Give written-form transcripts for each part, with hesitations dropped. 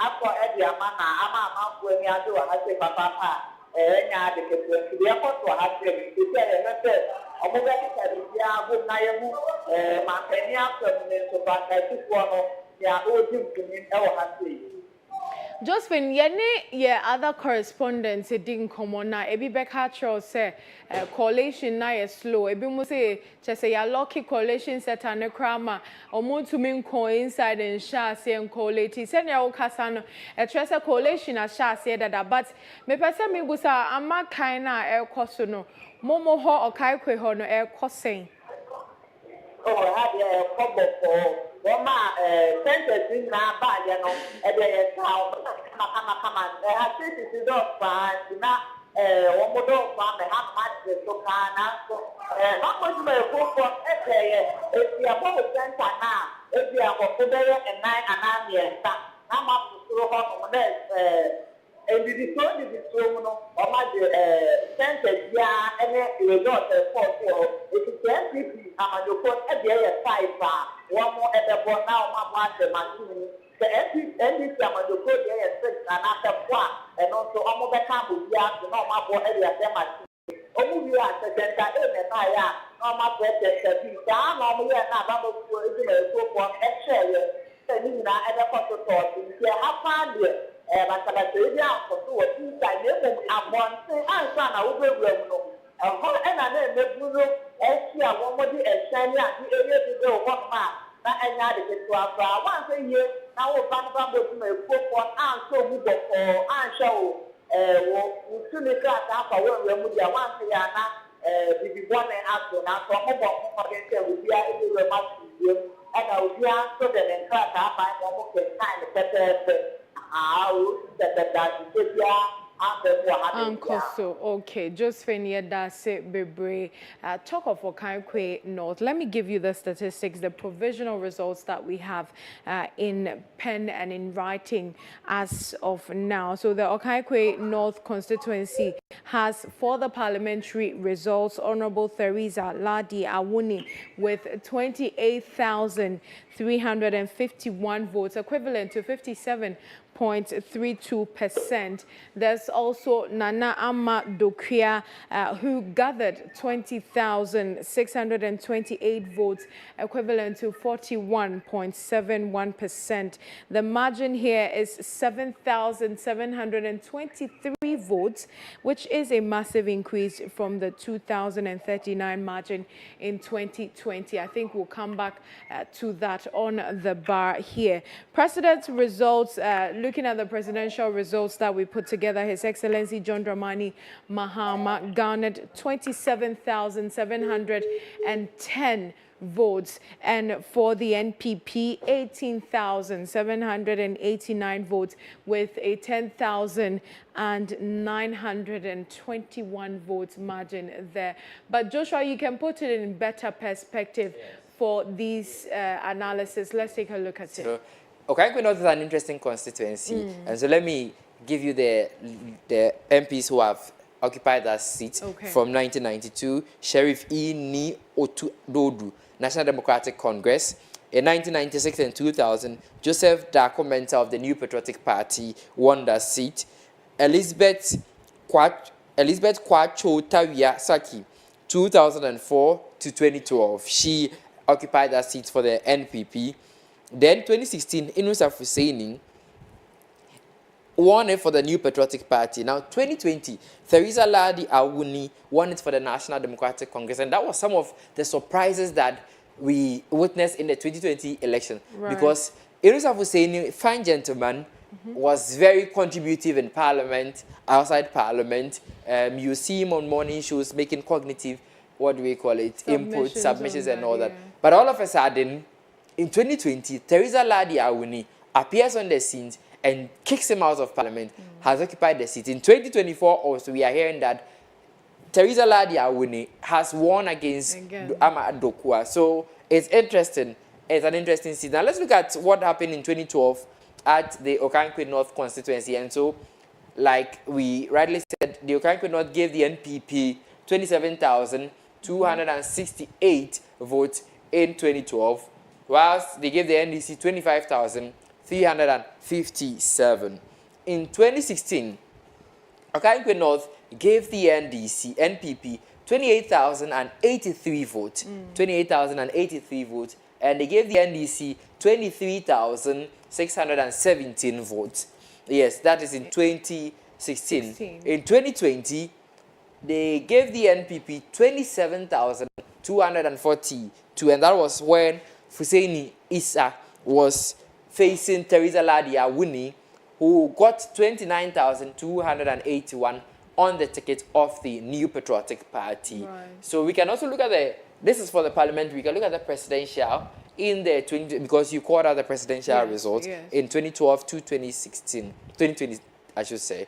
afọ edi ama na ama kwa mi ado ha se papa nya de ke de akoto ha se bi se ya na se omo ga ka bi ya bo na ye mu ma peni afọ mi so ba ka tuko no ya o di nkumi e wo ha se. Josephine, ye other correspondents didn't come on now. Ebi beka cho say correlation na ye slow. Ebi mo say chese ya lucky correlation set and krama. Omo to mean ko inside and sha say and correlate. Say ya o kasa no. E trese correlation a sha say that. But me pese me busa ama kaina e koso no. Momo ho o kai kwe ho no e kosen. Oh, ha de kobo ko. Woma sentences na ba ye no e de ye sa kama ha sentences do fa na wo do fa me ha ma de so kana so ha mo ju me ko e de ye e ti abo center na e ti abo ko de ye e nine ana ye sta na ma fu ho no de di so no o ma de sentence ya ene result for e ti NPP amajoko e de ye 5 one more at the born now, my machine. The NPC amajoko de ye 6 and after 1 and also almost the camp will be asked to know my boy area machine. Omu you are the center in the fire, no my bread the down normally and now so for extra. And now at the photo talk, you have found it. But I say, yeah, for 2 or 3 times, I'm one thing, I'm trying to overwhelm. And I never Exia, one more day, and Shania, the area to go 1 month. Now, and now they get to our once a year. Now, we'll find out what you may put one and so move or and show. We'll soon make that after when we're moving once a year now. We one and after now, so I'm going to be able to much and I will be answered and crack up by one more time. So okay, Josephine, that's it, Bebre. Talk of Kyei North. Let me give you the statistics, the provisional results that we have in pen and in writing as of now. So the Kyei North constituency has, for the parliamentary results, Honorable Theresa Ladi Awuni with 28,351 votes, equivalent to 57.32%. There's also Nana Ama Dokia, who gathered 20,628 votes, equivalent to 41.71%. The margin here is 7,723 votes, which is a massive increase from the 2,039 margin in 2020. I think we'll come back to that on the bar here. President's results, looking at the presidential results that we put together, His Excellency John Dramani Mahama garnered 27,710 votes, and for the NPP 18,789 votes with a 10,921 votes margin there. But Joshua, you can put it in better perspective for these analysis. Let's take a look at it. Kyei North is an interesting constituency, and so let me give you the MPs who have occupied that seat from 1992. Sheriff E. Ni Otu National Democratic Congress. In 1996 and 2000, Joseph Darko Mensah of the New Patriotic Party won that seat. Elizabeth Kwacho Tawia Saki, 2004 to 2012. She occupied that seat for the NPP. Then 2016, Inusa Fuseini won it for the New Patriotic Party. Now 2020, Theresa Ladi Awuni won it for the National Democratic Congress. And that was some of the surprises that we witnessed in the 2020 election. Because Inusa Fuseini, fine gentleman, was very contributive in Parliament, outside Parliament. You see him on morning shows making cognitive, what do we call it, input, submissions and all that. But all of a sudden, in 2020, Theresa Ladi Awuni appears on the scenes and kicks him out of Parliament, has occupied the seat. In 2024 also, we are hearing that Theresa Ladi Awuni has won against Ama Dokua. So it's interesting. It's an interesting season. Now let's look at what happened in 2012 at the Kyei North constituency. And so, like we rightly said, the Kyei North gave the NPP 27,268 votes in 2012, whilst they gave the NDC 25,300 357. In 2016, Okankwe North gave the NPP 28,083 votes. 28,083 votes. And they gave the NDC 23,617 votes. Yes, that is in 2016. In 2020, they gave the NPP 27,242. And that was when Fuseini Issa was facing Theresa Ladia Wuni, who got 29,281 on the ticket of the New Patriotic Party. Right. So we can also look at this is for the parliamentary, we can look at the presidential in the 20, because you called out the presidential results in 2012 to 2016, 2020, I should say.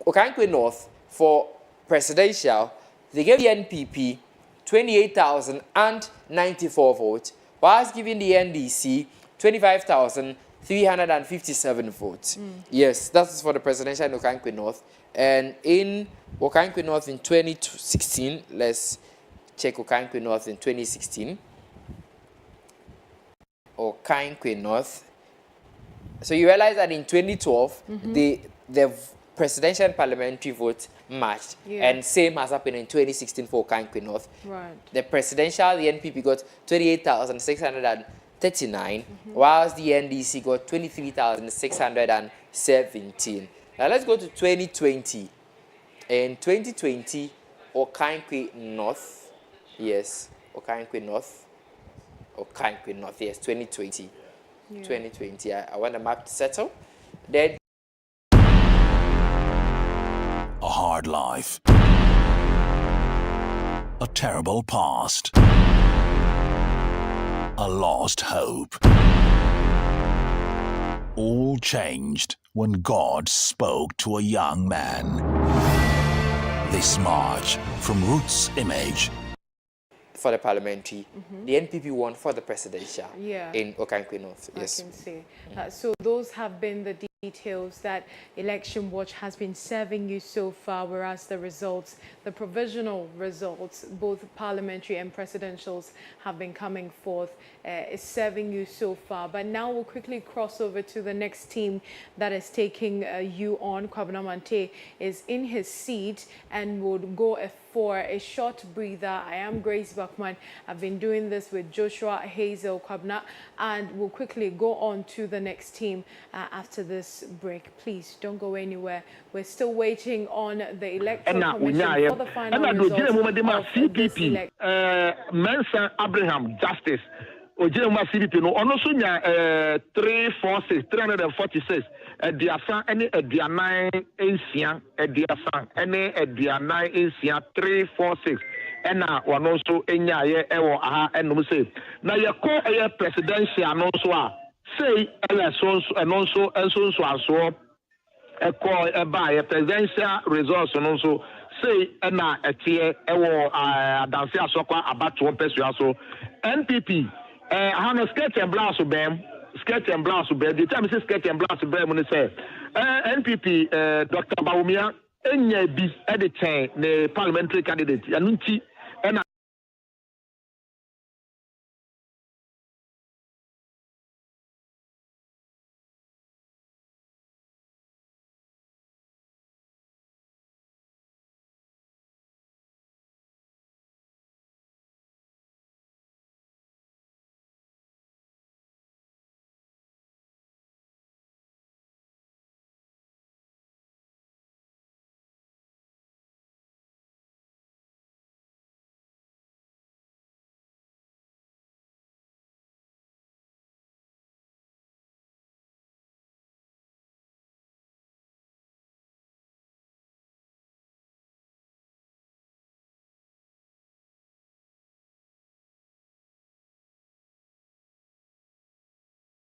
Okankwe North, for presidential, they gave the NPP 28,094 votes, whilst giving the NDC 25,357 votes. Yes, that's for the presidential in Okankwe North. And in Okankwe North in 2016, let's check Okankwe North in 2016. Okankwe North. So you realize that in 2012, the presidential and parliamentary vote matched. And same has happened in 2016 for Okankwe North. Right. The presidential, the NPP got 28,639, whilst the NDC got 23,617. Now let's go to 2020. In 2020, Okankwe North, yes, Okankwe North, yes, 2020. 2020, I want the map to settle. Then a hard life, a terrible past, a lost hope. All changed when God spoke to a young man. This March, from Roots Image. For the parliamentary, the NPP won for the presidential in Okankwe North. Yes. I can see. So those have been the details that Election Watch has been serving you so far, whereas the results, the provisional results, both parliamentary and presidentials, have been coming forth, is serving you so far. But now we'll quickly cross over to the next team that is taking you on. Kwabena Mante is in his seat and would go for a short breather. I am Grace Bachman. I've been doing this with Joshua Hazel Kwabena, and we'll quickly go on to the next team after this break. Please don't go anywhere. We're still waiting on the Electoral Commission for the final results of this election. Manasseh Abraham Justice. Ojema CDP no ono so nya 346 ediasa ene edianan ensia ediasa ene edianan ensia 346 ena wano so enya ye ewo aha enom se na ye ko eye presidential no so a sei election eno so enso aso eko eba ye presidential results no so sei ena etie ewo adanse asokwa abato pesua so NPP Hana sketch and blouse bam, sketch and blouse bam. The time is sketch and blouse bam when they say NPP Dr. Bawumia enye bi at the time the parliamentary candidate anunti and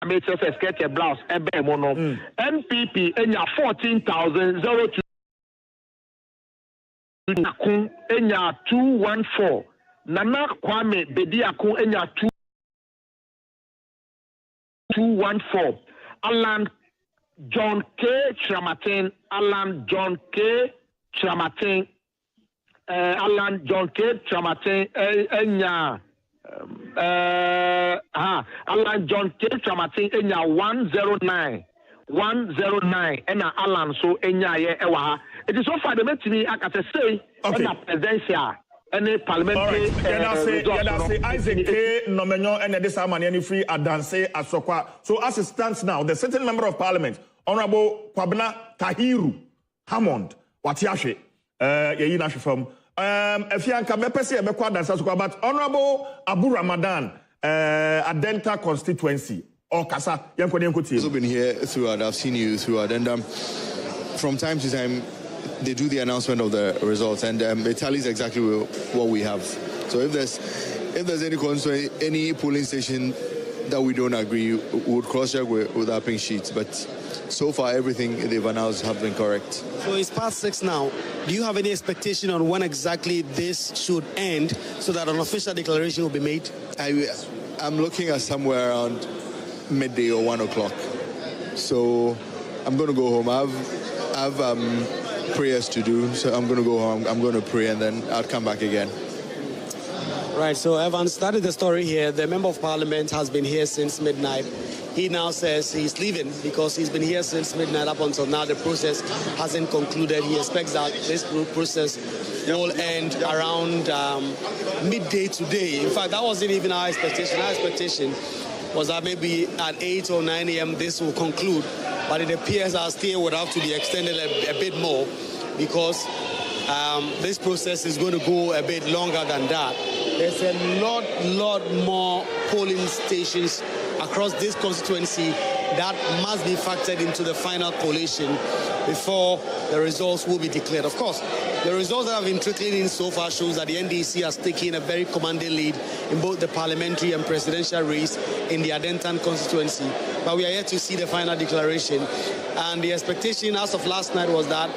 make a sketch a blouse and bam mono NPP enya 14,002 akun enya 214 Nana Kwame Bedi akun enya 214 Alan John K. Chamatin Alan John K. Chamatin enya Alan John K. Chamatin enya 109. 109 and Alan so enya ye ewa. It is so far the metini akase say na presidential any parliamentary say Isaac K. Nomenyo and this amani free adanse asokwa. So as it stands now, the sitting member of parliament, Honorable Kwabena Tahiru Hammond, Watiashe, ye na from Efianka mepese ebekwa adanse asokwa, but Honorable Abu Ramadan, Adenta constituency. Also been here throughout. I've seen you throughout, and from time to time they do the announcement of the results, and it tallies exactly what we have. So if there's any polling station that we don't agree, we would cross-check with our pink sheets. But so far, everything they've announced have been correct. So it's past 6 now. Do you have any expectation on when exactly this should end, so that an official declaration will be made? I'm looking at somewhere around midday or 1 o'clock. So I'm going to go home. I have prayers to do, so I'm going to go home. I'm going to pray, and then I'll come back again. Right, so Evans, that is the story here. The member of parliament has been here since midnight. He now says he's leaving because he's been here since midnight up until now. The process hasn't concluded. He expects that this process will end around midday today. In fact, that wasn't even our expectation. Our expectation was that maybe at 8 or 9 a.m. this will conclude, but it appears our stay would have to be extended a bit more because this process is going to go a bit longer than that. There's a lot more polling stations across this constituency that must be factored into the final collation before the results will be declared. Of course, the results that have been trickling in so far shows that the NDC has taken a very commanding lead in both the parliamentary and presidential race in the Adentan constituency. But we are yet to see the final declaration. And the expectation as of last night was that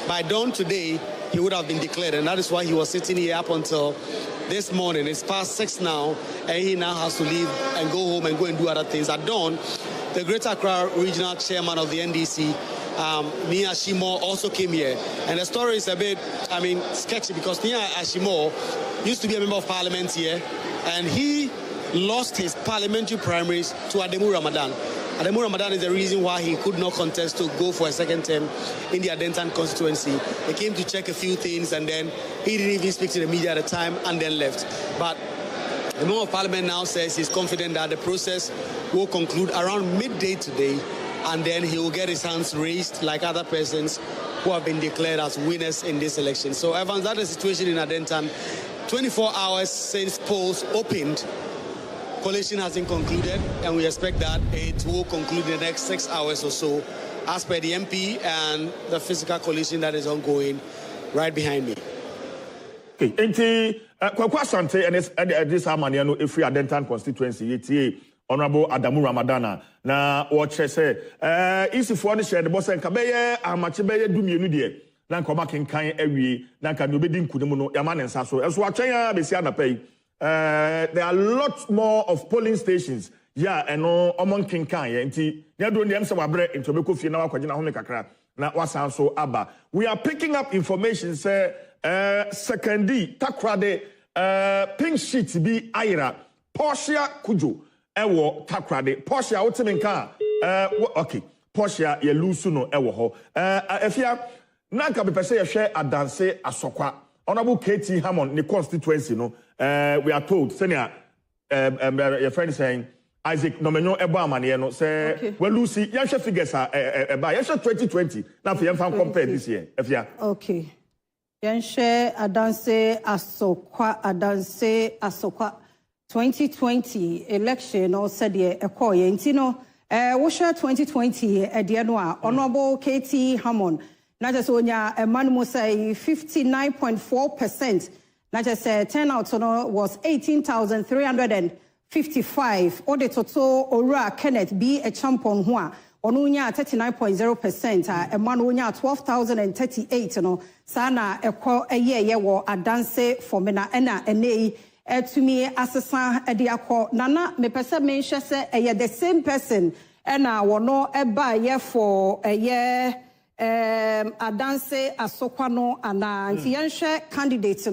by dawn today, he would have been declared. And that is why he was sitting here up until this morning. It's past 6 now, and he now has to leave and go home and go and do other things. At dawn, the Greater Accra Regional Chairman of the NDC, Nia Ashimo, also came here. And the story is a bit, sketchy, because Nia Ashimo used to be a member of parliament here, and he lost his parliamentary primaries to Ademu Ramadan. Ademu Ramadan is the reason why he could not contest to go for a second term in the Adentan constituency. He came to check a few things, and then he didn't even speak to the media at the time and then left. But the member of parliament now says he's confident that the process will conclude around midday today, and then he will get his hands raised like other persons who have been declared as winners in this election. So, Evans, that is the situation in Adentan. 24 hours since polls opened, collation hasn't concluded, and we expect that it will conclude in the next 6 hours or so, as per the MP and the physical collation that is ongoing right behind me. Okay, Kwakwa Sante and this Amaniano if we Adentan constituency, Honorable Adamu Ramadana. Na watch say, easy for the share the boss and Kabeye, Amachibeye Dumie, Nanko Makin Kain Ewi, Nanka Nubedin Kudemuno, Yaman and Sasso. As Wachaya, Besiana Pay. There are lots more of polling stations. Yeah, and no among King Kanye. And they're doing the Amsawabre into Kofi now, Kwajina Homekakra. Now, what's also Abba. We are picking up information, say, secondi, takrade, pink sheet be Ira, Portia Kujo, Ewo, takrade, Portia, Otiminka, okay, Portia, Yelusuno, Ewo, if you Nanka be per se share a dance a sokwa. Honorable KT Hammond, the constituency, we are told, Senior, your friend is saying, Isaac Nomenyo Ebamaniano, say, well, Lucy, Yasha figures are by Yasha 2020. Now, if you can compare this year, if you okay. Yanshe Adanse Asokwa 2020 election, or said ye a coy, and Tino, Washa 2020, Edianoa, Honorable KT Hammond. Not just Onya, a man must say 59.4%. Not just turnout was 18,355. Or the total Ora Kenneth be a champon hua. Onunya 39.0%. A man unya 12,038. Sana a year war a dance for mena ena ene. To me, assassin a diako. Nana me person mention say a the same person. And I will know a buy for a year. Adanse Asokwano and Fianshe candidates,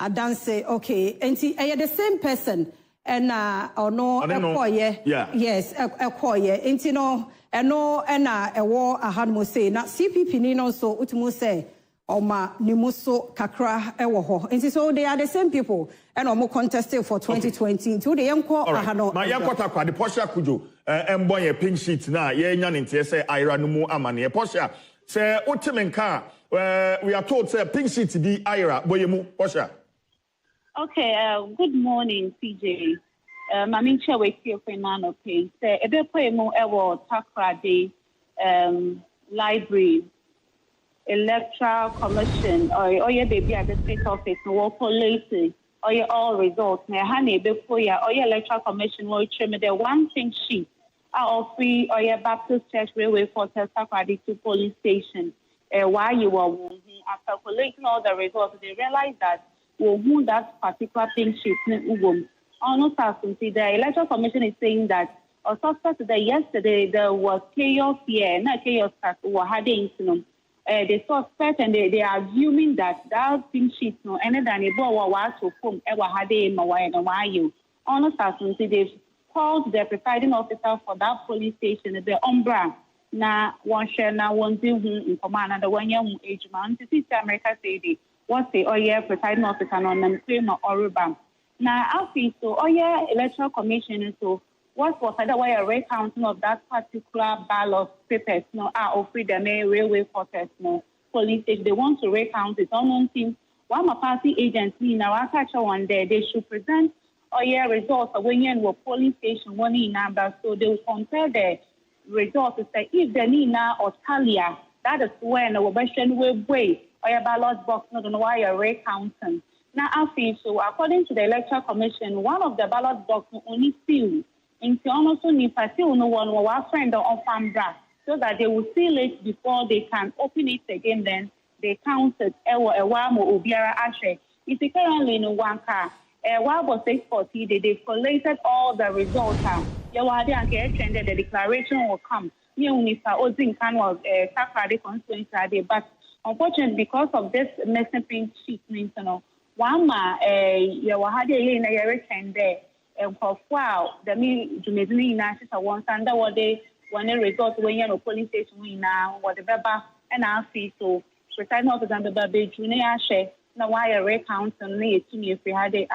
Adanse, okay, and the same person, ena ono ekoye yes ekoye nti no eno ena ewo ahanmo say na CPP ni no so utumu say oma nimuso kakra ewo ho nti so they are the same people and omo contested for 2020 nti they yanko ahano ma yakota kwa de Portia kujo embon ye pink sheet na ye nya ne ntie say ira no mu amane Portia say utimenka we are told say pink sheet di ira boyemu Portia. Okay, good morning, CJ. Mami chair we here for nano pay. Say ebe poemo ewo takra de library electoral commission or your baby at the state office no work later or your all results na hane ebe poya or your electoral commission will trim the one thing sheet out of free or your Baptist Church Railway for takra de to police station. Why you were after collecting all the results they realized that who that particular thing sheet the electoral commission is saying that or suspect that yesterday there was chaos here, not chaos that were having they suspect and they are assuming that thing sheet no any than a boy was to form ever had a why you honest they've called the presiding officer for that police station the umbra na one share now one do in command and the 1 year age man to see America say what's the presiding officer on them claim or Orubam. Now, I feel so, electoral commission, so what was otherwise a recounting of that particular ballot papers, no, or freedom, railway protest, no, police, if they want to recount it, on thing, one party agency in our catch one day, they should present results of when you police station, one in number, so they will compare the results to say if the Nina or Talia, that is when our version will wait. Or your ballot box, not on why you're recounting. Now, I feel so, according to the Electoral Commission, one of the ballot boxes only sealed. And so, also, if I see no one or our friend or farm draft, so that they will seal it before they can open it again, then they counted Ewamo Obiara Ashe. If you currently in one car, while was 640, they collated all the results. Yawadi and K the declaration will come. You Mr. Ozin Khan was a Sakrade constituency, but unfortunately, because of this missing print sheet, one you had a return there, and for wow, the me to me national one under what they when a result when you're a police station now, whatever, and I see so precisely not the baby junior share. Now, why a recount and me to me if we had a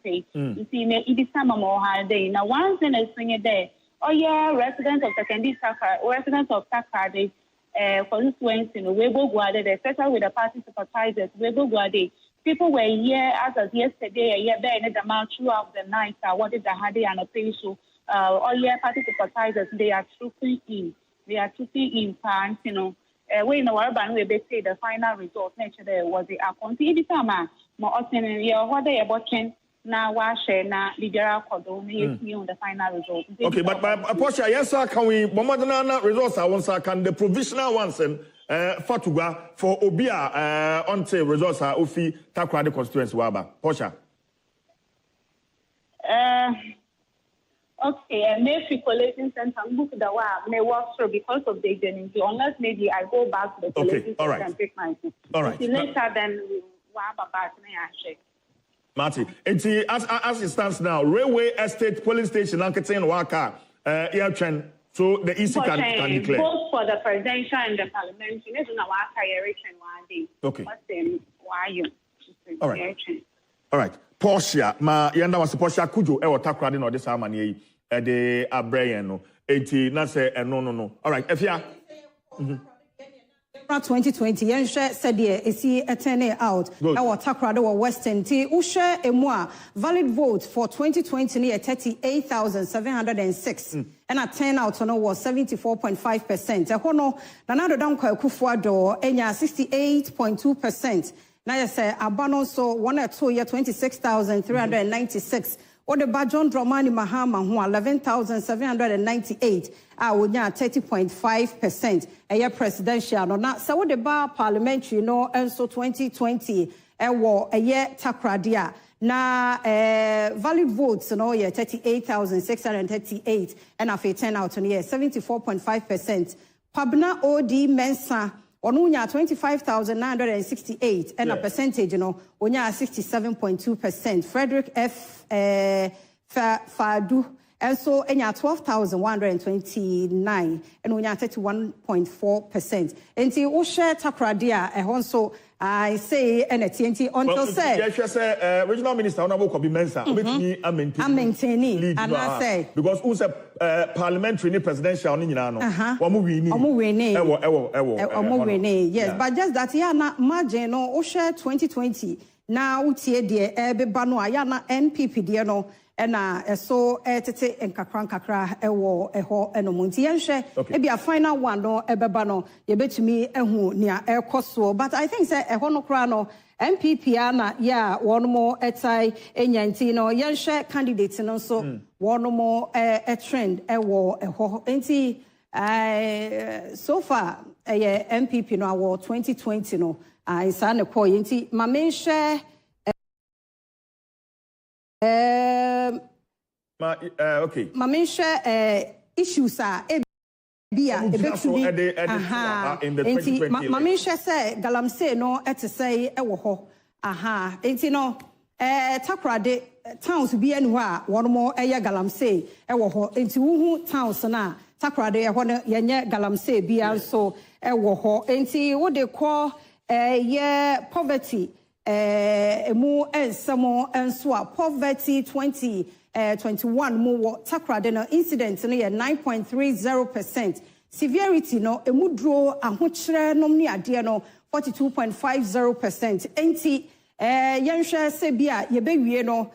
pay. You see, it is some more hard day. Now, one thing is saying a day, residents of the residents of Takade. Constituency, Webo Guade, especially with the party sympathizers, Webo Guade. People were here as of yesterday, a year there in the amount throughout the night. What is the Hadi and a pay so all year party sympathizers, they are trooping in. They are trooping in pants, we in our band we say the final result nature there was the account. It is more often what they are watching. Now, wash na liberal cordon on the final result. Okay, but Portia, yes, sir, can we Bomadana results? I want can the provisional ones and Fatuga for Obia until results are Ofi Takra the constituency Waba. Portia. Okay, and maybe collating center book the may work through because of the agency, unless maybe I go back to the collating center and take my all right. Later than Waba back me. Marty, as it stands now, railway estate polling station, Anketin Waka, air so the EC can declare. Both for the presidential and the parliamentary, you know, Waka election one day. Okay. What's the why you? All right. All right. Portia, ma yanda was Portia Kujo, Takra no this harmony, the Abrayano, 80, not say, no. All right, Efia. 2020 yɛnhwɛ sɛdeɛ ɛsi ɛtɛne out ɛwɔ takrade wɔ western nti wohwɛ emu a valid vote for 2020 ne yɛ 38,706 ɛna turnout no wɔ 74.5%. ɛhɔ no Nana Addo Akufo-Addo ɛnya 68.2%. na yɛ sɛ aba no nso wɔn ɛto yɛ 26,396. Ode ba John Dramani Mahama ho 11,798 wonya 30.5%. Eye presidential no na se wode ba parliamentary no enso 2020 ewo eye takradia na valid votes no ye 38,638 and afi turnout no ye 74.5%. Pabna OD Mensa Onunya 25,968 and a percentage, onya 67.2%. Frederick F. Fadu and so enya 12,129 and we 31.4%. And the Osha Takradia also I say and TNT until say yes, regional minister honorable Kofi Mensah with me I'm maintaining and I say because who's a parliamentary presidential ni nyina no omo wini yes but just that ya na margin no Osha 2020 now utie de beba no aya na NPP de no na so tete nkakra ewo eho enomunti yenhwe e bia final one no ebeba no ye betumi ehu nia ekoso but I think say eho no kra no MPP ana ya one more etai enyanti no yenhwe candidate no so one more a trend ewo eho enti so far MPP no awo 2020 no isa ne ko enti ma menhwe okay. Mamisha issues are bia in the 2020 Mamisha say galamsey no say ewo ho enti no takrade towns bi enu a one more galamsey ewo ho enti wuhu towns na takrade ho no yenye galamsey bia so ewo ho enti wo de call poverty emu ensamo enso a poverty 2021 more takrade no incident no 9.30%. Severity no emudro ahokyere nom ne ade no 42.50%. Enti yenhwe se bia yebewie no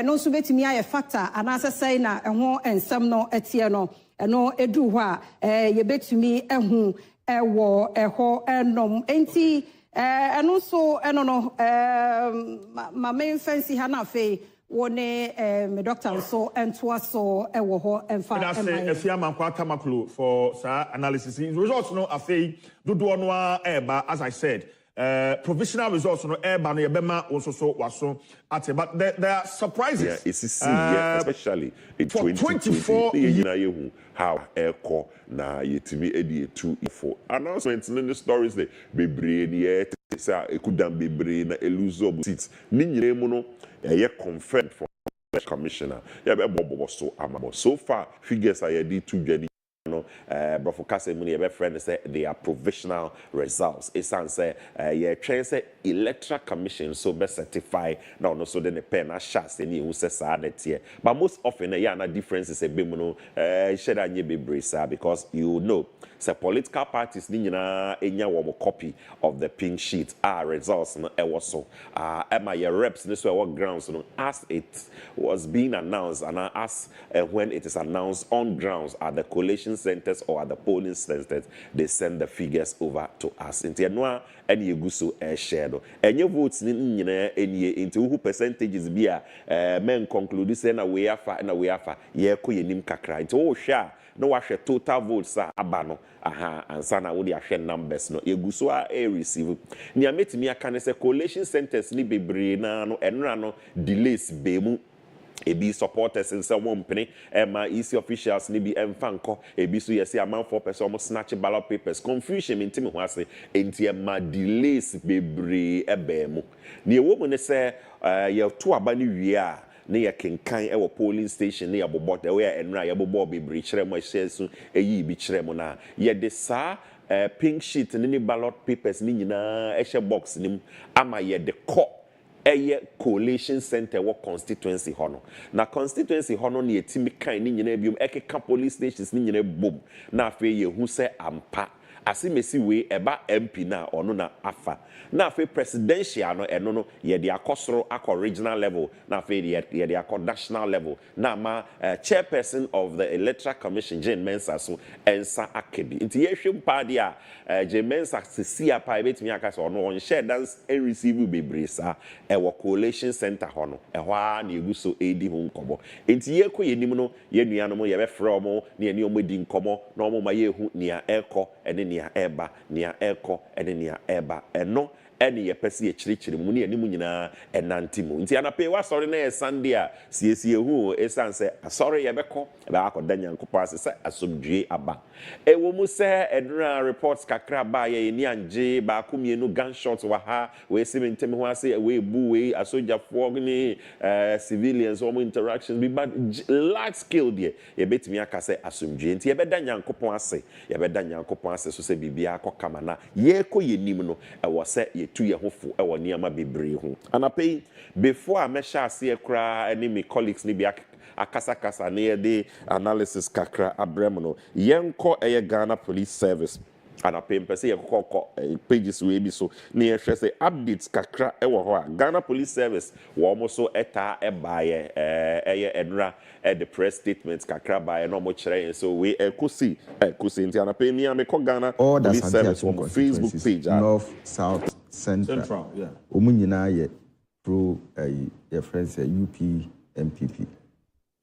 no so betimi aye factor anasa say na eho ensam no etie no eno edu ho a yebetumi ehu ewo eho enom enti eno so eno no ma main fancy ha na fe wone me doctor so ento so ewo ho emfa efia mankwa tamaklo for sa analysis results no afei dodo no eba as I said provisional results no eba no yebema also so waso ate but there are surprises. Yeah, it's especially in 2024 years how eko na yetimi edi etu ifo announcements in the stories they bebre ni say ekudam bebre na eluzo seats ni nyire mu no ye confirmed from the commissioner ya be bobo so amabo so far figures are yedi to dwani no brofokase mu ne be friend say they are provisional results it sounds say ye train say electoral commission so be certify now no so the pen na shots any who say sa that here but most often ya na differences e be mu no share anye bebre sa because you know say political parties ni nyina enya wo copy of the pink sheet results no e was so my reps this way what grounds no as it was being announced and as when it is announced on grounds at the collation centers or at the polling centers they send the figures over to us into no any yeguso share do enye votes ni nyina enie into who percentages bia men conclude say na we afa ye ko yenim kakra into wo hwa no wahwe total votes aba no ansa na wo de ahwe numbers no yeguso receive ni ametimi aka ne say collation centers ni bebre na no enra no delays be mu ebi supporters in some company my EC officials ni bi emfanko ebi so yesi amount 4% almost snatch ballot papers confusion in timi ho ase enti ma delays bebre ebe mu ni ewo mu ne say ye to aba ni wie a ne ye kenkan e wo polling station ne ye bobot e we enra ye bobo bebre kire mo hye so eyi bi kire mo na ye de sa pink sheet ni ballot papers ni nyina e hye box nim ama ye de ko eye collation center wo constituency hono na constituency hono ne yetimi kan ni nyina biom ekeka police stations ni nyina bom na afa ye hu se ampa asimesi we eba MP na ono na afa na afa presidential no eno no ye de akosoro akọ regional level na afa ye de akọ national level na ma chairperson of the electoral commission Jane Mensah so ensa akebi nti ye hwem pa dia Jane Mensah sisi apa ebetimi aka so ono on share dance and receive bebresa e wo collation center hono e ho a na eguso edi ho nkobo nti ye ko yenim no ye nuanom ye be frɛ omo na ye ne omo di nkomo na omo ma ye hu nia eko ene nia eba nia eko ene nia eba eno ɛne yɛpɛ sɛ yɛkyerɛkyerɛ mu ne yɛnim nyinaa ɛnante mu nti anapɛ wasɔre na yɛ Sunday a siesie hu ɛsiane sɛ asɔre yɛbɛkɔ ɛbɛakɔda Nyankopɔn ase sɛ asomdwie aba ɛwɔ mu sɛ ɛdura reports kakra ba yɛ ni anje baako mienu gunshots wɔ ha wɔ esi ntem ho ase wɔ ebu wɔ asogyafoɔ ne civilians wɔn interactions bi but large scale deɛ yɛbɛtumi aka sɛ asomdwie nti yɛbɛda Nyankopɔn ase so sɛ bibia akɔ kama na yɛkɔ yɛnim no ɛwɔ sɛ yɛtu yɛ ho fo ɛwɔ nneɛma bebree ho anapɛ before a mɛhyɛ aseɛ koraa ne me colleagues ne bi akasakasa ne yɛde analysis kakra abrɛm no yɛnkɔ ɛyɛ Ghana Police Service anapɛ mpɛ sɛ yɛkɔkɔ pages wei bi so ne yɛhwɛ sɛ updates kakra ɛwɔ hɔ a Ghana Police Service wɔn so ɛtaa ɛbaayɛ ɛyɛ ɛnura the press statements kakra baayɛ na wɔn kyerɛ yɛn so wei ɛkosi nti anapɛ ni amekɔ Ghana Police Service wɔn Facebook page North, South, Central wɔn nyinaa yɛ pro yɛ friends UP MPP.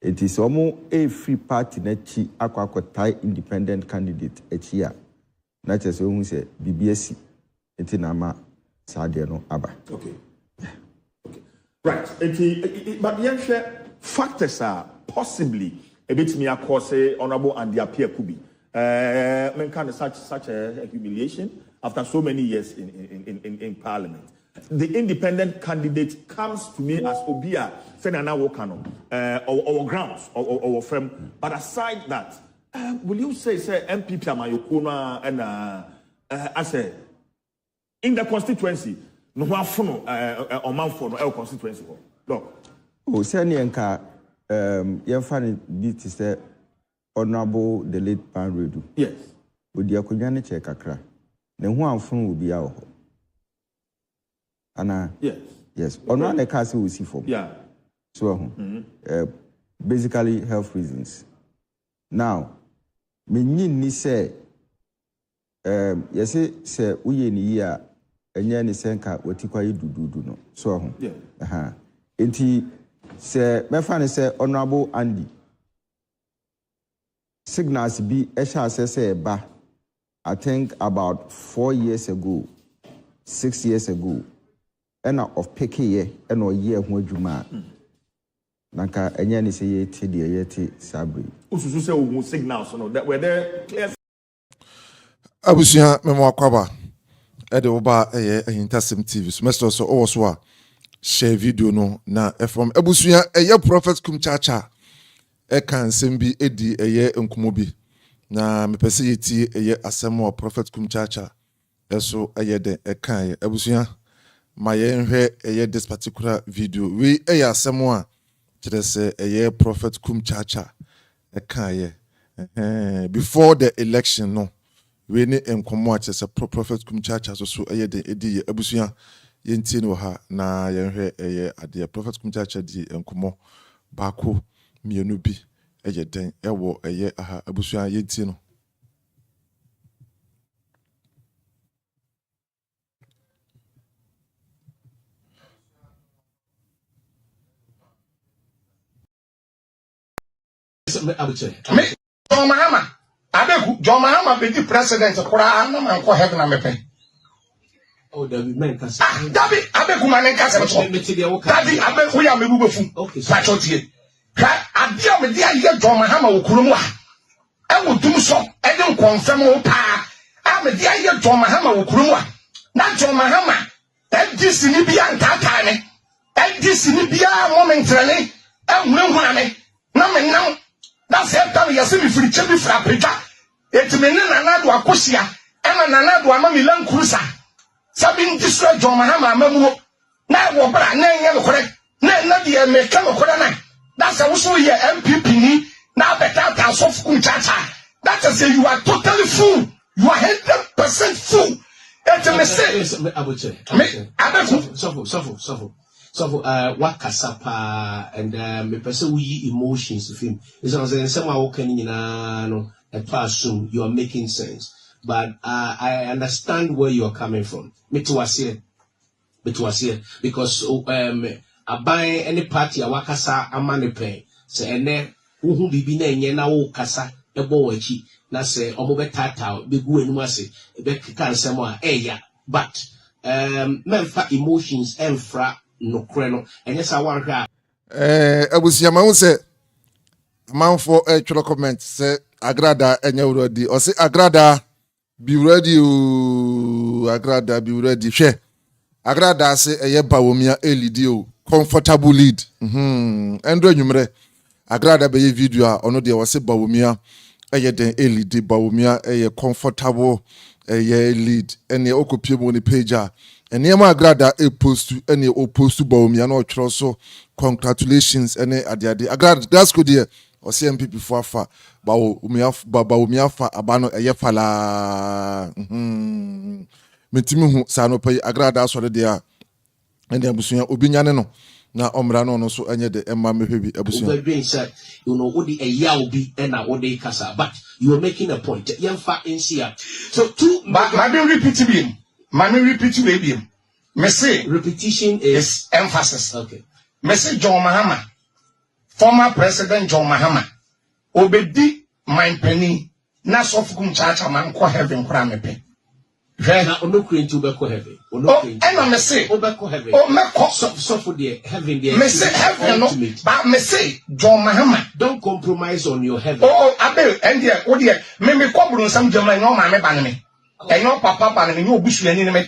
It is almost a free party n'akyi akɔ independent candidate akyi a na kyerɛ sɛ ohun sɛ BBS enti na ama saa deɛ no aba. Okay. Right. But yɛnhwɛ factors are possibly a bit me akɔ honorable and the appear could be kind of such a humiliation after so many years in parliament. The independent candidate comes to me as Obia Senana Wokano or grounds or firm. But aside that, will you say MPP Amayokuna and I say in the constituency no one for or man for no constituency? Look. Oh, Senianka Yafani beat is the honorable the late Pan Redu. Yes. With the Akunyani Chekakra. Then one phone will be out. Anna, yes. On one castle we see for. Yeah. So, basically health reasons. Now, me ni say, yes, say we ni ya, enya ni senka watikwa do no. So, yeah. Enti say me fan say honorable Andy. Signals be esha say ba. I think about 4 years ago, 6 years ago. And of Peke and or year when you man. Nanka any say yeti the yeti sabri. Usu say signals no that were there clear. Abusia memo akwaba. Ede oba Ahintasem TV. So mesto so also share video no na from Abusia prophet kum chacha. Kan sembi edi nkumo bi. Na mepese yeti asemo prophet kum chacha. Eso de kan Abusia my this particular video. We assemble a prophet kum chacha before the election. No, we need as a prophet kum chacha so the edi abusuya yentino ha na a prophet kum chacha di enkomo bako mienu bi den ewo aha abusuya yentino. John Mahama, John Mahama be the president. Kura na man ko heaven na mepe. Oh, David, man, kasa. David, abeku manen kasa so. David, abeku ya mebu befu. Okay, pachotie. Ka adia me dia ye John Mahama wo kurom a. E wo dum so, e de confirm wo pa. A me dia ye John Mahama wo kurom a. Na John Mahama, FDC ni bia ntata ne. FDC ni bia momentrene. E hunhuna me. Na me nam. That's the time you see me free chebi fra peta. Et me na do akosia. E na do ama mi lan krusa. Sabi destroy John Mahama amamu. Na wo bra na nya no kore. Na de me ka no kore na. That's how so ye MPP ni na better than soft chacha. That is say you are totally fool. You are 100% fool. Et me say me abeku So what kasapa and me person we emotions of him. It's not saying someone can no a person you are making sense. But I understand where you are coming from. Me too was here. Because I buy any party a wakasa amane pay. Say ene who bibi na enye na wo kasa ebo wachi na say omo betata be gu enu ase be kika nsemo a eya but memfa emotions emfra no kreno and yes I want her Abusiama who say man for a comment say agradaa enya uradi or say agradaa be ready agradaa be ready hwe agradaa say eye Bawumia lead o comfortable lead endo nwumre agradaa be video a ono de was say Bawumia eye den lead Bawumia eye comfortable eye lead ene okopie mo ni page a ene ma agradaa e post ene o post Bawumia no twro so congratulations ene ade agradaa that's good there or CMP for afa Bawumia fa abano eye fala metimi hu sa no pay agradaa so de a ene abusuya obinyane no na omra no so anye de emma mehwebi abusuya you know what the yaw be and what they kasa but you are making a point yemfa insia so two my repeat him me say repetition is emphasis. Okay. Me say John Mahama, former President John Mahama, obedi my penny na sofukum chacha man ko heaven kura mepe. Na ono krentu be ko heaven. Ono krentu. Oh, me say obeko heaven. Oh, me ko so there heaven there. Me say heaven no, but me say John Mahama, don't compromise on your heaven. Oh, abel and there, oh dear, me ko buru sam jama no ma me ban me. Enyo papa ban me no obusu ani me.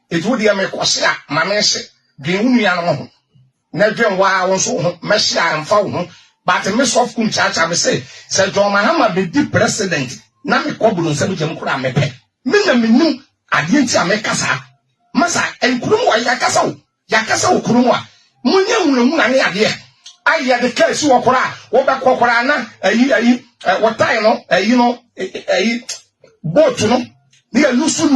It would be me kwase a ma me se de unu ya no ho. Na dwen wa won so ho me hia amfa wo ho. But me soft kum chacha me say John Mahama be the president na me ko buru sam jam kura me pe. Me na minum ade nti amekasa masa enkurum wa yakasa wo kurum wa munya hunhu na ne ade ayi de case wo kora wo be kokora na ayi wo tai no ayi no boat no ne lusu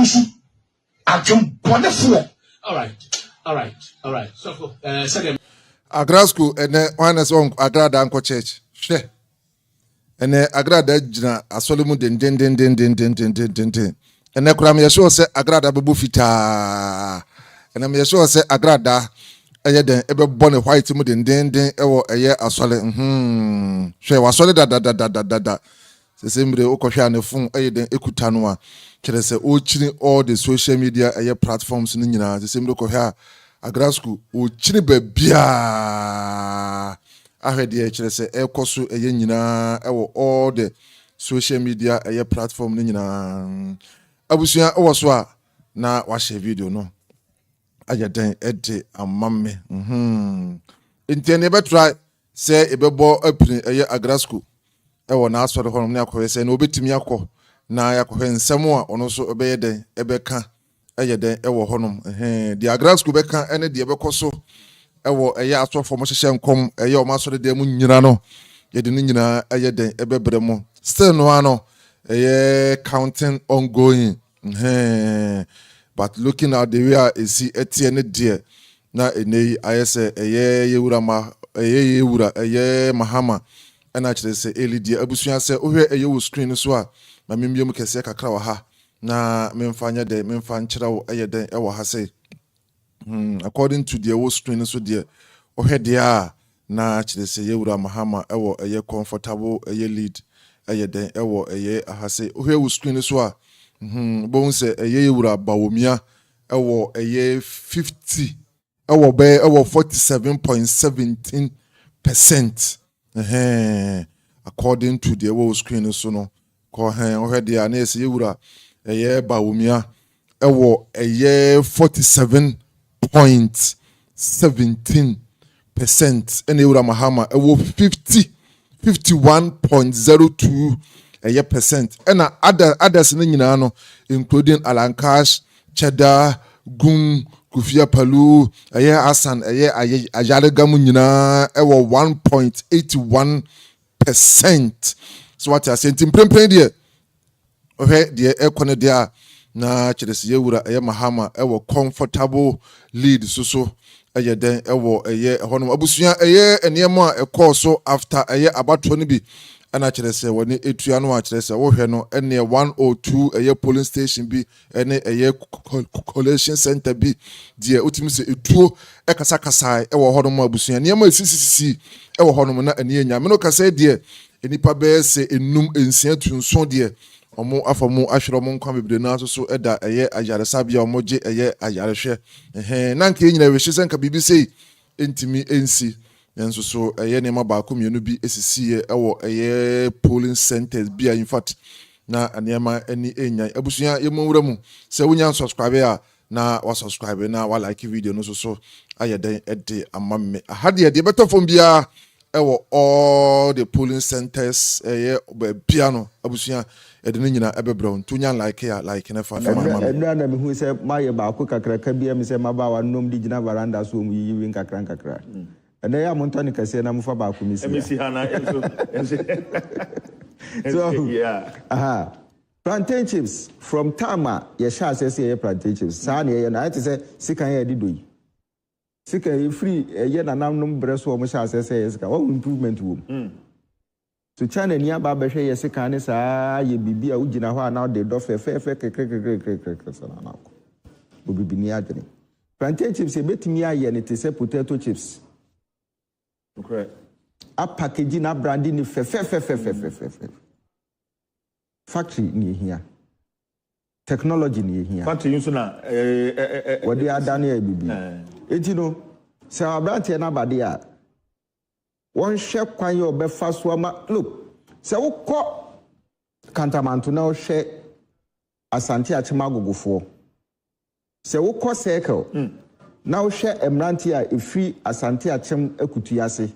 ajum wonderful. All right so second agrasco ene one song agradaa anko church hwe ene agradaa gina asolemu den ene kura me yesho se agradaa bebu fita ene me yesho se agradaa eye den ebebo ne white mu den ewo eye asole hwe wasole da se mbre okohwa ne fun eye den ekuta no a kire se o chiri all the social media eye platforms ni nyina se mbre okohwa agrasco o chiri babia ahwede kire se ekoso eye nyina ewo all the social media eye platform ni nyina abusuya owoso a na wa share video no ayaden ede amamme intene be try say ebebo apini eye agrasco ewo na asore honom ne akowe say na obetimi akọ na yakọ nsem a ono so obeye den ebeka eye den ewo honom di agrasco beka ene de ebekoso ewo eye asofo mo hyehye nkom eye o masore de mu nyina no ye de nyina eye den ebebre mo still no ano eye counting ongoing but looking at the way I see etienne dear na enei ayese eye yewura Mahama and actually say eli dear abusuya say ohwe eye wo screen so a ma membiom kese kakra wa ha na memfanya de memfan kira wo eye den e wo ha say according to the wo screen so dear ohwe dia na actually say yewura Mahama e wo eye comfortable eye lead eye den e wo eye ha say ohwe wo screen so a bon se eye yewura Bawumia ewo eye 50 ewo be ewo 47.17% according to the wo screen so no ko ohede a na ese yewura eye Bawumia ewo eye 47.17% ene yewura Mahama ewo 51.02 percent and others ni nyina no including Alankash, Cheddar, Gun, Kufia Palu, Asan, Ajalega mu nyina ewo 1.81%. So what I saying timprempren there. Okay, the ekone there na chiresi yewura Mahama ewo comfortable lead so eye den ewo honom abusuya eniema so after abato ni bi ana chirese woni etua no a chirese wo hwe no ene 102 polling station bi ene collation center bi die otimi se etuo kasa wo honom abusuya niam asisisi wo honom na ene enya me no kasa die enipa be se enum ensia tunso die omo afamu ahwere omo nkwa bebre na so eda eye ayaresabia omo je eye ayarehwe na nka nyina we hye nka bibi sei entimi ensi enso so eye ne ma ba ko mienu bi esisi ewo eye polling centers bia in fact na anema eni enyan abusua yemwura mu se wonya subscribe na wa subscribe na wa like video no so ayeden ede amamme ahade de better from bia ewo all the polling centers piano abusua edene nyina ebebro ntunya like ya like na fa mama edra na me hu se maye ba ko kakra ka bia me se maba wa nom di gina veranda so mu yiwi kakra ene ya mo ntoni kase na mu fa ba ko mi si hana so yeah plantain chips from Tama ye sha say plantain chips sa na ye na it say sikan ye di doyi sikan ye free ye na nam nom breso mo sha say sikan what improvement wo so China ni aba be hwe ye sikan ne sa ye bibi a ugina ho na de do fe kekekekekekeke sana na ko bo bibi ni adene plantain chips e betimi aye ne te say potato chips okay a package na branding ni fe factory ni here technology ni here factory so na what they are done here bibi enti no se abrante na bade a won hwe kwan ye obefa so ama look se wo kọ kantamanto na wo hwe asante achema gogofo se wo kọ circle na wo hwe emrante a efi asante achem akutu ase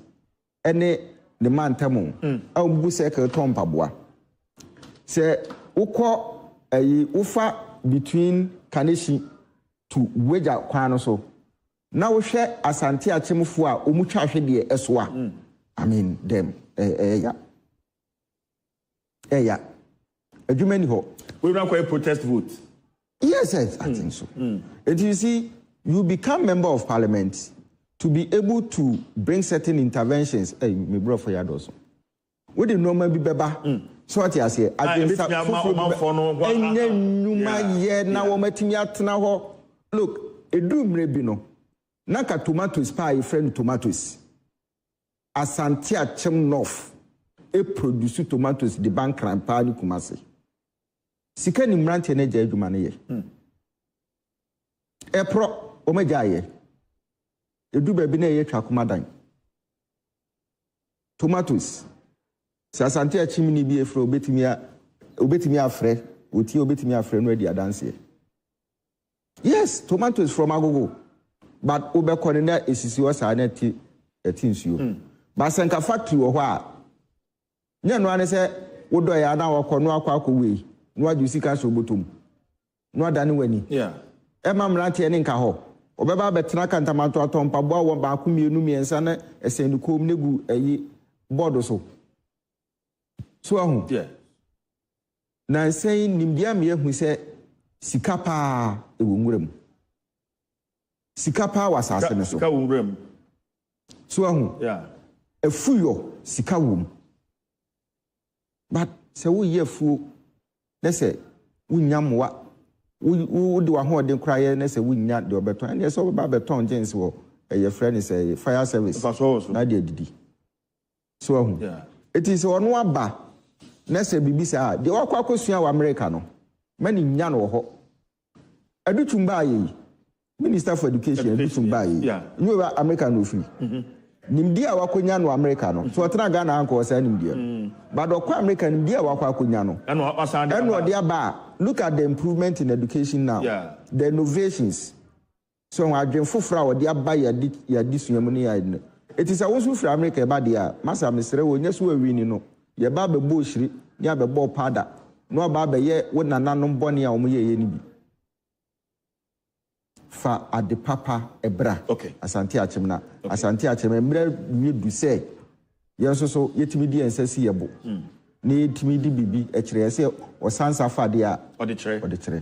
ene ne mantamo a mbu circle tompaboa se ukọ ufa between Kaneshi to Weja kwano so na wo hwe asante achemfo a omutwa hwe de eso a I mean them yeah adwumani ho we run quite protest vote yes I think so and you see you become member of parliament to be able to bring certain interventions me bro for yadoso we the normal bi beba so what you say against enye nyuma ye na wo matimi atena ho look edumre bi no na ka tomatoes pa e friend tomatoes asante achem north e produce tomatoes de bankran pa ni Kumasi sika ni mrante na gya adwuma ne ye e pro o magya ye edu ba bi na ye twa komadan tomatoes asante achimini bi efro obetimi afre oti obetimi afre no adi adanse yes tomatoes from agogo but obekone na esisi wasa na ti nsuo but senka factory wo ho a nya no ane se wodo ya na wokono akwakowe no adu sika so botom no adane wani yeah ema mrante ne nka ho obeba betena kantamato atompa bo wo ba ko mienu miensa na esendukom negu ayi board so so yeah na say nimdia me hu say sika pa e wo nwuram sika pa wasase ne so sika wo nwuram so yeah efuyo sika wom but say wo yefu na say wunyamwa wo de wa ho de kraye na say wunya de obeton and say oba beton gens wo e friend say fire service na de didi so yeah it is ono aba na say bibisa de wakwa kosua wa America no mani nya no ho adutumba yi minister for education adutumba yi you wa America no free nimdia wakonya no America no so otena Ghana anko sa nimdia but okwa America nimdia wakwa akonya no eno de aba look at the improvement in education now the innovations so adwen fofora wo de aba ya di suamu ne ya it is a wonsu fra America ba de a masa mesere wo nya so awini no ye ba be bo hiri ya be bo pada no ba be ye wo nananom bone a wo ye ni bi fa ade papa ebra okay asante achemna asante achemna mra wi du se ye so yetimi di ensasi yebo na yetimi di bibi e kire se o sansa fa de a ode kire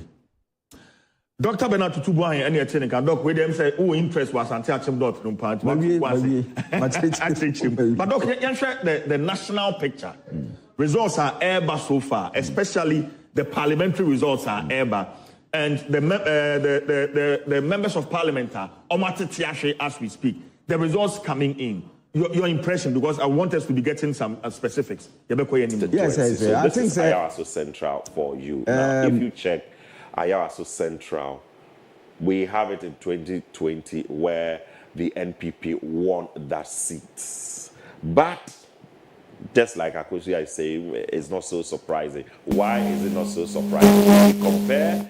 Dr. Bernard Tutubu any technical doc we dem say who interest was anti-achem.no part but doc you share the national picture results are ever so far especially the parliamentary results are ever and the members of parliament are as we speak the results coming in your impression, because I want us to be getting some specifics. Yes, I think so. Ayawaso Central for you. Now, if you check Ayawaso Central, we have it in 2020 where the NPP won that seat. But just like Akwess is saying, it's not so surprising. Why is it not so surprising? If you compare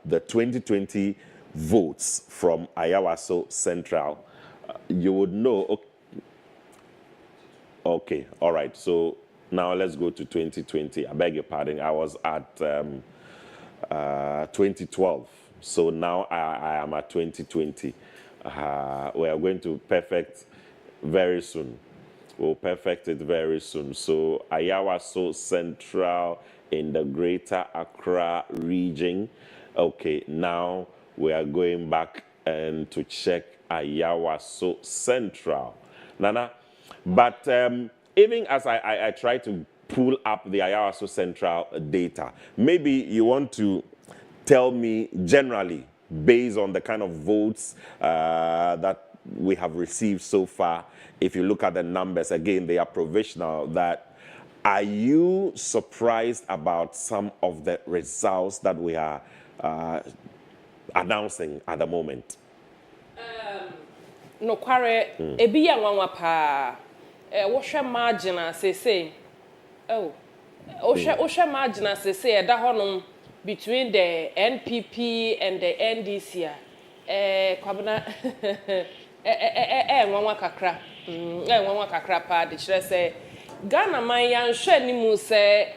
the 2020 votes from Ayawaso Central, you would know. Okay, all right. So now let's go to 2020. I beg your pardon. I was at 2012. So now I am at 2020. We are going to perfect very soon. We'll perfect it very soon. So Ayawaso Central in the Greater Accra region. Okay, now we are going back and to check Ayawaso Central. Nana, but even as I try to pull up the Ayawaso Central data, maybe you want to tell me generally, based on the kind of votes that we have received so far, if you look at the numbers, again, they are provisional, that are you surprised about some of the results that we are announcing at the moment? No kware ebi ya nwanwa pa wohwe margin say oh wohwe margin say eda honom between the NPP and the NDC kwabena nwanwa kakra nwanwa kakra pa de kire say Ghana man ya nhwe ni mu say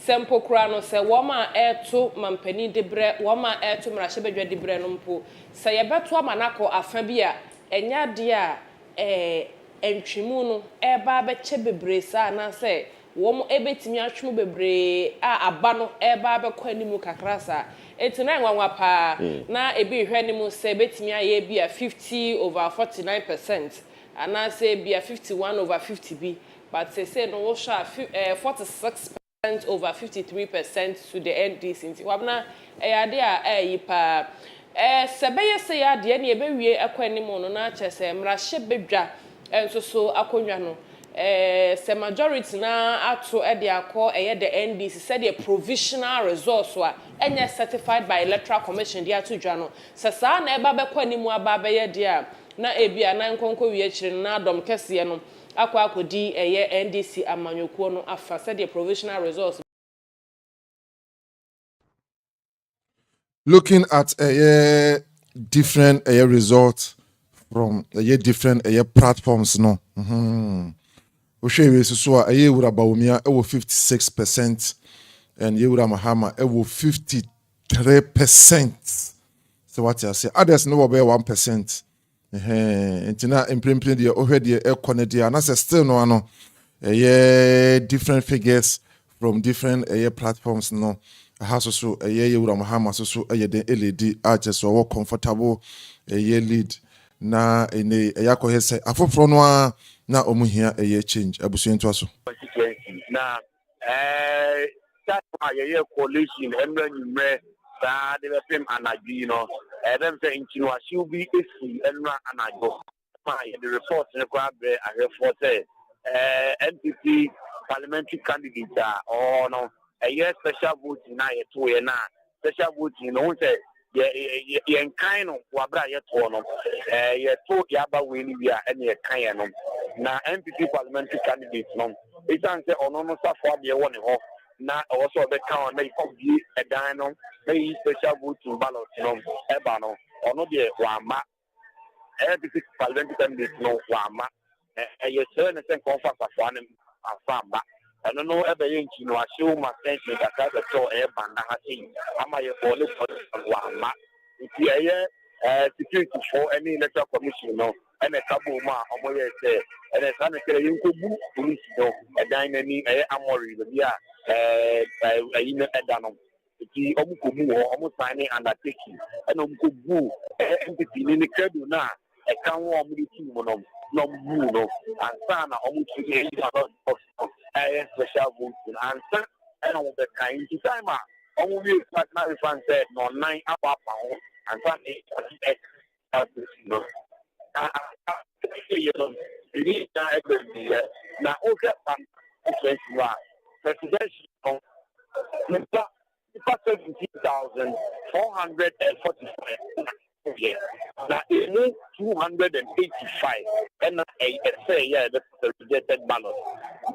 sempo kura no say woma eto mampani debre woma eto mrahye bedwa debre no mpo say yebeto amanako afa bi a enya de a entwimu no eba be che bebre sa na say wom ebetimi atwemu bebre a aba no eba be kwa nimu kakra sa etina nwanwa pa na ebi hwe nimu say betimi aye bi a 50/49% ana say bi a 51/50 bi but say no wo sha 46%/53% to the NDC nti wabna eyade a yipa sebeye say ade na ebewie akwanimu no na chese mrahye bedwa enso so akonwa no se majority na ato e de akọ the NDC said the provisional results wa enya certified by electoral commission de ato dwa no se sa na eba bekwanimu aba be de a na ebia na nkonko wie kire na ADOM kese no akwa akodi NDC amanyokuo no afa said the provisional results. Looking at different results from different platforms, no. Oshwe so wura Bawumia 56% and wura Mahama 53%. So what you say? Others no be 1%. Entina imprint the ohwe connect and that's still no ano different figures from different platforms no. House so wura Mahama so the LED just so comfortable lead na ene yakọ hese afoforo no na omuhia change abusu ento aso na that coalition emra nyumre sa de bepem anagi no dem say intinu asiu bi esi emra anago ma the report ne kwa be a report NPP parliamentary candidate or no special vote na yeto ye na special vote no say ye kind of wabra yeto no yeto yaba we ni bia ene ye kan no na NPP parliamentary candidate no it say ono no safo de woni ho na also be kan na iko bi edan no na special vote ballot no eba no ono de wama NPP parliamentary candidate no wama ye say na say conference afọ ne afamba and no ever yanky no show my attention that I saw a banda hati. Am I a police for one? If you are security for any electoral commission, no, and a couple ma, or say, and a sanitary you could move police, no, a dynamic amory, the year, a danom. If you almost signing undertaking, and Omukubu, entity in the credit now, a can warm with you, no, and Sana almost special vote answer and all the kind of time. Only like my friend said, no 9 up and Sunday. we na na over presidential 17,445. Now, it means 285. And I say, yeah, that's the rejected ballot.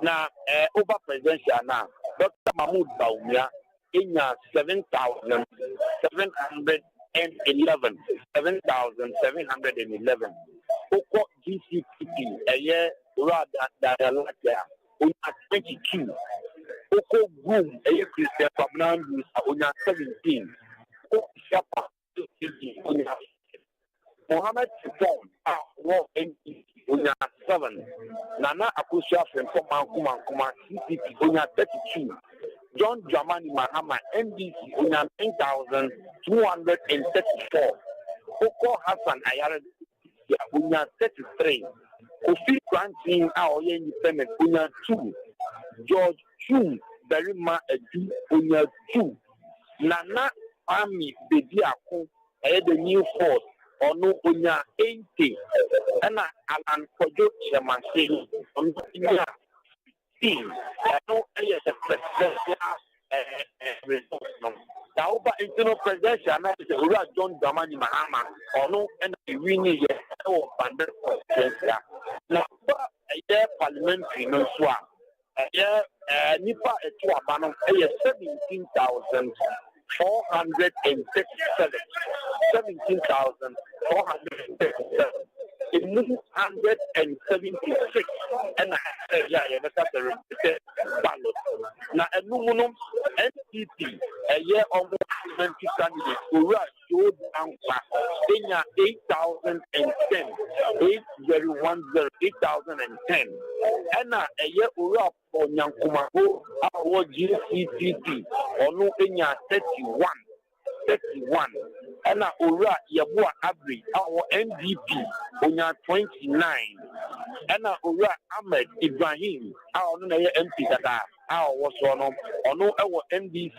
Now, over presidential now, Dr. Mahmoud Bawumia in 7,711. 7,711. Oko GCPP, a year rather than a letter, 22. Oko Boom, a year Christian Fabnan, 17. Mohammed Sipon, war MP, 7. Nana Akusha from Kuma, CCP, 32. John Dramani Mahama, NDC, 9,234. Oko Hassan Ayara, 33. Kofi Granting, our independent, 2. George Chum, Berima Edu, 2. Nana Army, Bediako, the new force, or no Unya 80. And Alan Kojo Chairman saying, on the team, I know a presidential results. Now, internal presidential, and that is John Dramani Mahama, or no, and we need a bandit for now, a year parliamentary no swap. A year, Nipa a 17,437. 17,437. It moves 176. And I said, yeah, that's the repeated ballot. Now, a numinum NPP, a year of parliamentary candidate, who showed down in 8,010. 8010, 8,010. And a year of for Yankumaho, our GCPP, or no in 31. 31. And now, Ura Yabua Abri, our NDP, on 29. And now, Ura Ahmed Ibrahim, our MP that our was on our NDC,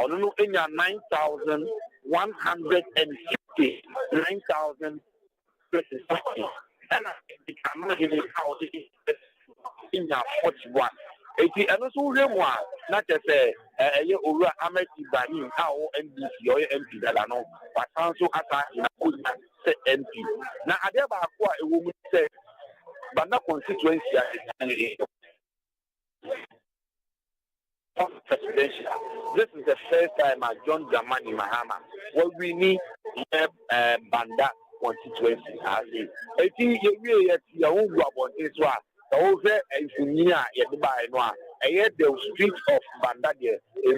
or no in 9,150. 9,050. And I cannot give it how it is in 41. And also, not just a Ura Ahmed Ibrahim, our NDC or MP that I know, but also as a MP. Now, I never acquire a woman said, but not constituency presidential. This is the first time at John Dramani Mahama. What we need is Banda constituency. I think you own what is what. Over and Funia, Yadba, a the street of Banda, a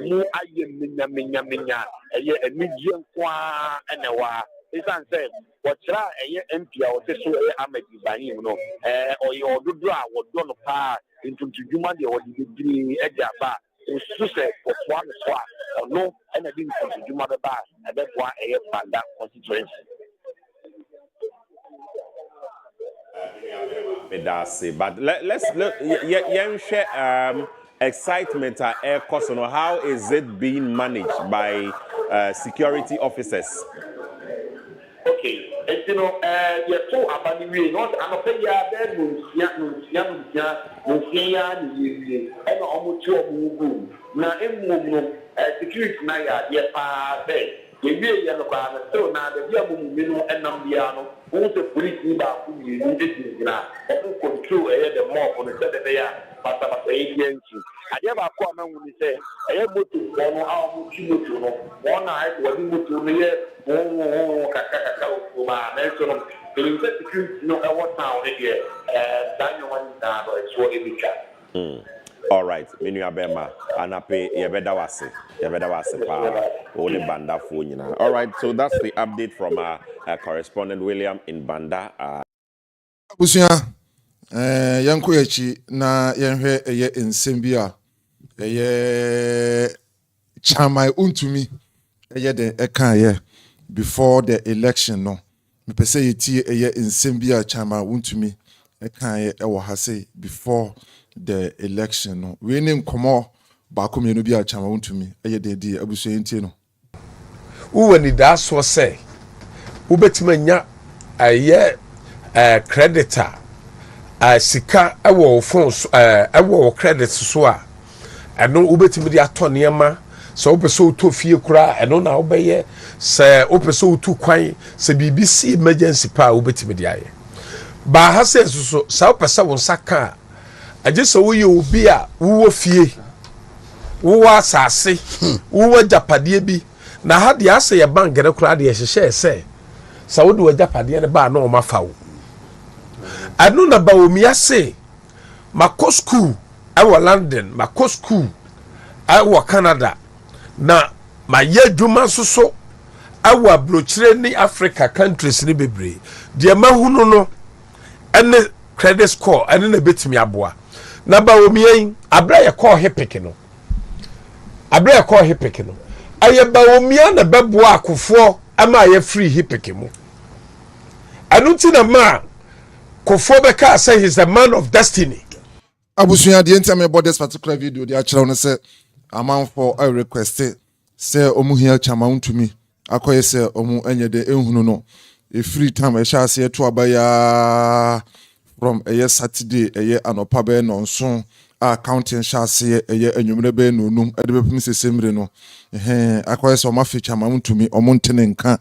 new Minya, a medium qua and a wa. This answer, what try a year empty or Tesu Ahmed Ibrahim, or your Dudra, what don't pass into Jumadi or the Agyapong. To say for one swap or no, and I didn't come to Jumada Bar, and that's why I have found that constituency. But let's look. Share excitement at Air Costono. How is it being managed by security officers? Okay, and you know, you're so abandoned. Not, I'm afraid you are there. And almost two move. Now, in security, now, you're there. You really are not so now the Yamu and Nambiano, who's the police about who you need now, who control the mob on the Saturday, but about 8 years. I never come when we say, I am to one hour, one night, what you to me, the security, no, I want now here, Daniel one now, it's what it becomes. All right, Minu Abema, Anape, Yebedawase, Ole Banda Funyina. All right, so that's the update from our correspondent William in Banda. Busia, Yanko Echi, na Yanhe, Nsembia, Chamai Untumi, the Eka, before the election, no. Me pese yeti Nsembia Chamai Untumi, Eka, Ewahase, before the election no we name komo ba ko me no bi a chama wontumi eye de di abuso entie no wo ni da so say wo betima nya aye creditor sika ewo phones ewo credit so a eno obetimi de ato niema se opeso to fie kura eno na obeye se opeso to kwan se BBC emergency pa obetimi de aye ba ha se so sa opesa won saka aje se wo ye obi a wo fie wo asase wo japade bi na ha de ase ye bangere kura de hyehyɛ se sa wo de japade ne ba na o mafa wo anu na Bawumia se mako school awo London mako school awo Canada na maye dwuma soso awo abrochire ni Africa countries ni bebre de mahunu no ene credit score ene na betimi aboa na Bawumia abra ye call hepeke no aye Bawumia na beboa akofo ama ye free hepeke mu anu ti na ma Kofi beka say he's a man of destiny. Abusuya the entire about this particular video the actual on say amount for a request say omu here chama to me akoye say omu enye de ehunu no a free time e sha say to abaya from a year Saturday a year anopa be no so accounting sha say a year enwumre be no num e de bepim se semre no akoye say omu fe chama to me omu ntene nka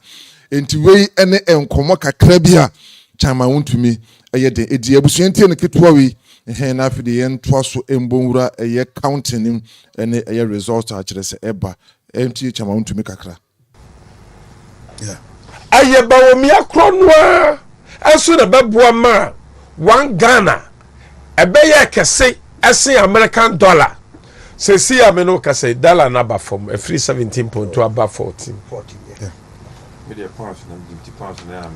enti wei ene enkomo kakra bia chama to me eye de edi abusuantie no ketwa wi na afide yen toaso embonwura eye counting nim ene eye result a kire se eba enti chama to me kakra aye Bawumia kronwa aso na beboa ma 1 Ghana ebeye kese ese American dollar se si ameno kase dollar na ba from a free 17.2 above 14 media pounds na 50 pounds na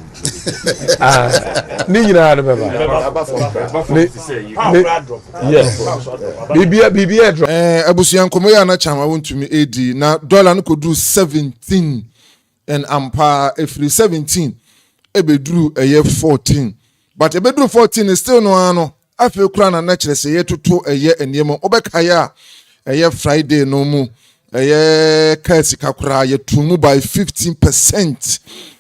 ni nyina na baba yes bibia drop abusuan komo ya na chama wontumi edi na dollar no kodu 17 and ampa every 17 ebeduru eye 14 but ebeduru 14 is still no ano afi kura na kire se ye toto eye eniemo obekaya eye Friday no mu eye kasi kakura ye tumu by 15%.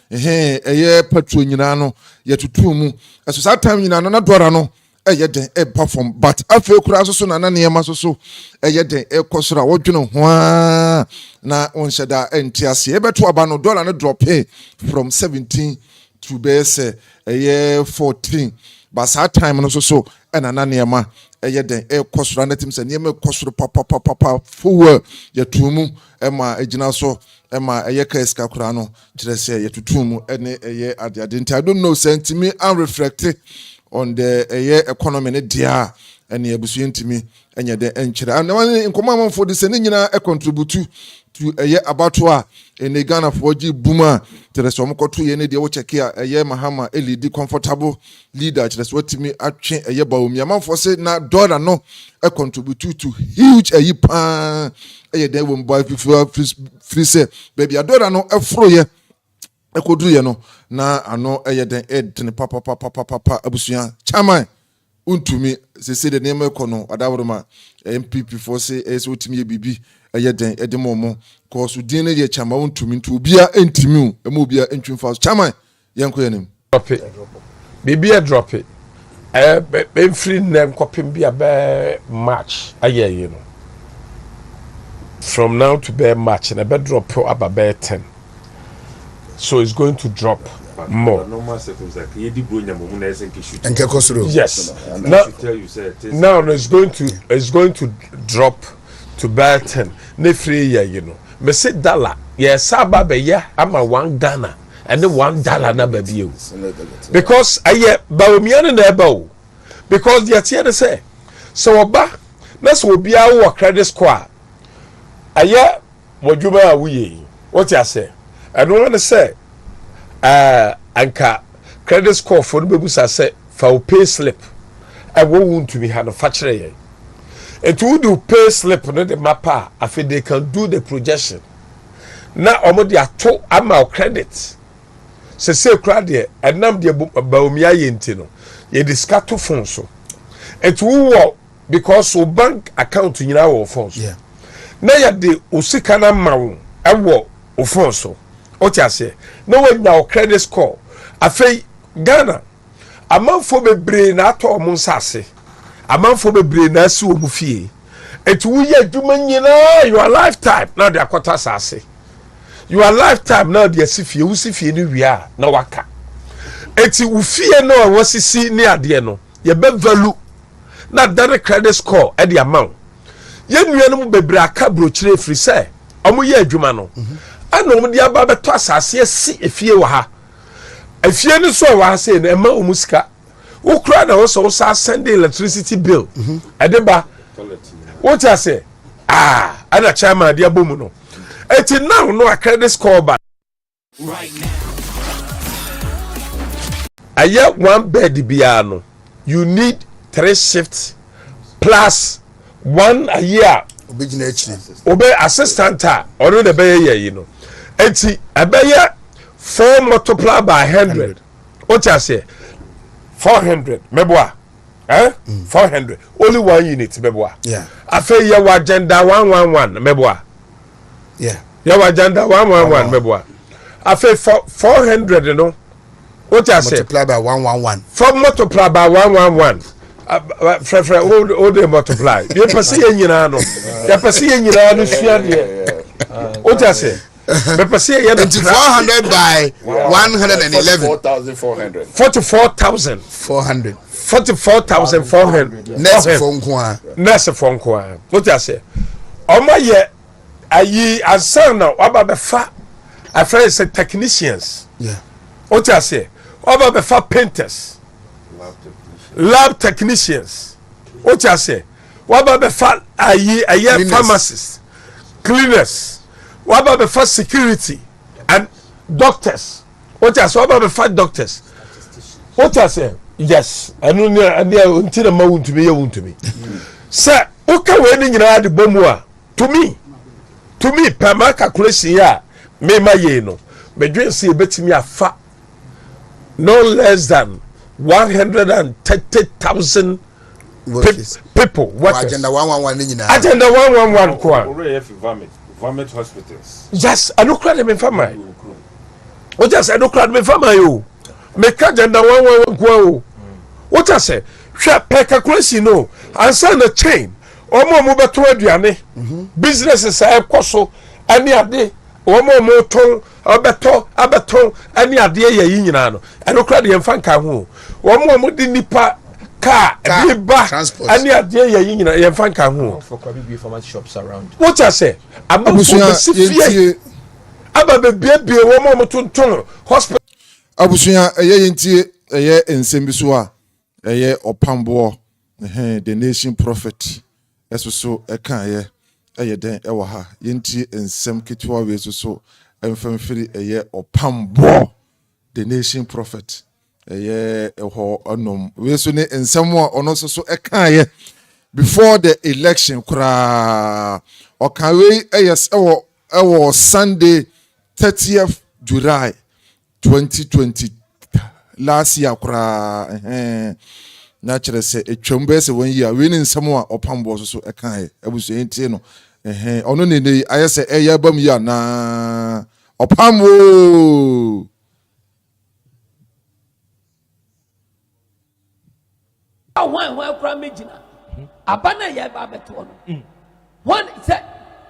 Eye petrol nyina no ye tutumu eso that time nyina no na dora no eye den e perform but afi kura so na na niema so eye den e kosora wodwene ho na onhyeda entiase e beto aba no dollar no drop from 17 to base eye 14 but that time no so na na niema eye den e kosora na tim se niema kosoro papa fuwa ye tumu e ma ejina so ema eye ka eska kura no kire se ye tutumu ene eye ade I don't know sentiment and reflect on the eye economy ne dia ene ebusu ntimi enye de enchire and when nkoma for this ne nyina e contribute to eye abato a ene Ghana for gi buma kire se omkoto ye ne de wo check a eye Mahama elidi comfortable leader kire se watimi atwe eye Bawumia manfo se na dollar no e contribute to huge eye pan eye de wo boy free say baby adora no efro ye ekodu ye no na ano eye den edne papa abusuan chairman untumi se de neme kono adaworoma MPP for say es utimi bibi eye den edimomo cause din ne ye chairman untumi ntu obia entimi ema obia entwimfa chairman yenko yenim drop it bibi drop it be free nem kopim bia be match aye you know from now to bear March and a bed drop about bear 10. So it's going to drop more. Yes. Now it's going to drop to bear 10. Ne free year, you know. Me say dollar. Yes, Saba be yeah, I'm a 1 Ghana and the $1 na baby. Because I Bawumia na eba. Because the atiana say so oba let's will be our credit score. Aye, wajuma awuye. What you say? I don't want to say. Anka credit score for the bebusa say for pay slip. I won't to be manufacturer. It would do pay slip no the mapper. I feel they can do the projection. Now omodi ato ama credit. Se credit and nam de Bawumia yentino. Ye discato funds so. It will because so bank account in our funds. Yeah. Na ya de osika na mawo ewo ofonso o ti ase na when your credit score afei Ghana amanfo bebre na ato omo nsase amanfo bebre na asi omu fie etu wo ye adwuma nyina your lifetime na de akota sase your lifetime na de asifie wo sifie ni wia na waka eti wo fie na wo sisi ni ade no ye be value na dare credit score e de amount ye nuanom bebre aka brochire free say omo ye adwuma no ana omo de aba beto asase si efie wa ha efie ni so wa say na ema omu sika wo kra na wo so send electricity bill edeba what I say ana chairman de abomu no eti now no a credit score ba right now aya one bed bia no you need 3 shifts plus 1 a year obey assistant or the bay ye no eti abaya 4 multiplied by 100 what I say 400 meboa 400 only 1 unit meboa yeah afei ya wa agenda 111 meboa yeah ya wa agenda 111 meboa afei 400 no what I say multiply by 111 4 multiply by 111 frefre all the multiply you pese ye nyina no ya pese ye nyina no sua de what I say me pese ye no 400 by 111 44,400 nurse fonkoa what I say omo ye ayi ansana aba be fa I friend say technicians yeah what I say aba be fa painters lab technicians what I say aba be fa ayi pharmacists cleaners aba be fa security and doctors what I say aba be fa doctors what I say yes anu ni until ma won't me sir okay we ni nyina de bomu a to me per my calculation ya me ma ye no me dwen se betimi afa no less than 130,000 people what agenda 111 ni nyina agenda 111 kwa vomit hospitals yes anu kra de me fama what I say anu kra de me fama yo me ka agenda 111 kwa o what I say hwe per calculation no answer the chain omo beto aduane businesses ay koso ani ade omo ton abeton ani ade ye nyina no eno kra de yemfa nka ho omo di nipa car ba ani ade ye nyina yemfa nka ho for kwabi pharmacy shops around what I say abusuya aba bebie omo tonton hospital abusuya eye yentie eye ensem bi so a eye opambo the nation prophet eso eka eye den e wo ha yentie ensem ketewa we so emfamfiri eye opambo the nation prophet eye eho onom we so ne ensem a ono so eka before the election kura okawe yes ewo Sunday 30th July 2020 last year kura na kire se etwambe se won year we ni nsem a opambo so eka abusu entie no ono ne ayese eya bam ya na opambo when kura mejina abana ya ba beto no one say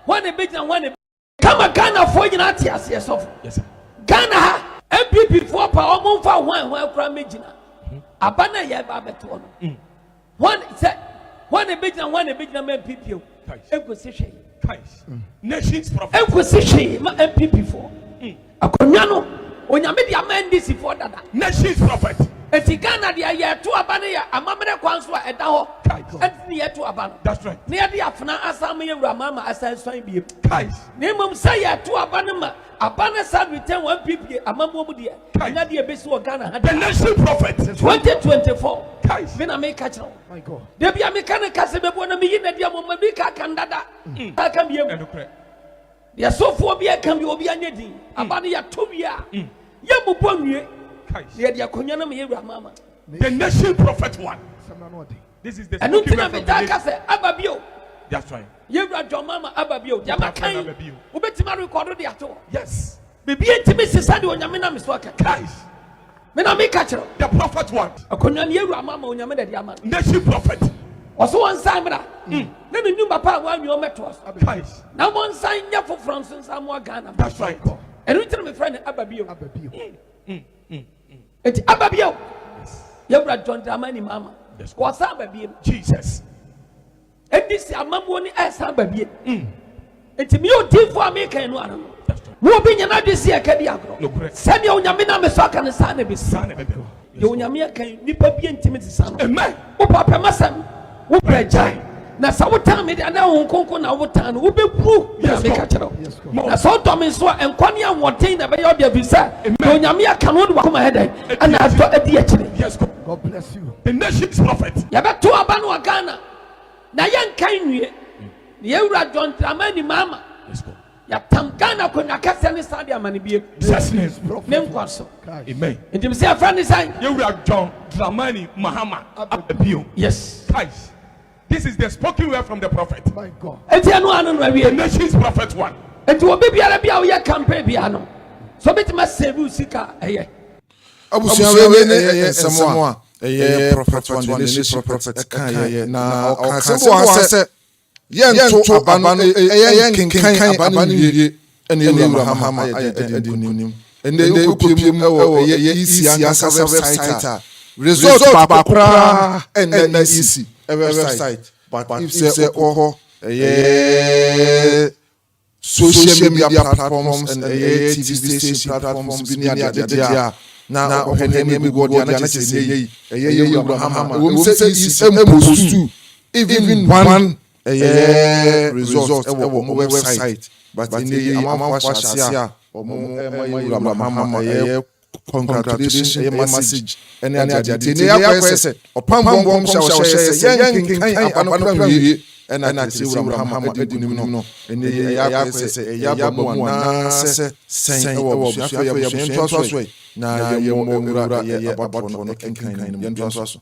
one bejina one kama Ghana for nyina atiase yesof yes sir Ghana ha MPP for pa omo fa when kura mejina abana ya ba beto no one say one bejina me MPP o enkosi hwe nations prophet enkosi hwe ma MPP for akonya no onyame dia mandisi for dada nations prophet eti Ghana dia ye to abane ya amamere kwanso a eda ho enti ye to abane that's right ne ye dia afna asam ye wura mama asansan biem ne mum say ye to abane ma abane sad return 1 pp amambo mu dia anya dia besi o Ghana ha the nation prophet 2024 me na me ka kiro my god de bia me kan kase bebo na me yi na dia mo ma bi ka kan dada aka biem ya sofo bi aka bi obi anya din abane ya to bia ye bubo nwie the nation prophet one. This is the Ababio. That's right. You got your mama Ababio. Yamakai. Ubetima record the ato. Yes. Baby intimacy said when Yamina Miswaka. Me na me catch the prophet what? Akonya ne ewura mama onyame de ama. Nation prophet. Oso wan san bra. Na me nyu papa wa nyu meto. Na mon san nya for France san mo Ghana. That's right. And we tell my friend Ababio. Eti Ababio. Yewura John Dramani mama. What's Ababio? Jesus. And this amambo ni esa Ababio. Eti mi o di for America enu ano. Wo bi nya na de si aka di agro. Se bi onyame na me so aka ne sa na bi sa. Ye onyame aka nipa bi ntimi ti sa no. Amen. Wo papa masam. Wo brejai. Na sa wo tan me de na wo nkonko na wo tan no wo be bu. Yes me ka kire. Na so to me so enkwane anwoten na be ye obia bi sa. Onyame aka no de wa koma hedan. Ana ato adi akire. Yes, God bless you. The nation's prophet. Ya be to aba no Ghana. Na ye nkan nwie. Ye ewura John Dramani mama. Yes, God. Ya tamkana kuna kasa ni sadi amani biye. Jesus name. Name kwaso. Amen. Nti mse afrani sai. You are John Dramani Mahama Abio. Yes. Guys, this is the spoken word from the prophet. My God. Enti anu anu no The nation's prophet one. Enti obi biara bia wo ye campaign bia no. So betima save usika eye. Abusia we ne ensemo a eye prophet one the nation prophet kan ye na o kan se yento abano yenkenkan abano wie ene ewura Mahama edi kunim ene ukopiem ewo ye isi asa website result papra ene isi website but if say oho social media platforms and TV station platforms bi ni adia na ohene mi go dia na chese ye ewura Mahama we say is post to even one results ewo mo website but in the amount for shasia omo ewura Mahama congratulations message ene adia te ne akwess opam bom sha yenkin abano wie ena te ewura Mahama edunim no ene akwess yabo na se sen ewo busuafo ya busuafo na ye mo ewura ye about no kenkan no yento so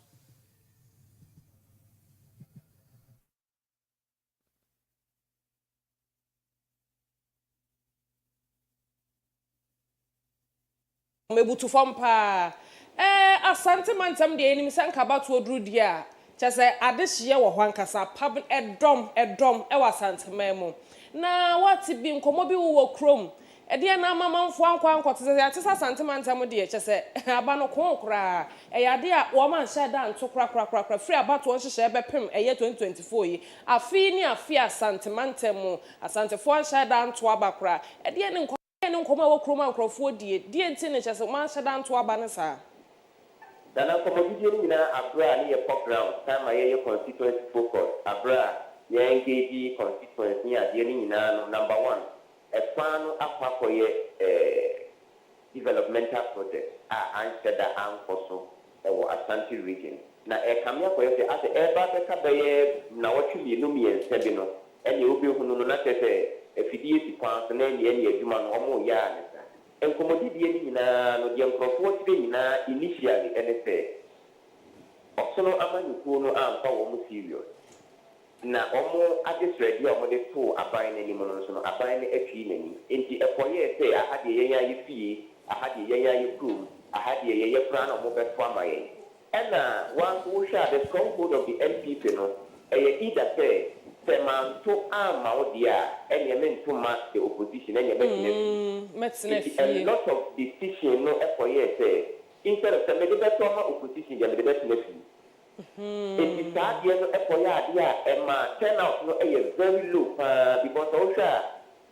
mebutu fam pa asante mantam de enim sanka bato odru dia chese adehye wo hwankasa pab edom e wa asante memu na wati bi nkomo bi wo krom ede na mamamfo ankwankwot se atisa asante mantam de chese aba no konkra yade a wo man hye da nto kra free abato on hye bepem 2024 yi afi ni afi asante mantam asante fo hye da nto abakra ede ne ne nkoma wo kroma nkrofo die nti ne chese man hye da nto aba ne sa dana komodie ni na abra ni ye pop ground time ye constituency focus abra ye ngege constituency ni ade ni nyina no number 1 efano akwa ye developmental project ansheda ankoso ewo Ashanti region na kamia ko ye ase eba beka beye na wotwe no miense bi no ene obi hunu no na tete efidie si kwanso na ene adwuma no omo ya ne sa enkomodi die ni nyina no die nkrofo tire nyina initially ene se osono amanyuko no amfa wo mu serious na omo adesredi omo de to aban na ni mo no so no aban na atwi nani enti ekoye se ahade yenya yefie ahade yenya yekum ahade yeye pra na omo beto amaye ena wan wo sha the stronghold of the NPP no either say semanto ama odia enyemento ma the opposition enyemento a lot of decision no ekoye say instead of say me de beto ma opposition je me de beto na fi it is that you know turn out no very low because also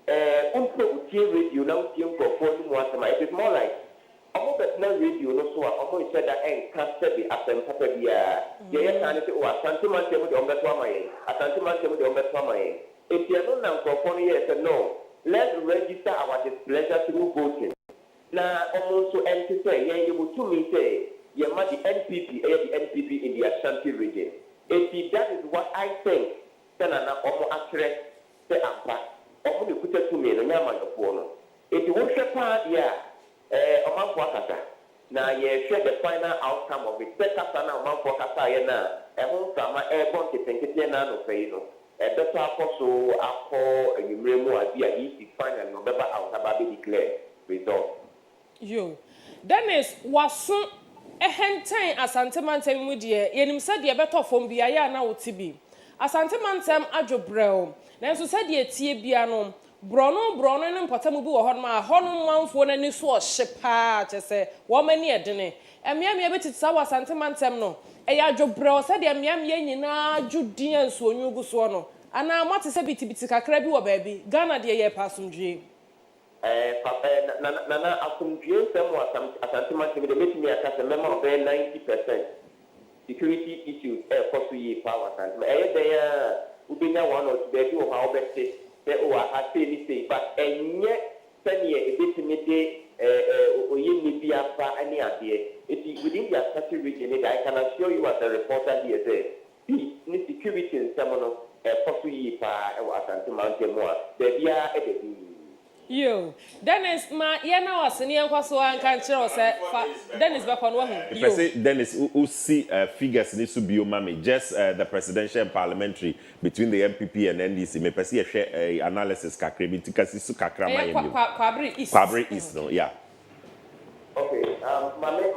radio now it is more like almost no radio no so almost said that and casted the up and papa dia ye can say o asante man tell me the ombeto amaye asante man tell me the ombeto amaye if you no na microphone here say no let's register our displeasure through voting na almost so empty say ye you to me say you must the NPP in the Ashanti region. If that is what I think, then na omo akre se ampa. Omo de kuta to me no nyama no no. If you want part dia omanfo akata. Na ye share the final outcome of it. Set up na omanfo akata ye na ehun sama bon ketenkete na no fe no. Beto akoso akọ enyumremu abi a is final no beba out aba be declare result. Yo Dennis waso ehenten asantemantem mu de yenim se de beto fom bia ya na wotibi asantemantem adwobrɛw nanso se de tie bia no brono ne mpɔtam bi wɔ hɔ no a hɔ no manfo na ni so ɔhyepa kyese wo mani edene emiamia betitsa wa asantemantem no eya adwobrɛw se de emiamia nyina dwudin anso onyugu so no ana mate se bitibiti kakra bi wɔ baabi Ghana de ye pasumdwe Nana asumdue sɛm wɔ asantemantem de metumi aka sɛ mɛma ɔbɛyɛ 90% security issues ɛkɔ so yie paa wɔ asantema ɛyɛ dɛn a wobɛnya one or two baabi wɔ hɔ a wobɛte sɛ wɔ aha sei ne sei but ɛnyɛ sɛneɛ ɛbɛtumi de ɔyɛ ne bi aba ne adeɛ ɛti within the Atsu region I can assure you as a reporter here sɛ peace ne security nsɛm no ɛkɔ so yie paa ɛwɔ asantemantem mu a baabiara ɛbɛbi Yo, Dennis, ma yena wasini yankwaso anka nkyerɛ sɛ Dennis bakon wa hu. If I say Dennis, who see figures need to be mami just the presidential and parliamentary between the MPP and NDC. Me pesi a share analysis kakre bi tikasi su kakra ma yemi. Kwabri East no, yeah. Okay, mami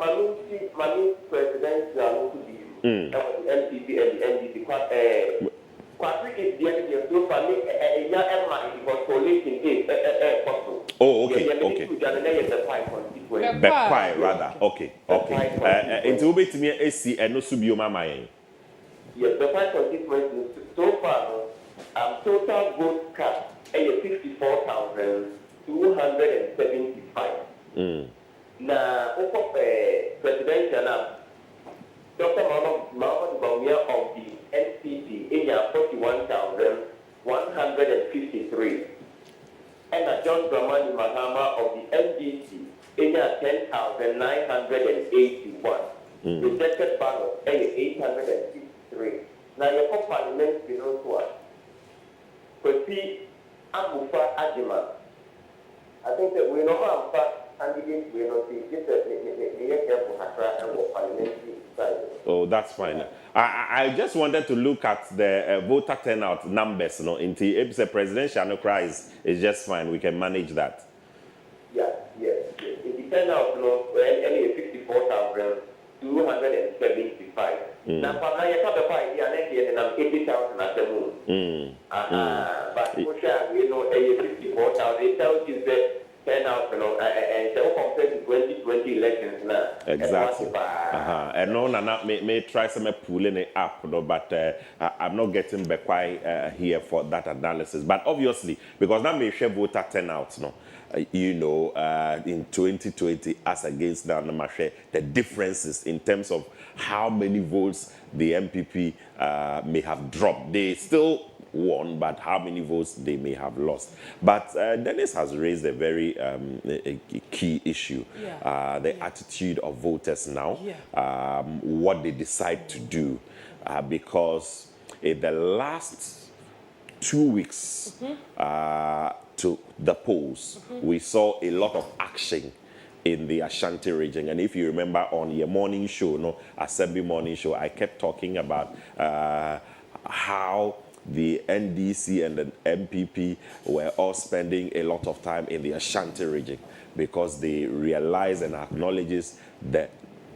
presidential to be MPP and NDC. Kwabri is the so for me was coalition possible. Oh, okay. Bempah rather. Okay. Into wait me AC and no subio mama. Yes, the 5 constituencies so far total vote cast 54,275. Now, presidential now, Dr. Mahama Bawumia of the NCP in 41,153. And John Dramani Mahama of the NDC in 10,981. Rejected ballot 863. Now your parliament below to us. Kofi Abufa Ajima. I think that we know how candidates we know just careful parliamentary. Oh, that's fine. I just wanted to look at the voter turnout numbers. No, into if the presidential cries is just fine. We can manage that. Yes. If the turnout, only 54,275. Now, for now, you have the 5 years, and 80,000 at the moon. But we know 54,000. It tells you that. Turnout, and so compared to 2020 elections now. Exactly. And no, may try some pulling it up, no, but I'm not getting back quite here for that analysis. But obviously, because now may share voter turnout, no, in 2020 as against now, the differences in terms of how many votes the MPP may have dropped. They still won, but how many votes they may have lost. But Dennis has raised a very a key issue, the attitude of voters now, what they decide to do, because in the last 2 weeks to the polls, we saw a lot of action in the Ashanti region. And if you remember on your morning show, Assembly morning show, I kept talking about how the NDC and the MPP were all spending a lot of time in the Ashanti region because they realize and acknowledges the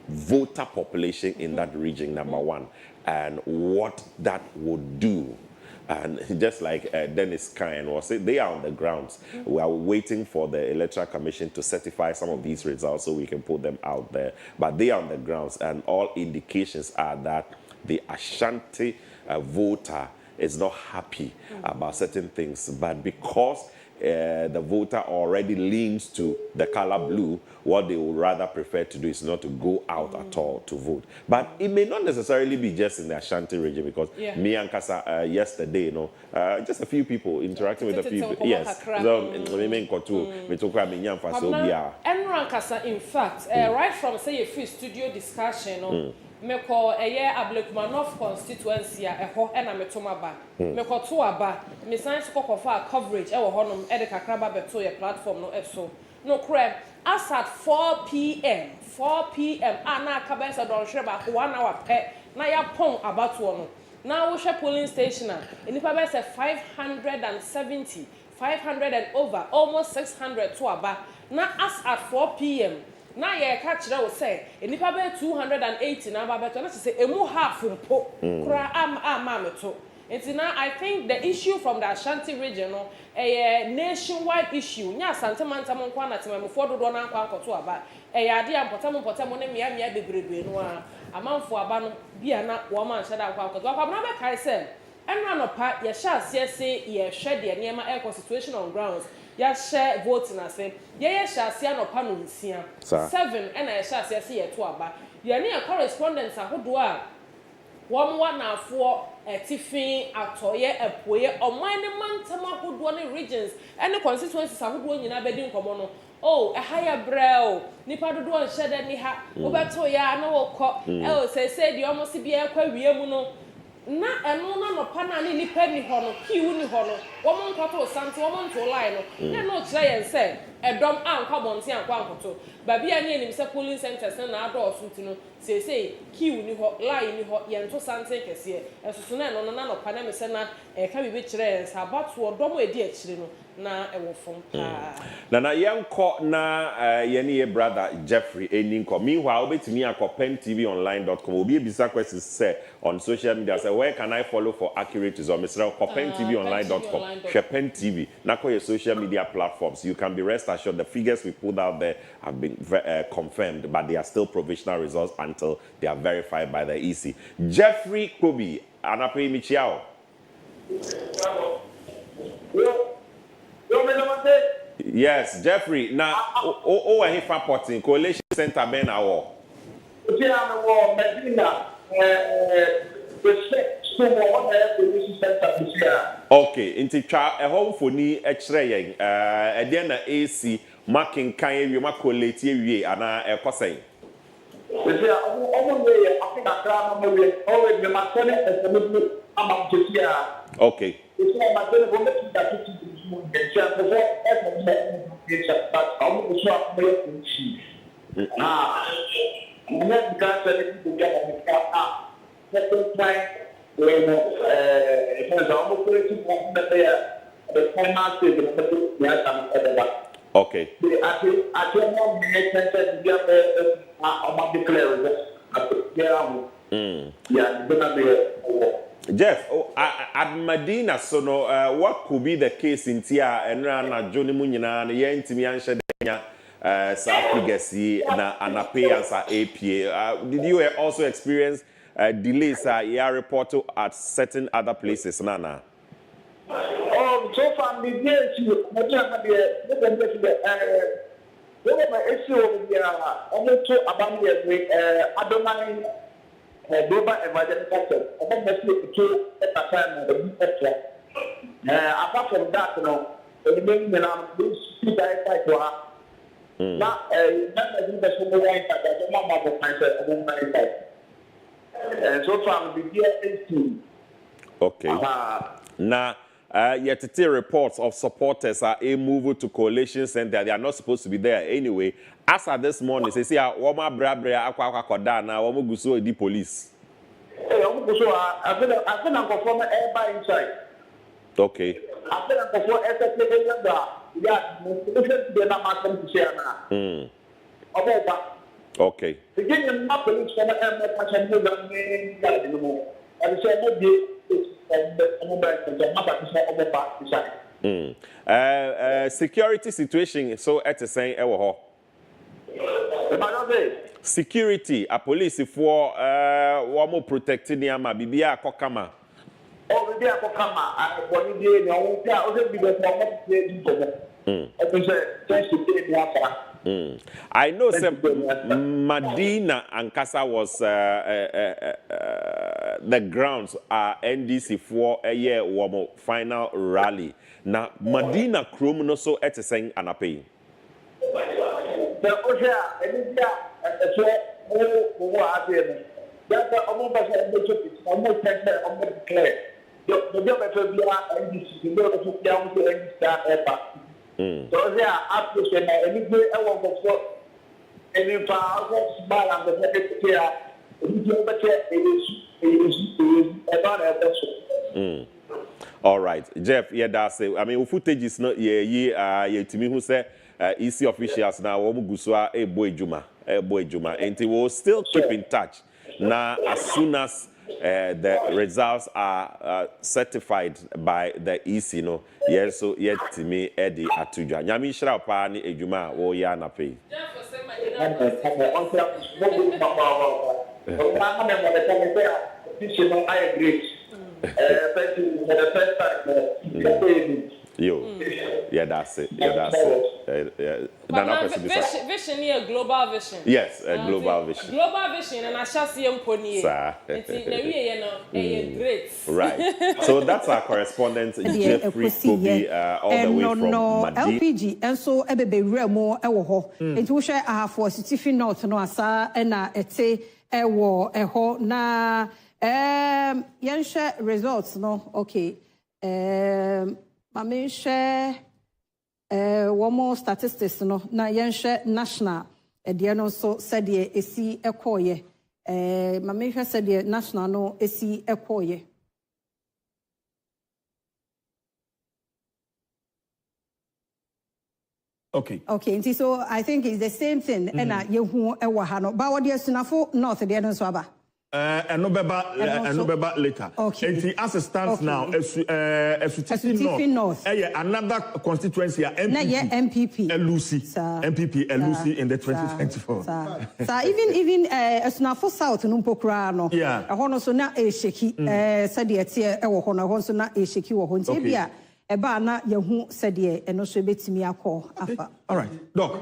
voter population in that region, number one, and what that would do. And just like Dennis Kine was saying, they are on the grounds. We are waiting for the Electoral Commission to certify some of these results so we can put them out there. But they are on the grounds, and all indications are that the Ashanti voter is not happy about certain things, but because the voter already leans to the color blue, what they would rather prefer to do is not to go out at all to vote. But it may not necessarily be just in the Ashanti region, because me and Kasa yesterday, just a few people interacting with a few people. Yes. So, in fact, right from say a free studio discussion, meko eye Ablekmanov constituency eho na metoma ba meko to aba me san so kofa coverage e wo honom e de kakra ba beto your platform no so no crap as at 4 p.m. na aka so don hwe ba 1 hour pe na ya pon abato no na wo hwe polling station enipa be say 570 500 and over almost 600 to aba na as at 4 p.m. na ye ka kire wo say enipa be 280 na ba beto na say emu half mpo kura ama meto. Until now, I think the issue from the Ashanti region, a nationwide issue. Nya santimanta mo kwa na temamo fodo do na kwa nkoto aba. Ade ampotamo ne mia bebrebe no a amanfo aba no bia na wo man hyeda kwa nkoto. Akwa na be kai say enra no pa ye sha ase ye hwe de niema air constitution on grounds. Ya share vote na say ye sha ase anopa no nsia 7 na ye sha ase ye to aba. Ye ne correspondence ahodo a Wamwa na for Tiffin, Atoye, Epoye, or mine mantama who do any regions, and the constituencies are who in Aberdeen Comono. Oh, a higher brow, Nipado do and shed any ha, Obatoya, no cock, say the almost be a query. Na eno no pana ni penny hono ki uni hono woman kwato santi woman to line no no kire yen say edom anka bonti anka ankoto babi ani enim se polling centers na ado osuti no say ki uni ho line ni ho yen to santi kese esusu na no na no pana me se na ka bi kire yen sa bato odom edi akire no na ewo fom na yenko na yeni ye brother Jeffrey eninko meanwhile betimi akọ pentvonline.com obi ebisa questions say on social media say where can I follow for accurate results Mr. pentvonline.com Pen TV na call your social media platforms you can be rest assured the figures we put out there have been confirmed but they are still provisional results until they are verified by the EC. Jeffrey Kobi anape michiao. Yes, Jeffrey. Now, he reporting coalition center ben awo. Okay, inti twa home for ni ekire yen e na AC marking kan ewie makoleti ewie ana ekosen. Okay. Okay. Jeff, at Medina, so no, what could be the case in Tia and Rana Johnny Munina and Yentimian Shadena, Sapigasi, and a pay as APA? Did you also experience delays report at certain other places, Nana? Oh, so far, the day to issue over there, almost to abandon with ADOM. Global evangelical and then the two at the time of the apart from that, you know, the main this fight to her. Now, that's the way that the number of myself, and so far, the year 18. Okay. Now, yet to reports of supporters are moved to coalition center. They are not supposed to be there anyway. As at this morning, they say, "Woma brabra akwa kodana, womo guso di police." Hey, womo guso. I've been perform everybody inside. Okay. I've been perform SSA. Yeah, the na matter to share na. Okay. The game na police for na passion no me that no more. I say no be security situation so at the same security a police for one more protecting yama bibia kokama oh bibia kokama I body dey na won pia o se bi be for mo play di komo I know Medina and Kasa was the grounds are NDC for a year warm final rally. Now Medina Chrome no so at saying an appeal. So they are application any way I want to go any power small and the secretary all right. Jeff, yeah, that's it. I mean, footage is not yeah, to me who say EC officials now, Omuguswa, boy Juma, and they will still keep in touch. Now, as soon as the results are certified by the EC, you know, yes, so yet to me, Eddie Atuja. Nyami Shrapa ni ejuma wo ya na pay. I agree. Yo, yeah, that's it. Yeah, that's it. Vision here, global vision. Yes, global vision. Global vision, and I shall see him pony. Great. Right. So that's our correspondent, Jeffrey Kofi, all the way from Madi. LPG, and so a baby real more ewo. And to share a for certificate note no asa and a say ewo na share results no okay. Mami share one more statistics no na share national no so said ye esi ekoye mami share said ye national no esi ekoye. Okay. Okay, and so I think it's the same thing. And yehu ewa hano. But what yes sunafo north the no swaba. And no beba later. Okay. And as it stands now, North. Another constituency MPP. Lucy. MPP Lucy in the 2024. Even sunafo south numpokra no. Yeah. Hono so na sheki said tie ewo hono hono so na sheki wo honte bia. Eba na yehu sedie eno so betimi akọ afa. All right. Doc.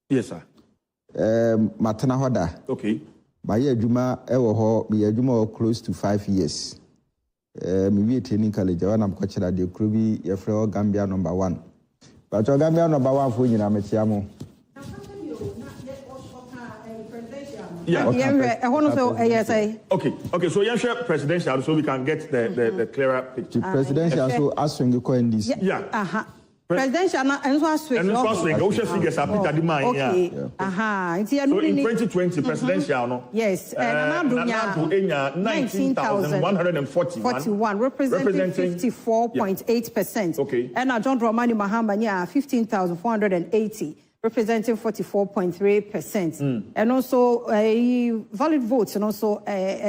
Yes, sir. Matana hoda. Okay. My adwuma ewo ho, my adwuma close to 5 years. Me we training college when I'm coaching at the Krubi Yefro Gambia number 1. But Gambia number 1 for nyina metiamo. Yeah. Okay. Okay. So you share presidential, so we can get the clearer picture. Presidential, so aswing the coin this. Yeah. Presidential and so swing. And so swing. We share figures are Peter the mind. Okay. So in 2020, presidential, no. Yes. And Nanadunya 19,141, representing 54.8%. Okay. And John Dramani Mahama 15,480. Representing 44.3%. And also valid votes and also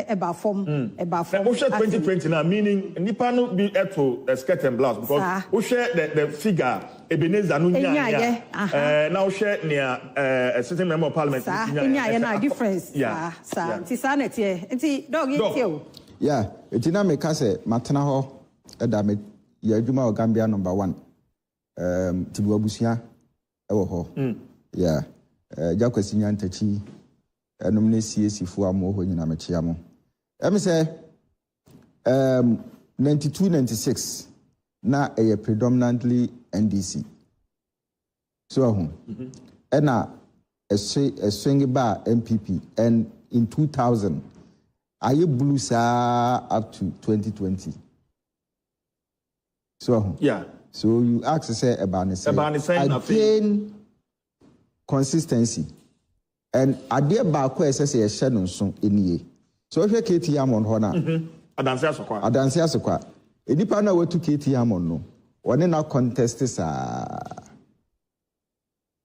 about form. 2020 now, meaning Nipa no be to skirt and blouse because we share the figure Ebenezer Nunya. Now share near a certain member of parliament. Yeah, difference. Yeah. Yeah, it's in a mekase matana ho edame yadwuma o Gambia number 1. Tibuabusia yeah, Jakwesi Nyantachi, nominee CAC amo ho nyina mechia mo. Em say 92-96 na predominantly NDC. So and a swing bar MPP, and in 2000 I blue up to 2020. So yeah. So you ask say about again consistency and idea back where says a shadow so in so if you KTM on Hona Adansi Asokwa Edipa na we to KTM on no one in our contest is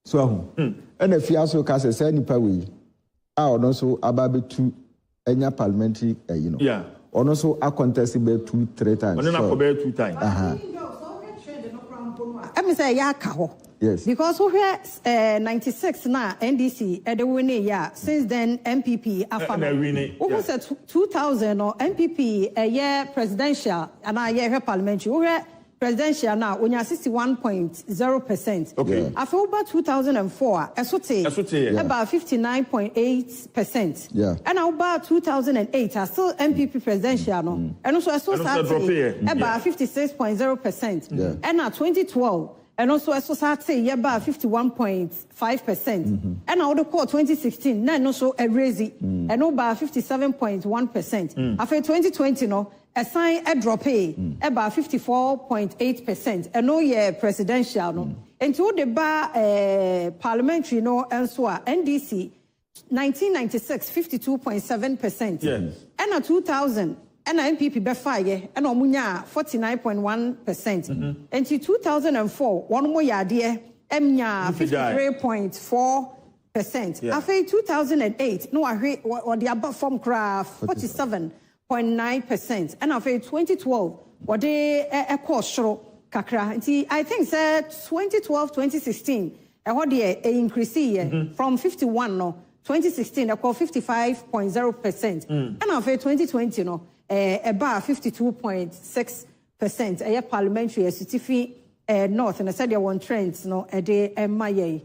so and if you also can say nipa we are also about to any parliamentary yeah or also a contest be 2-3 times so 2 times Let me say yakaho. Yes. Because we have 96 now NDC at the winning year. Since then MPP after. We said 2000 or MPP a year presidential and a year parliamentary. We have presidential now when you're 61.0%. Okay. After about 2004, about 59.8%. Yeah. And about 2008, are still MPP presidential no. And also about 56.0%. Yeah. And now 2012. And also society about 51.5%. And now the call 2016, then also a raise and about 57.1%. After 2020, no, a sign a drop about 54.8%. And no year presidential no. And to the bar parliamentary no and so NDC 1996 52.7%. Yes. And now 2000 and NPP befaye and omunya 49.1%. And 2004, one more year, emnya 53.4%. After 2008, no, or the above form craft 47.9%. And after 2012, what they a course kakra. I think that 2012-2016, what they increase from 51 no 2016 about 55.0%. And after 2020 no about 52.6%. A parliamentary certificate north and I said there one trends no a day maye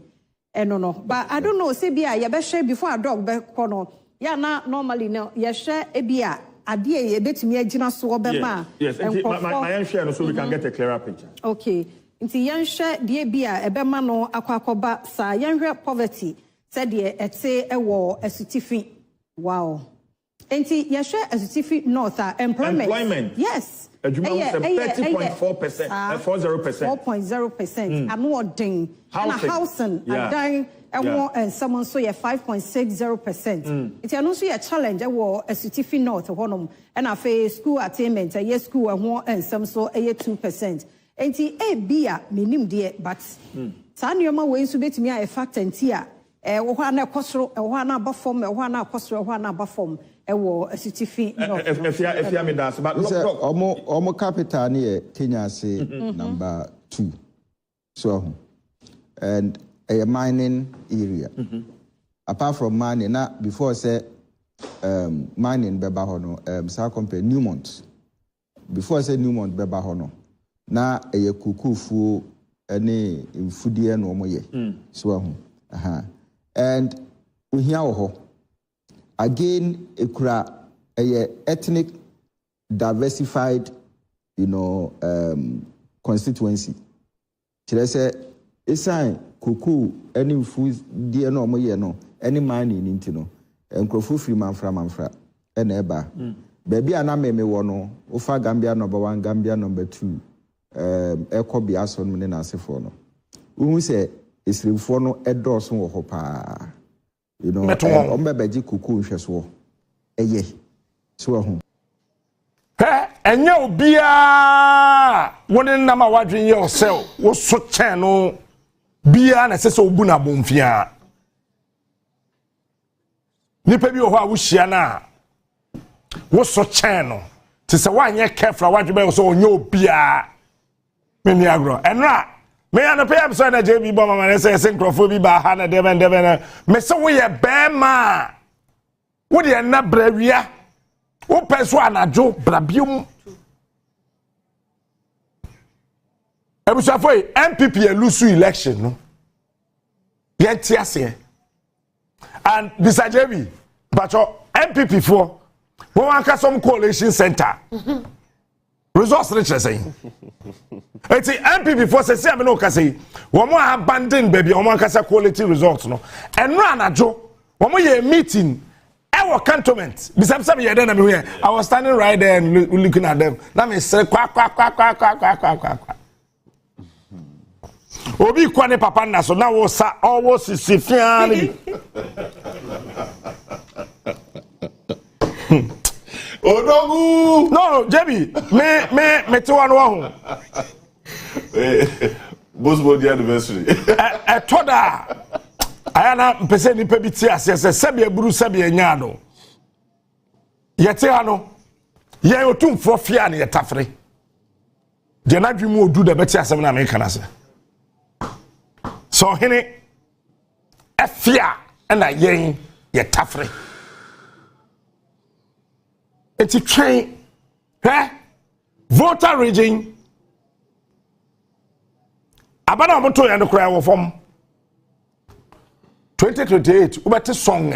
no. But I don't know say bia ya be share before a dog be kono. Ya na normally no ya share e bia adie ye betumi agina so be ma. Yes, my share so we can get a clearer picture. Okay. Nti yan share die bia e be ma no akwakoba sa yan hwe poverty said ye ete e wo asutifi. Wow. Nti ya share asutifi north employment. Yes. 30.4%, 40%. 4.0%. I'm not ding. And a housing, and dying, and someone so 5.60%. It's also a challenge. I was a certificate north of Honum, and I face school attainment, a year school, and some so 2%. And a beer, minimum dear, but Sanyama ways to bet me a fact and tear. One costro, a one above one costro, one above a certificate. If you mean that, but look, capital near Kenya say number 2. So, and a mining area. Apart from mining, now before say mining Bebahono, company Newmont. Before say Newmont Bebahono, now a kuku any foodie no more. So, and we hear again, a ethnic diversified, constituency. Should say, it's a cuckoo, any food, dear no more, any mining into no, and Kofi free man from Manfra, and Eba. Baby, and I may one, Ufa Gambia number 1, Gambia number 2, Echo Biason Menasefono. Who say, it's Rifono Edorson Hopa. Ombebeji kuku nhweso eye so ho enya obia woni nama wadwen ye osel wo so chen no bia na sese obu na bomfia nipa bi ho a wo hia na wo so chen no te se wanye careful wadwen be so onya obia meni agro enra me an pay episode na JB bomb Manasseh syncrophobi ba ha na devin me say we ye bema wo de na brawia wo peso anajo brabium ebusafo MPP elusu election no ye tiase and Mr. JB but MPP for wo anka some coalition center results rich saying it's MPP for say am no ka say wo mo abandon baby wo mo kasa quality results no and run ajo wo mo ye meeting our cantonment bisam ye dey na me here I was standing right there and looking at them na me say kwa obi kwa ne papa na so na wo sa owo sisifian Odogu! No, JB, me to one one. Bosbody anniversary. Toda. Ayana mpese ni pebiti asese sebi eburu sebi enyano. Yete ano. Ye otumfo fia na yetafre. Je na dwemu odu da beti asem na me kana se. So hene efia na yen yetafre. It's a train, voter region. Abana moto ya no kra wo fom 2028 ubete song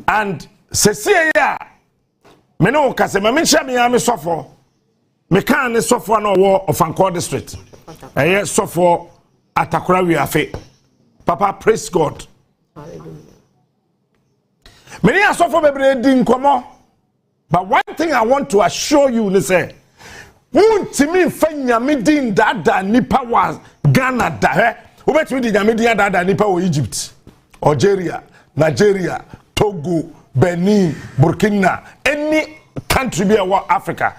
and sesie ya me no ka se me nche me ya me sofo me kan ne sofo na wo Ofanko district eye sofo Atakura wi afe papa praise God. Hallelujah. Many are so for baby komo. But one thing I want to assure you is say, Untimi fanya midin dada nipa was Ghana da. Ubet we di nyamidi dada nipa wo Egypt, Algeria, Nigeria, Togo, Benin, Burkina, any country be Africa.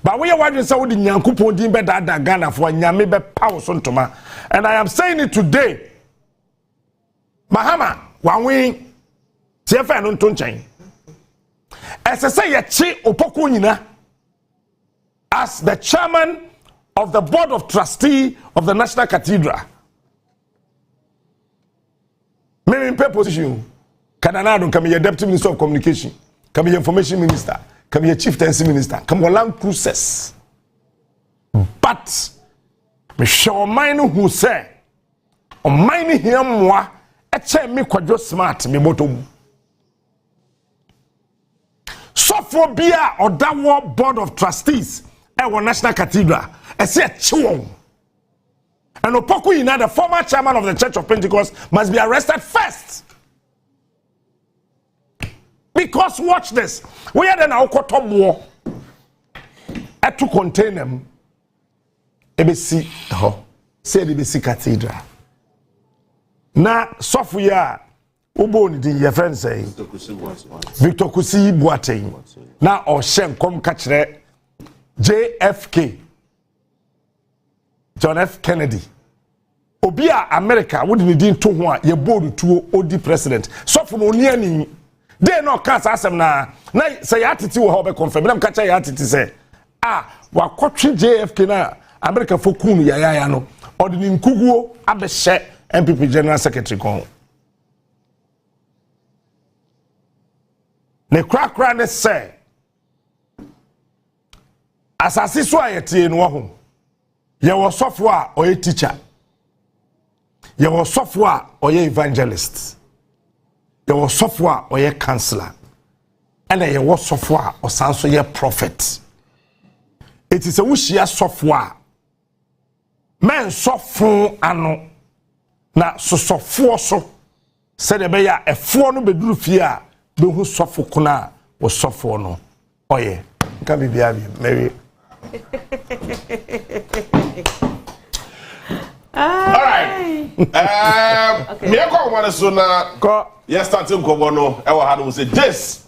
But we are watching Saudi Nyankupo Dimbe Dada Ghana for Nyamebe Power Sontoma. And I am saying it today. Mahama, Wawin, TFN on Tonchain. As I say, Yachi Opokunina, as the chairman of the board of trustee of the National Cathedral. Maybe in position, Canada come here deputy minister of communication, come here information minister, come here chief tenancy minister, come here land cruises. But me show mine who say, on mine here moi, a chair me quadro smart me bottom. Sophobia or that board of trustees at our National Cathedral, I say a chiwong. And Opoku Ina, the former chairman of the Church of Pentecost, must be arrested first. Because watch this. We had an Aukotom war to contain them. ABC, say the ABC Cathedral. Now, Sophia, Uboni, your friend say, Victor Kusi Boateng. Now, or Shem, come catch that JFK, John F. Kennedy. Obia America wouldn't be doing 2 ye board to OD president. So from Oniani, they no cast asem na say attitude will be confirmed. I'm catch attitude say, wa kwatwe JFK na America for kunu ya no. Or the Nkuguo abeshe MPP General Secretary kon. Ne kra ne say, asase so ayete no ho. Ye wo software or a teacher. Ye was software or ye evangelist. Ye was software or ye counselor. And ye was software or sanso ye prophet. It is a wishia software. Men software ano. Na so software so. Said the beya a phone be do fear. Be who software kuna was software no. Oh yeah. Can be maybe. All right. Me ko wan so na ko yes starting ko bono e wa hadu say this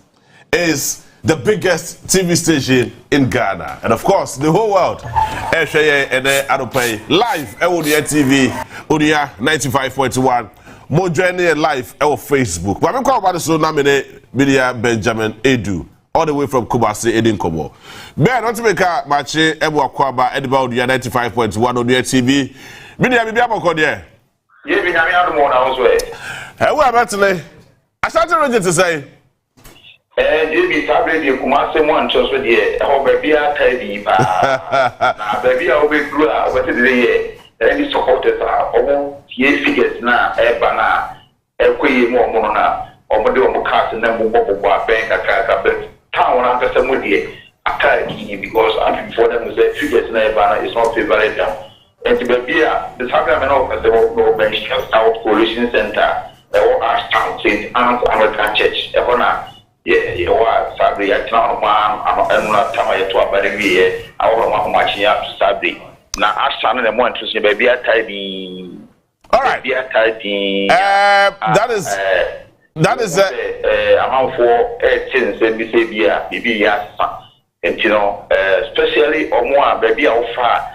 is the biggest TV station in Ghana and of course the whole world. E hweye and adopai live e wo the TV Odia 95.1 mo journey live e wo Facebook. But me ko wan so na me media Benjamin Edu all the way from Kumasi Edin Kobo. Ben not make a match ebu akwaba ediba Odia 95.1 Odia TV. Media bibi aboko there. Ye bi nyame ado na wo so e. Who abatene? Asante ready to say. Ye bi tabre di Kumasi mo ancho so de ho ba bia tai bi pa. Na ba bia o be gru a o te de ye. Any supporters are omo ye figures na e ba na e koyi mo mo na omo de omo cast na mo bobo aben kakaka but town na pesa mo de attack because I'm for them say figures na e ba na is not favorite them. And to be the Sacramento of the South Coalition Center, the Ashtown St. Anne's American Church, Ebona, you are Sabri at Town Man, I'm not Tamaya to a very our matching up to Sabri. Now, Ashtown and one to see baby at Tidy. All right, that is amount for 18 Sabia, maybe yes, and you know, especially or more baby how far.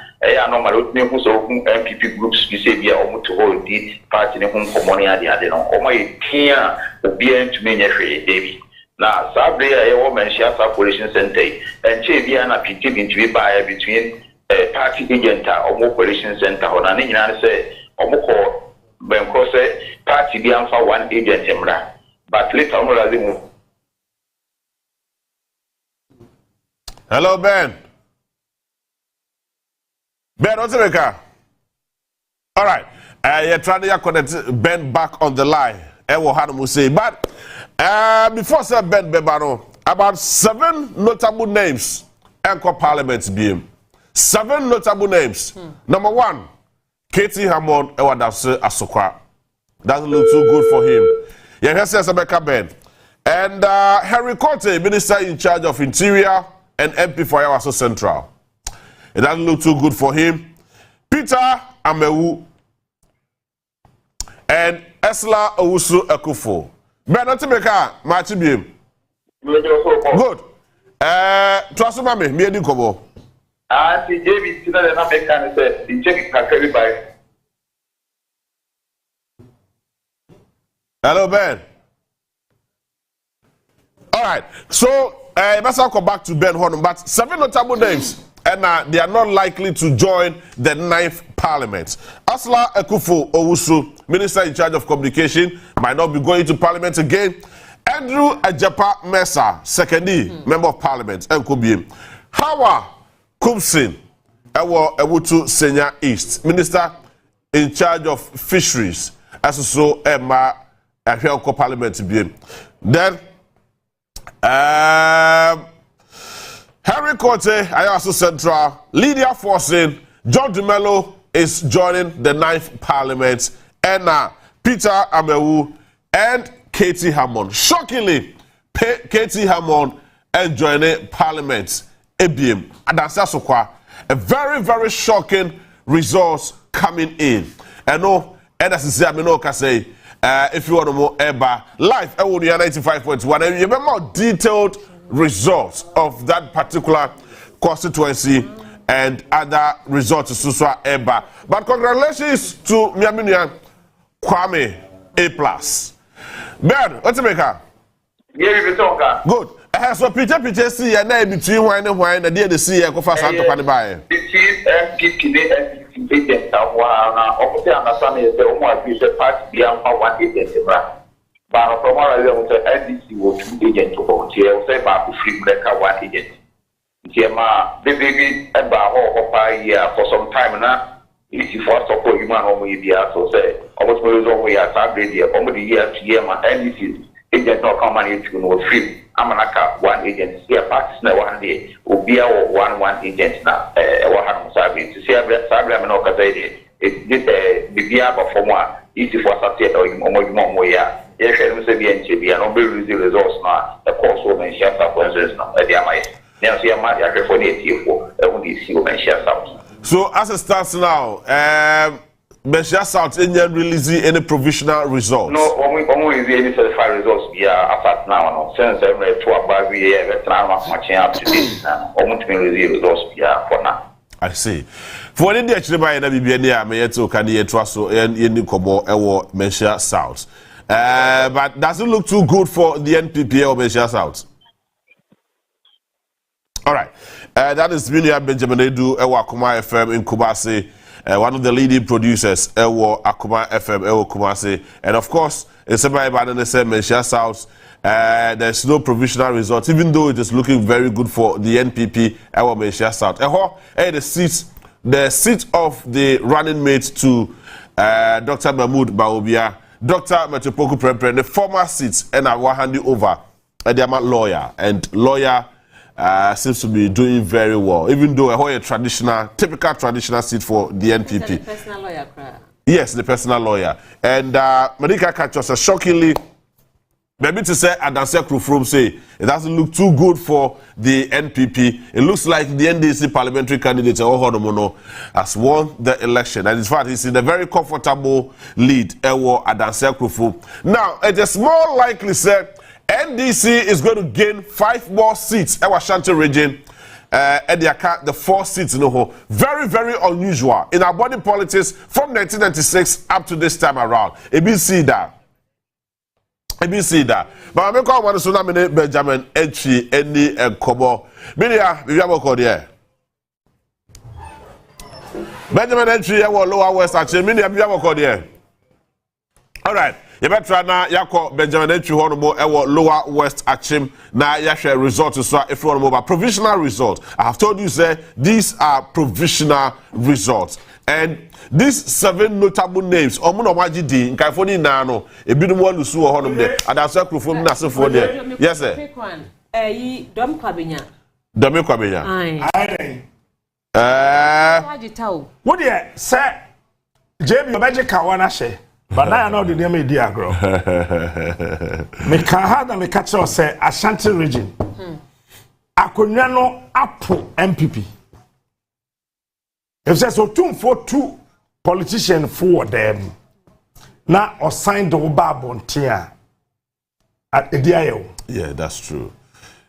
Normal MPP groups we say we are to hold the party in home for money at the other. Or my tia will be to many David. Now, Sabri, a woman, she has a coalition center, and Chaviana PT to be by between a party agent or more coalition center. Or an Indian say, or more Bencose, party be for one agent, but later on, hello, Ben. Ben Otereka. All right. You're trying to connect Ben back on the line. But before say Ben Bebano, about 7 notable names Anchor Parliament being. 7 notable names. Number 1, Katie Hammond Ewadase Asokwa. Doesn't look too good for him. Yeah, here's Sabeka Ben. And Henry Cote, Minister in charge of Interior and MP for Yawaso Central. It doesn't look too good for him. Peter Amewu and Esla Owusu Ekufo. Ben Otimeka, Machibim. Good. Trust me, me edi kobo. The JB still na make can say the check kakari by. Hello, Ben. All right. So, let's go back to Ben Hornum, but 7 notable names, and they are not likely to join the 9th Parliament. Asla Akufo Owusu, Minister in charge of Communication, might not be going to Parliament again. Andrew Agyapong Mesa, secondly, Member of Parliament, Nkobiem. Hawa Kumsin, Ewutu Senior East, Minister in charge of Fisheries, as so Emma Ahianko Parliament. Then, Henry Kote, Ayasu Central, Lydia Forsin, John Dumelo is joining the 9th Parliament, and Peter Amewu and Katie Hammond. Shockingly, Katie Hammond and joining Parliament. ABM. And that's a very, very shocking results coming in. And no, and as I say, I mean, say, if you want to more ever live, I would 95.1. And you remember detailed results of that particular constituency and other results to Suswa Eba. But congratulations to Miaminia Kwame A+. Ben, what's the maker? Good. So picture see your name between wine and wine, and the sea go fast to Panibai. The chief MPP agent of one opposite understanding is the only party beyond 1 agent. But from what I learned, NDC was 2 agents to volunteer, say about the free breaker 1 agent. Jema, baby, about for some time now. If you first support human home, you so say, almost we are targeted here, over the year to year, my NDC agent not come and to no free. Amanaka 1 agent here practice na 1 day obia 1 agent na wa hanu sabi to see sabi am no ka say it bibia perform easy for satia omo ya ye hwere say bia nche bia no be results na the course of mention consequences na e dia mai na so ya ma ya hwere for na etifo e hu di si o mention something. So as it starts now, Meshia South ain't releasing any provisional results. No, we release any certified results via after now. No, since every 2 about we have matching up to this now. We release results via for now. I see. For any actually by any BBNA, may to can you trust so any kobo ewo Meshia South. But doesn't look too good for the NPP or Meshia South. All right. That is Minia Benjamin Edu Ewa Akuma FM in Kumasi. One of the leading producers, Ewo Akuma FM, Ewo Kumasi. And of course, in Meshia South, there's no provisional results, even though it is looking very good for the NPP, Ewo Meshia South. The seat of the running mate to Dr. Mahmoud Bawumia, Dr. Metropoku Prempre, the former seat, and I will hand you over the lawyer. And lawyer seems to be doing very well, even though a typical traditional seat for the NPP. The personal lawyer, yes, the personal lawyer. And Medika Kachos, shockingly, maybe to say Adanse Krufrum say it doesn't look too good for the NPP. It looks like the NDC parliamentary candidate Ohonomono has won the election, and in fact, he's in a very comfortable lead. Ewo Adanse Krufrum. Now, it is more likely said NDC is going to gain 5 more seats in Ashanti region. And the 4 seats, very, very unusual in our body politics from 1996 up to this time around. ABC that. But I'm going to nominate Benjamin Entry any Kobo. Minia, we have a code here. Benjamin Entry, Lower West Atsu. Minia, we have a code here. All right. You better now, Yako Benjamin Entry Honorable Ewo Lower West Atsu. Now, Yasha results so if you want to move provisional results. I have told you, say these are provisional results. And these 7 notable names, Omuno Wajidi, in California, Nano, a bit more Lusu or Honor there, and I'll circle from Nasa for there. Yes, sir. Dom Kwabenya. Dom Kwabenya. What do you say? JB Magic Kawanashe. But now I know the name of the agro. Me can have me catch us say Ashanti region. Akunyano Apo MPP. If there's so 2 politicians for them, now or signed the Obabon Tia at the DIO. Yeah, that's true.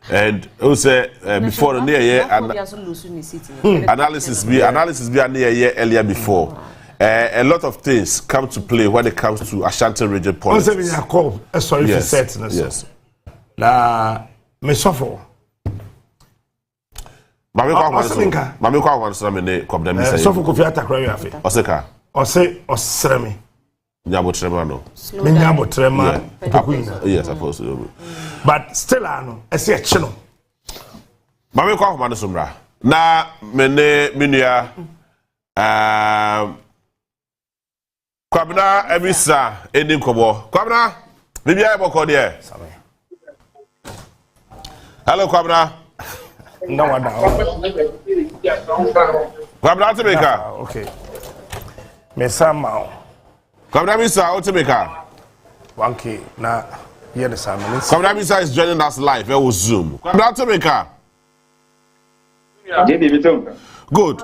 And also before the year analysis be earlier before. A lot of things come to play when it comes to Ashanti region politics. Sorry for setting us. Yes. Na me suffer. Mami kwa wanso me ne kwabda mi say. Suffer Kofi atakra wi afi. Oseka. Osremi. Nyabo trema no. Me nyabo trema. Yes, I suppose. But still ano, I say chino. Mami kwa wanso somra. Na me ne minua Kwabna Emisa eni nkobo. Kwabna bibia e boko de. Hello Kwabna. No wonder. Kwabna Timeka. Okay. Mesama. Kwabna Misa Otimeka. 1K na here the Simon. Kwabna Misa is joining us live. It was Zoom. Kwabna Timeka. Good.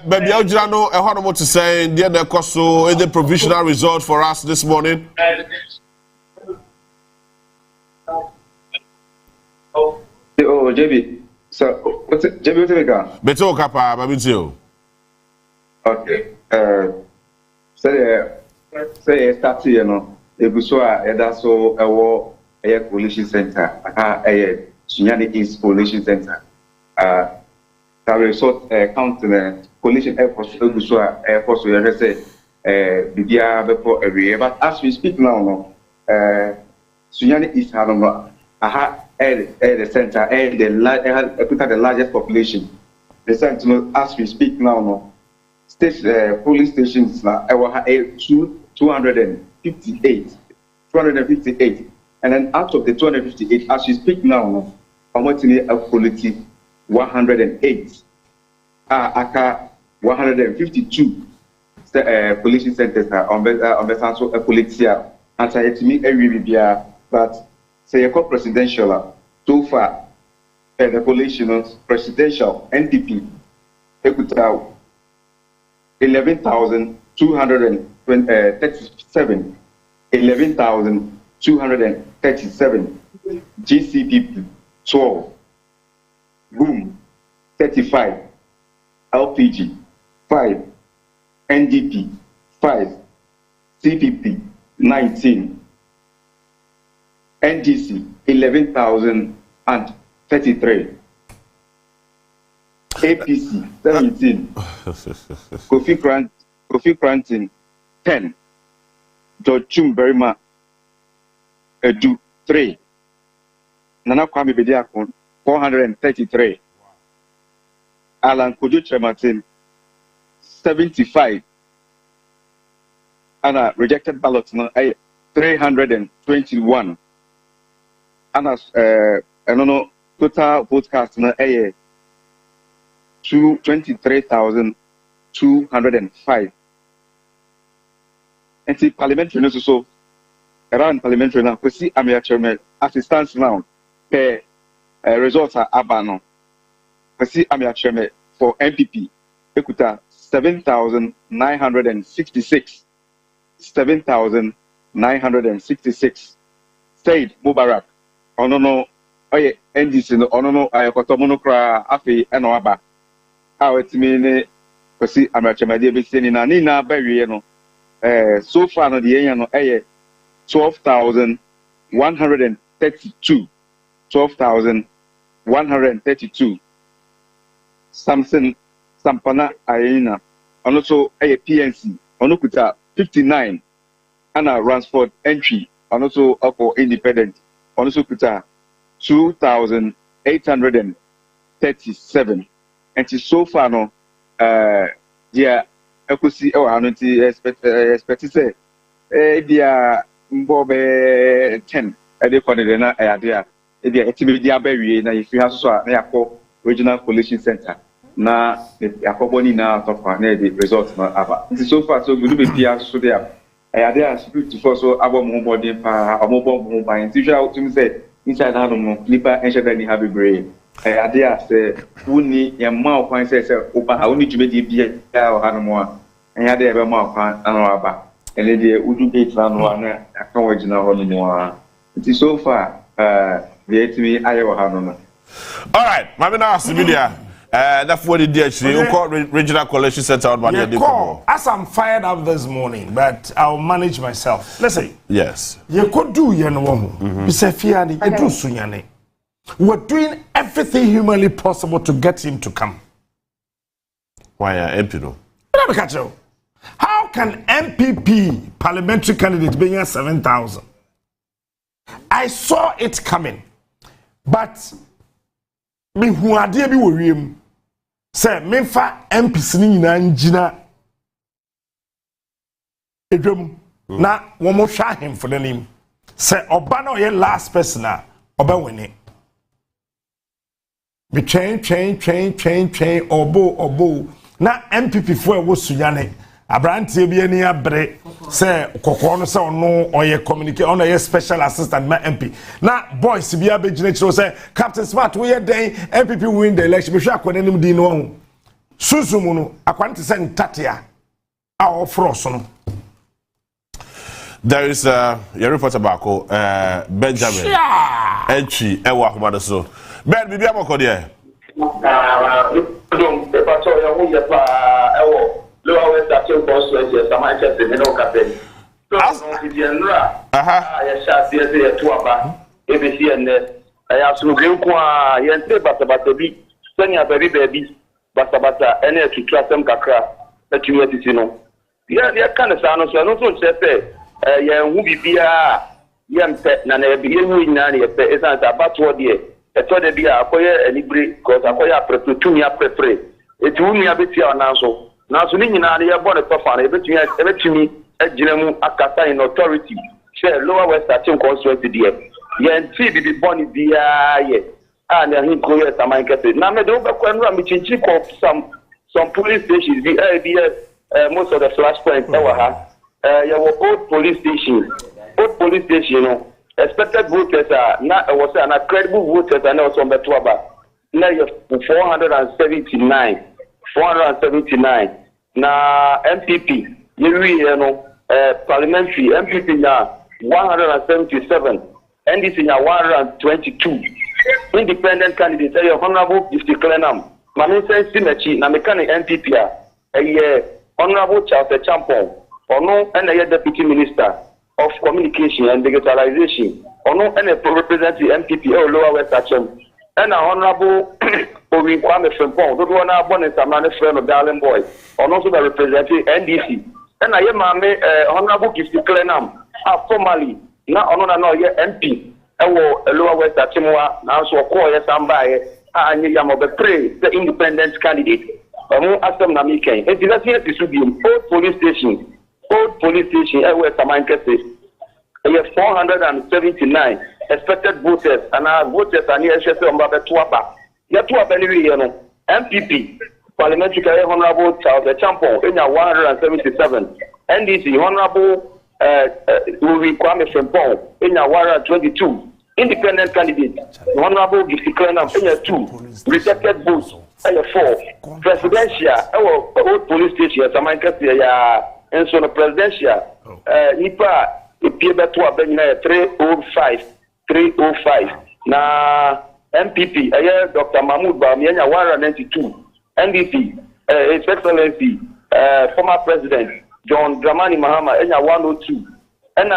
Baby Ojano, I heard what to say. Dear the Koso, is the provisional result for us this morning? Oh, JB. So, what's it? JB, what's it? Beto Kappa, Babitio. Okay. Say, start here, no. Ebuswa, Edaso, a coalition center. Sunyani East Coalition Center. The resort counting coalition air force Ebuswa air force. We say, Bibia before every year. But as we speak now, Sunyani East Hanoma. The center, the largest population. The center, as we speak now, police stations now, 258, and then out of the 258, as we speak now, I'm watching a quality 108, aka 152 police centers on the Sanso Policia, and I to me every year, but. Say a presidential so far the coalition presidential NDP equator 11,237 GCP 12 Boom 35 LPG 5 NDP 5 CPP 19 NDC 11,033, APC 17, Kofi Granting 10, George Chumberima Edu 3, Nana Kwame Bediakon 433, Alan Kojo Trematin 75, and rejected ballots 321. And as total vote cast na 23,205. And the parliamentary so around parliamentary now, we see Amiachome as it stands now. The results are abano. We see Amiachome for MPP, Ekuta 7,966. 7,966. Said Mubarak. No, oye, NDC no, no, I got a monocra, afi, and oaba. How it mean, see, I'm at my dear Bissini, Nina, Berry, so far, no, the 12,132. 12,132. Samson, Sampana, Aina, and also a PNC, Onokuta, 59. Anna Ransford entry, and also for independent. Also put 2,837, and so far no, yeah, I could see expect to say, dear Bob 10, I did for the idea, dear Berry, if you have so regional coalition center, now the Akoboni now top the results not so far so good be PR so there. I speak to also about mobile mobile by usual to say inside Adam flipper and shall have a brain. I say only your mouth point says open only to be the or animal and had ever mouth and rubber and then the Udu gate land one original more. It is so far me ayo hano. All right, mami na asibidia. That's what it did. You call regional collection center out by the as I'm fired up this morning, but I'll manage myself. Let's say. Yes. You could do sunyane. We're doing everything humanly possible to get him to come. Why MP no? How can MPP parliamentary candidate be here 7,000? I saw it coming, but me who are dear be worrying. Say, Memfa MP sini na njina edwam na womo hwa him for the name. Say, oba na ye last person na oba wini. Be train obo na MPP for wo sunyane abrantie bi ani abre say kokoro no say ono oye communicate ono ye special assistant ma MP na boys bi abegina chiro say Captain Smart we den MPP win the election be hwa akwanem din no ho susumu no akwante say ntatea a ofro no. There is your report about Benjamin entry ewa ahomado so Ben bibi amoko there don't paper so ya hu ya pa ewo lower west action constituency some Manchester me no captain so no di enra ya sha tie se ya tuaba ebesi enne ya sunu bi nko a ye nte bata bi senya baby bata ene tutu asem kakra atumi atisi no ya kan sa no so no so chepe ya hu bibia ya mpe na bi ye hu nyina na ye pe esa ta bato de eto de bia akoye anibri cause akoye aprepretumi aprepre etumi abeti ananso nanso ni nyina na ye bo ne tofa na ebetumi agiremu akata in authority share lower west action constituency there ye nti bibi boni bia ye na hin ko ye samankete na me do be ko enra mi chinchi ko some police stations most of the flashpoints ever ha ye wo old police station no expected voters are not was an credible voters and also on the Tuaba. Now you 479. Now MPP, you know, parliamentary MPP now 177, NDC now 122. Independent candidates, Honorable Gifty Clenham, Manasseh Simechi, na mechanic MPP, Honorable Charles Agyapong, or no, and a deputy minister of communication and digitalization, or no, and a representative MPP or lower west action, and a honorable Obi Kwame Frimpong, who are now born in Samana friend of Darling Boy, or also the representative NDC, and I am honorable Gifty Clenham, formally, now on MP, and lower west action, now so call yes, I'm by, and you are the independent candidate. Asam Namike, and that's here to be old police station, where Samankete, 479 expected voters, and our voters are near Sheffield Tuapa. Yatuapa MPP, parliamentary Honorable Charles Agyapong, in 177, NDC, Honorable Kwame Frimpong, in 122, independent candidate, Honorable Gifty Clenham, in 2, rejected votes. 4 presidential old police station Samankete and so the presidential nipa epie to abenya 305 na MPP Dr. Mahmoud Bawumia 192 NDP His Excellency former President John Dramani Mahama 102 and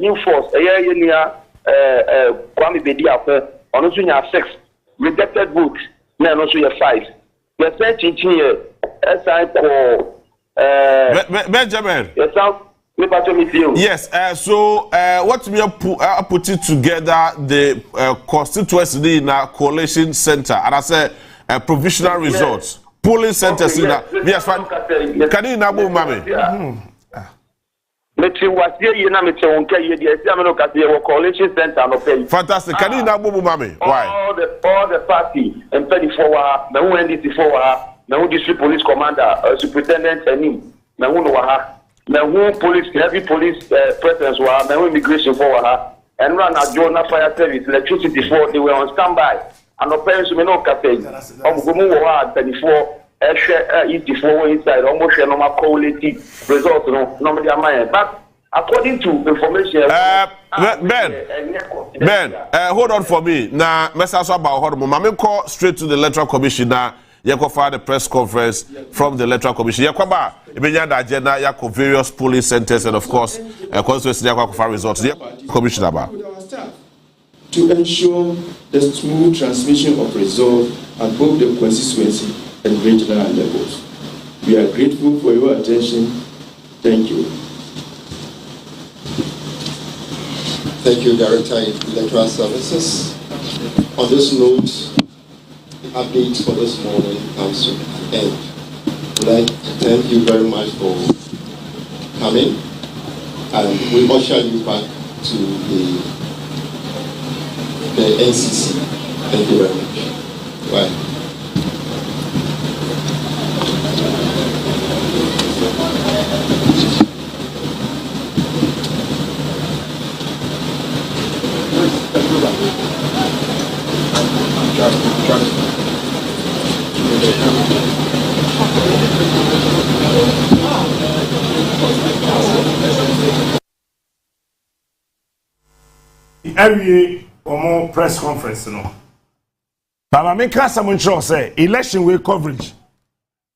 new force yenia Kwame Bediako on 6 rejected votes. No, also you 5. You're searching here. Benjamin. Yes, so what we are putting together the constituency in a coalition center, and I say provisional results, polling centers in a yes, can you now move, mommy? Fantastic. Can you now move, mommy? Why? All the party and 24 me who NDC me who district police commander, superintendent me who police heavy police presence me who immigration and run a Jonah fire service, electricity they were on standby. And the parents me no captain. 24 inside almost normal quality results no normally am but according to information. Ben, hold on for me. Now, Mr. About Hormone, I'm call straight to the Electoral Commission now. You can find the press conference from the Electoral Commission. You can buy the agenda, you can various polling centers, and of course, constituency you can find results. Commission about. To ensure the smooth transmission of results at both the constituency and regional levels. We are grateful for your attention. Thank you. Thank you, Director of Electoral Services. On this note, the update for this morning comes to an end. I'd like to thank you very much for coming, and we usher you back to the NCC. Thank you very much. Bye. Every more press conference, you know. But I make someone sure say election way coverage.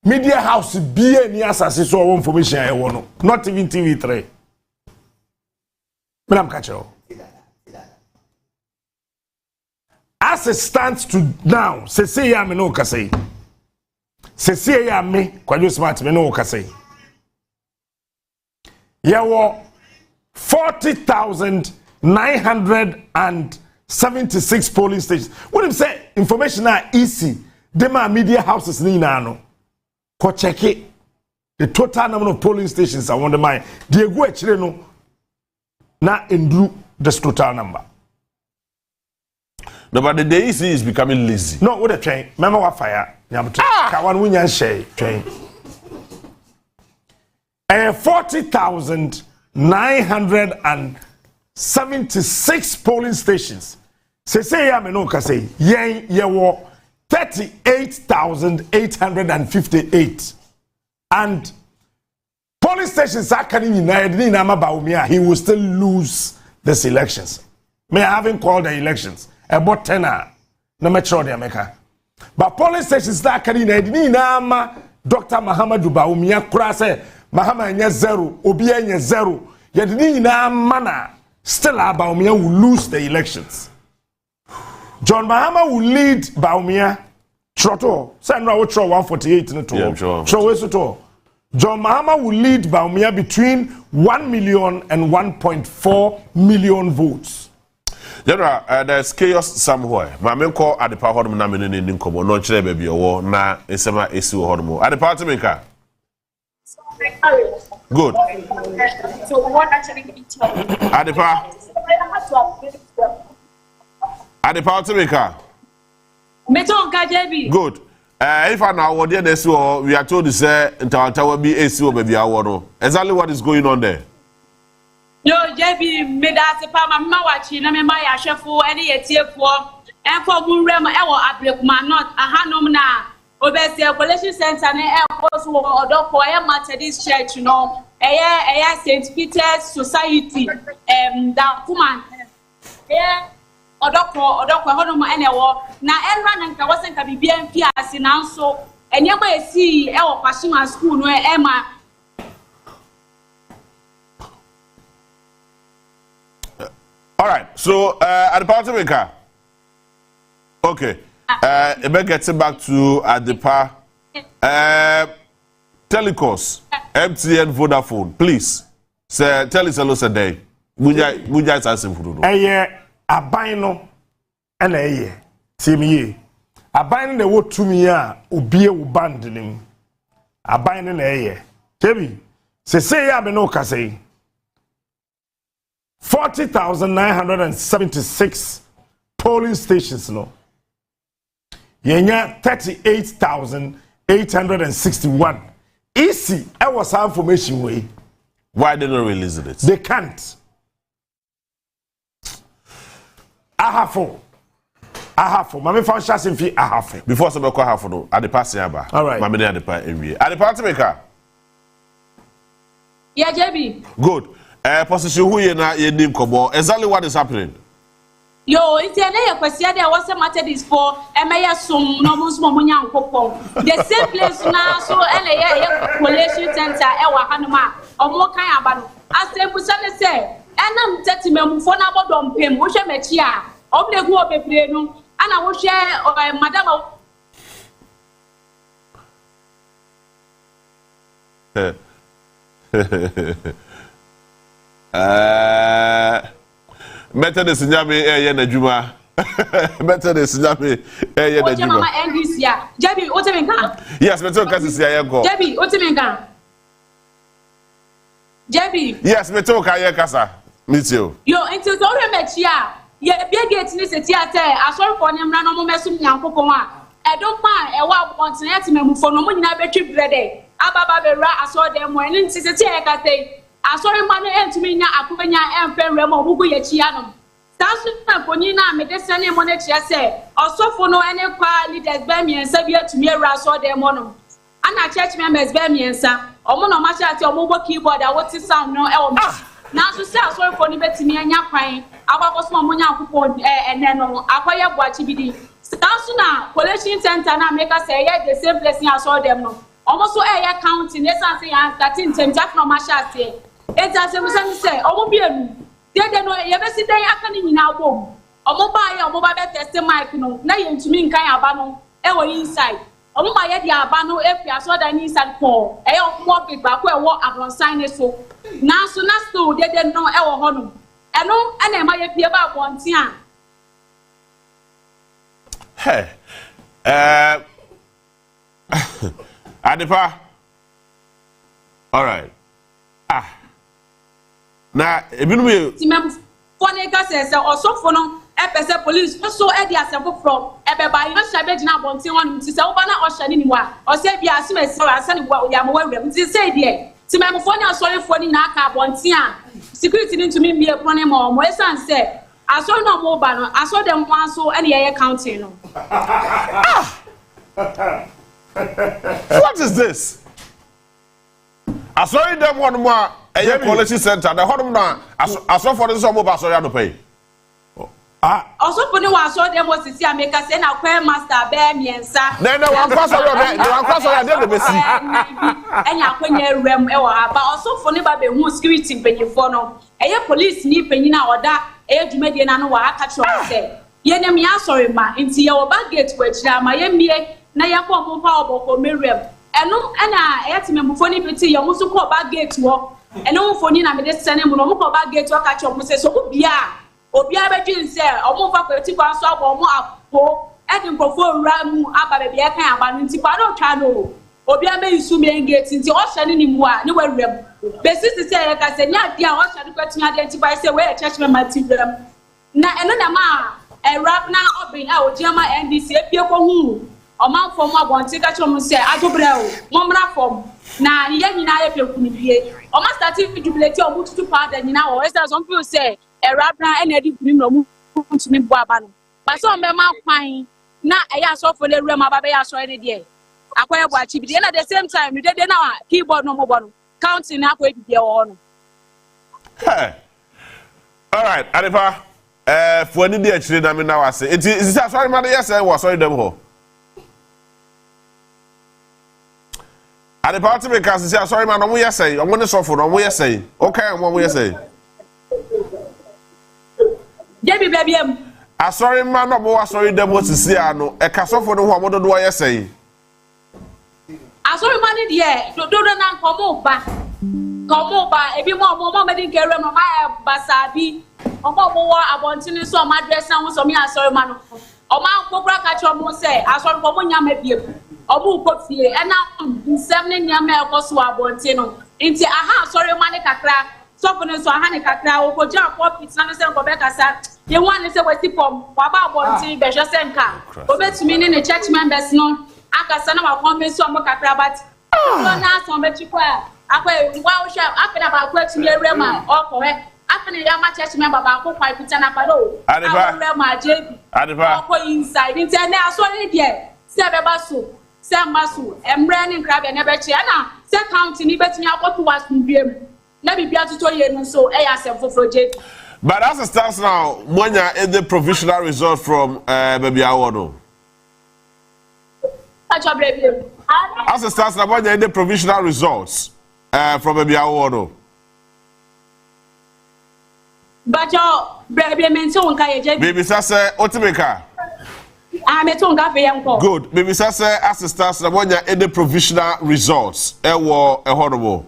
Media house be any assassin so information I want. Not even TV3. Madam Kacho. As it stands to now, say ya me no kase. Say ya me kwaju smart me no kase. Yawo 40,976 polling stations. What if say information are easy? Dema media houses ni na no. Ko check it. The total number of polling stations I want the mind. Diego echire no na endru this total number. No, but the EC is becoming lazy. No, what a train. Remember what fire? Kawan winyan shay train. 40,976 polling stations. Say ya me no kase. Ye wo 38,858. And polling stations are coming in Bawumia. He will still lose these elections. May I haven't called the elections. About 10 na metro de America. But polling stations that can in Dr. Mahama Bawumia kura say Mahama nya zero, Obia nya zero. Yedini na mana still Bawumia will lose the elections. John Mahama will lead Bawumia. Troto, say no 148 in to. John Mahama will lead Bawumia between 1 million and 1.4 million votes. General, there's chaos somewhere. My men call at the power of the name in Kobo, no chere baby or na esema esi hormo. At the party maker. Good. So what actually at the power? At the party maker. Good. If I now what we are told to say will be esi baby no. Exactly what is going on there? No, JB, me da se pa mama wachi na me ma ya hwefo ene yetiefo enfo munrem e wo abrekuma not ahanom na obese collection center ne e koso odoko e Methodist church no eye St. Peter's Society da kuma odoko honom ene wo na enra na nka wosen ka bibia mfi ase na nso enyema esi e wo kwashima school no e ma. All right, so at the party maker. Okay, let's get back to Adepa. Telecos, MTN, Vodafone, please. Say, tell us hello today. Muja is asking for you. Abino, and Timmy. Abino the word to me, Ubia Ubandin. Abino and Tebi, say, I no say. 40,976 polling stations no. Yenya 38,861. Easy, I was information way. Why they don't release it? They can't. Ahafo. Mami found chasing fee ahafo. Before some call half no, at the pass yaba. All right. Mami at the part area. At the party maker. Yeah, JB. Good. Position who you na ye nim kobo. Exactly what is happening? Yo, it's a day question there was a matter this for Emaya Sum, no Musmonia Copo. The same place now, so LA Collation Center, Ewa Hanuma, or more kind of as they put say, and I'm telling me for now, don't pay Musha Mechia, of the go up a pleno, and I will share Madame. Methodist nyame eye na djuma. Methodist nyame eye na djuma. Mama NDC ya. Jebi, o te menka? Yes, Methodist kasi ya yenko. Jebi, o te menka? Jebi. Yes, Methodist ka ye kasa. Meet you. Yo, until so we mechi ya. Ye bia gate ni se ti ate asori for nyamra no mo mesum nyankopon a. Edom pa e wa bonten yet memufo no mo nyina betwi brede. Ababa bewra asori dem mo eni ti se ti e ka sei. Asori ma no entumi nya akobanya emfenre ma obugu ye chia no. Sansu na poni na medesane mo na chia se osofo no ene kwa leaders ba miensa bi atumi ewra asori dem mo no. Ana church members ba miensa omo no ma cha ti omo bo keyboard a woti sound no e wo na so se asori for ni betimi anya kwan abakoso mo nya akopon ene no akoye boachi bidi. Sansu na collection center na make say ye the same place ni asori dem no. Omo so e counting ne sanse ya 13 temjak no ma sha se. Ahintasem say, "Omo bienu." Dey no ye be sit dey aka ni nyina bom. Omo ba ye omo ba be test mic no. Na ye ntumi nkan aba no e wo inside. Omo ba ye di aba no e fi aso da ni inside for. E yo mo big ba ko e wo abronsan ne so. Na so na still dey no e wo ho no. E no e na ma ye pie ba bonten a. Hey. Adepa. All right. Na ebinu me timem fone ka se osofo no e pese police so e di asefo from e be ba yo sha be gina bonten won ti se wo ba na o sha ni wa o se bia asem ese wa asa ni wa ya mo wa wem ti se die timem fone asori fone na aka bonten a security ni ntumi bie fone mo esan se asori no mo ba no aso dem wan so e na ye counting no. What is this? Asori dem one more a collection center. The hodom na aso for this omo ba asori no pay. Also for no was so dem was see make say na kwa master be miensa. Na wan kwaso yo be, wan kwaso ya dey be si. Enya akwanya rem e wo aba also for no ba be hu security penyifo no. Eye police ni penyina oda eye dwumadie na no wa aka tro say. Ye nem ya asori ma nti ye wo ba gate kwa kira ma ye mie na ye ko mo pa oboko merem. Eno na eye timemfo ni peti ye musu ko ba gate wo. Eno mfo ni na me de sene mu no mo ko ba gate wo ka tro mo say so obia be twin say omo fa kweti kwa so abo omo apo e di profo ra mu aba be e kan aba nti kwa no twa no obia be isu me gate nti o hye ni mu a ne wa rem be sisi say e ka say nya dia o hye kweti identify say we church member ti rem na eno na ma e rap na obin a o jema NDC e pie ko hu o man fo mu abonti ka chom say ajobre o mo mra fom na ye nyina ye pie ku ni bie o ma start jubilate o mu tutu powder nyina o esa some people say e rap na e na di kuni no mu ntumi bo aba no ba so me ma kwan na e ya so fo le rem aba be ya so ne de akoye bo achi bi de na the same time de na keyboard no mo bo no counting na akoye bi de wo no. Hey. All right, Adepa. For any day actually na me na wase. It is sorry man yes I was sorry dem ho. Adepa to me can say sorry man no mo yes say. Omo ne sofo no mo yes say. Okay, omo mo yes say. Jebi baby am. Asori man no mo asori dem wo sisi ano. E ka sofo no ho amodo do yes say. Asori man de do na komo ba. Komo ba ebi mo me din kere mo ma basabi. Omo wo abontini so ma dress na wo so me asori man no. Oma kokura ka cho mo say asori ko mo nya ma biem. Omo ko fie e na nsem ne nya ma e ko so abonti no. Nti aha asori man kakra so for no so aha ne kakra wo ko ja pulpit na se ko be kasa ye wan ne se wati pom wa ba abonti be hwe se nka obetumi ne church members no akasa na wa kon so mo kakra but no na so be chikwa akwa wa wo hwe apena ba akwa tumi ewrema okowe apena ya ma church member ba akwa kwa pita na palo ewrema jebi akwa inside nti na aso ne de se be ba so se mba so emre ne nkra be ne be chi na se count ni betumi akoto wasum biem na bibia tuto ye no so e ya asem foforo je. But as it stands now, Monya is the provisional result from Baby Awono. As it stands now, Monya is the provisional results from Baby Awono. But your baby mention Kaye. Baby Sasa, Otimeka. I'm a tongue up a Good. Baby Sasa, as it stands now, Monya is the provisional results. War a horrible.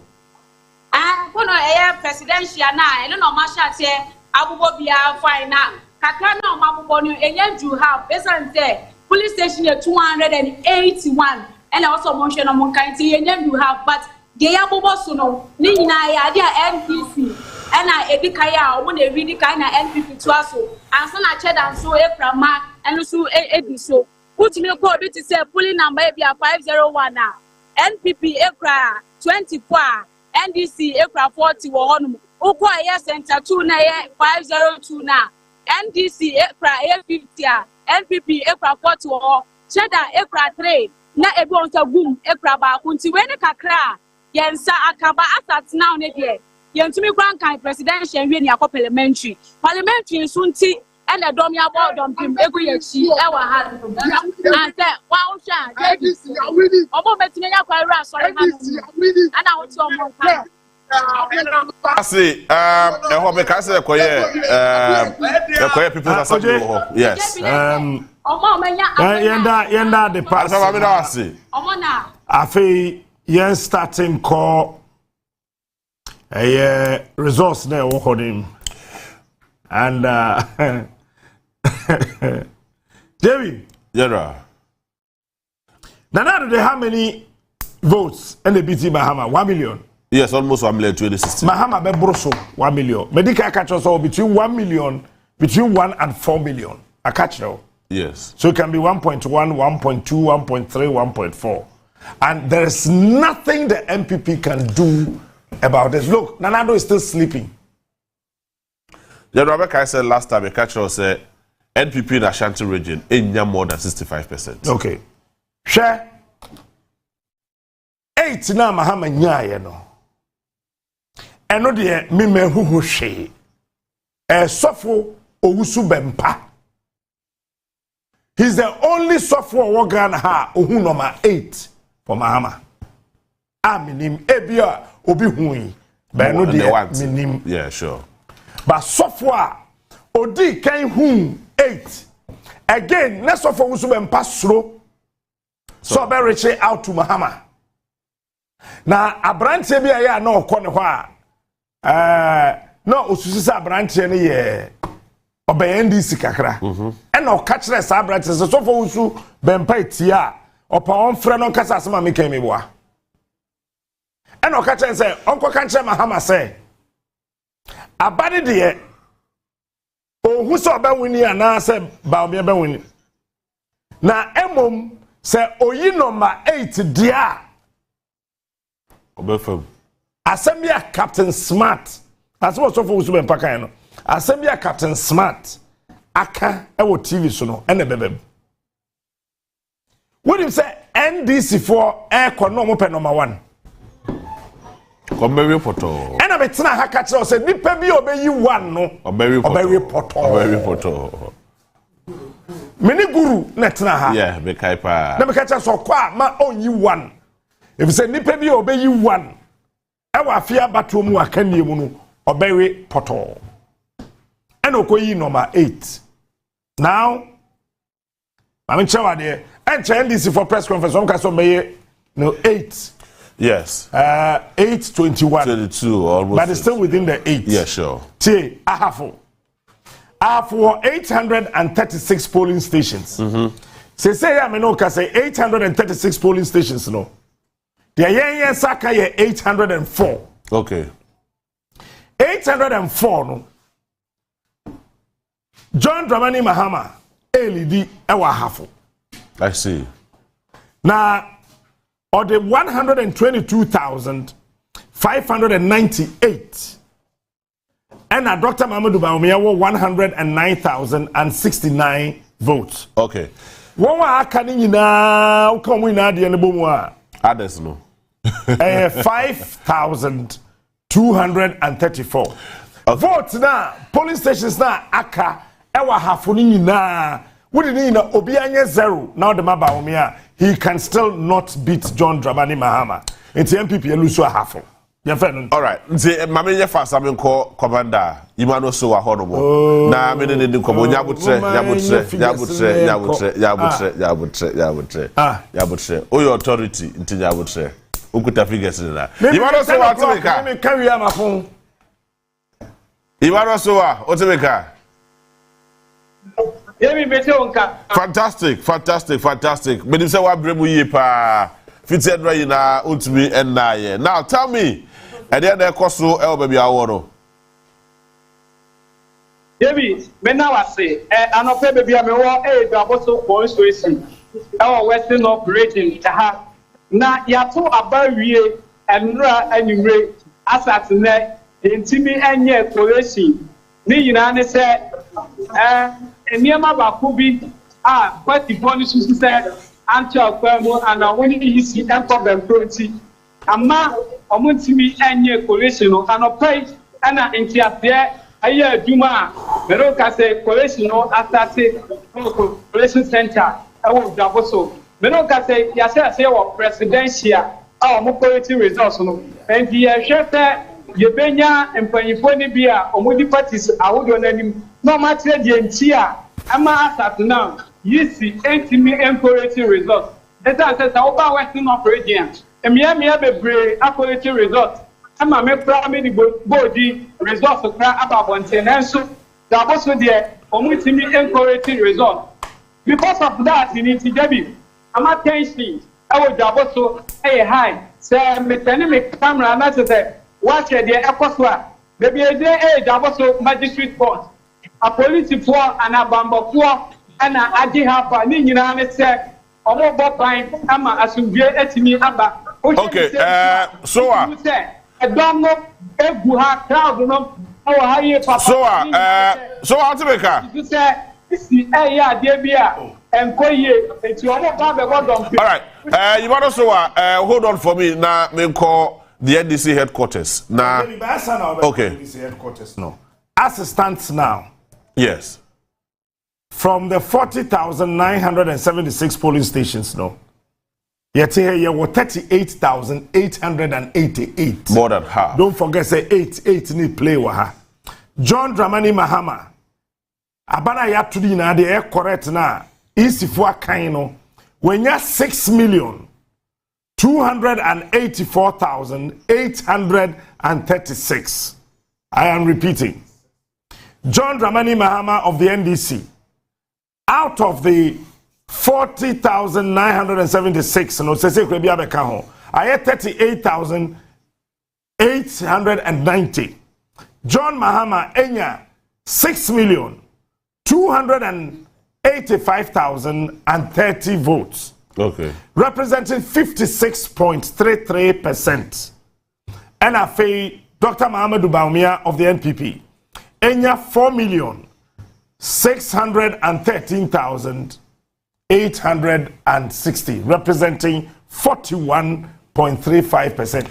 Ah, one a presidential now, and no masha say, Abu Bia fine now. Kakana Mabonu, and you have, Besant say, police station at 281, and also mention among Kaiti, and then you have, but Gayabosono, Nina, idea NPC. And I edikaya when they really kind of NPP to us, and son I ched and so Eprama and so Ediso. Put me a code to say pulling number 501 now. NPP Ekra 24, NDC Ekra 41, Oko Center 502 now. NDC Ekra 50, NPP Ekra 41, Cheddar Ekra 3, na everyone's a boom Ekra Bakunti when a kakra, Yensa Akaba Asat now, Nedia. Yentumi Grand Kind presidential and we parliamentary. Parliamentary sunti and the Domia Bordom every year she ever had. And said, wow, Shan, Omo Betina Quira, sorry, and I want to I see, I hope I can say, people are such a yes. Yenda the past. I feel yes, starting call. Resource there work him and Jerry General Nana, they how many votes and the BT Mahama 1 million? Yes, almost 1 million 2016. Mahama be broso 1 million. Medical catch us all between 1 million, between 1 and 4 million. I catch now. Yes. So it can be 1.1, 1.2, 1.3, 1.4. And there is nothing the MPP can do about this. Look, Nanado is still sleeping. General Rebecca said last time, a catcher said NPP in Ashanti region in more than 65%. Okay. Share 8 na Mahama nyaye no. Eno de me mehuhu hwe. Sofo owusu bempah. He's the only sofo organ ha ohu number 8 for Mahama. Aminim ebia obi hui but no dey minim. Yeah, sure. But software odi kan hu 8 again na software usu be mpasro so be reach out to Mahama na abrante bia ya na okọ ne ho a na osusu sa abrante ne ye obey NDC kakra e na okachre sa abrante so software usu be mpa etia opa on frɛ no kasa asema me kan me boa. And no catch and say, Uncle Cancha Mahama say, Abadi dear, oh, who saw Bawumia and I said, Bawumia Bawumia. Now, Emom say, oh, you number 8, dear. Obofour. Assembly Captain Smart. That's what so for Usuben Pakano. Assembly Captain Smart. Aka, ewo TV sono, and a baby. What do you say? NDC for air no open number 1. Oberi poto. And I bettina ha catch us say nipa bi obeyi 1 no. Oberi poto. Oberi poto. Mini guru na tena ha. Yeah, be kai pa. Na me catch us kwa ma onyi 1. If say nipa bi obeyi 1. E wa afia bato mu akanie mu no oberi poto. And okoyi number 8. Now I'm in chawa there. And NDC for press conference on ka so meye no 8. Yes. 821. 22 almost. But it's still within the 8. Yeah, sure. T ahafu. For 836 polling stations. Say I mean no say 836 polling stations no. The yen saka ye 804. Okay. 804 no. John Dramani Mahama LED ewa hafu. I see. Now or the 122,598 and Dr. Mamadou Bawumia 109,069 votes. Okay. One wa akani nyina ukomu ina de ne bomu a others no. 5,200 234. Votes na polling stations na aka ewa half ni na wodi ni na obi anye 0 now the Bawumia he can still not beat John Dramani Mahama. It's MPP elusu a half. All right. Nti mama nye fast am nko commander. Imano so wa honobo. Na me ne de komo nyabutre. Oyo authority nti nyabutre. Ukuta figures na. Imano so wa timeka. Me carry am afon. Imano so wa otimeka. Fantastic. But say wa bremu ye pa. Fitted right na utumi enna ye. Now tell me, and then there koso el baby aworo. David, me now I say, anope baby me wo Dwaboso constituency. Our western operating ha. Na yato abawie enra anwure asat ne ntimi enye coalition. Ni nyina ne se eniema ba ko bi party policy say anti-akwemu and when you see empire bempah ama omuntimi enye coalition no anopai ana ntiape aye aduma mero ka say coalition no asate coalition center ewo Dwaboso mero ka say ya say wo presidential mo quality results no and ye hwete ye benya empanyifo ni bia omudi parties awodo nanim no matter de ntia ama asate now yes, me encouraging results. That says our western operating. And me be brave encouraging results. I'm a primary body results of about 1 10. So that was there only me encouraging results. Because of that, you need to Debbie. I'm not tension. I will double so high. Say me sending me camera and that's it. Watch the Equaswa. Maybe a day double so magistrate court. A police for and a bamboo for. Ana adi hapa ni nyina ne se omo boban ama asumdue etimi aba. Okay, so edom no egu ha crowd no o ha ye papa. So Atimeka. You say si ya de bia enkoye eti omo ba be godom. All right. You want to hold on for me now. Me call the NDC headquarters now. Okay. NDC headquarters no. As it stands now. Yes. From the 40,976 polling stations, no. Yet here you were 38,888. More than half. Don't forget, say 8 ni play waha. John Dramani Mahama. Abana ya tudi na de e correct na. Isi fwa kaino. When ya 6,284,836. I am repeating. John Dramani Mahama of the NDC. Out of the 40,976, no, I had 38,890. John Mahama, Enya, 6,285,030 votes. Okay. Representing 56.33%. And I say, Dr. Bawumia of the NPP, Enya 4,613,860, representing 41.35%.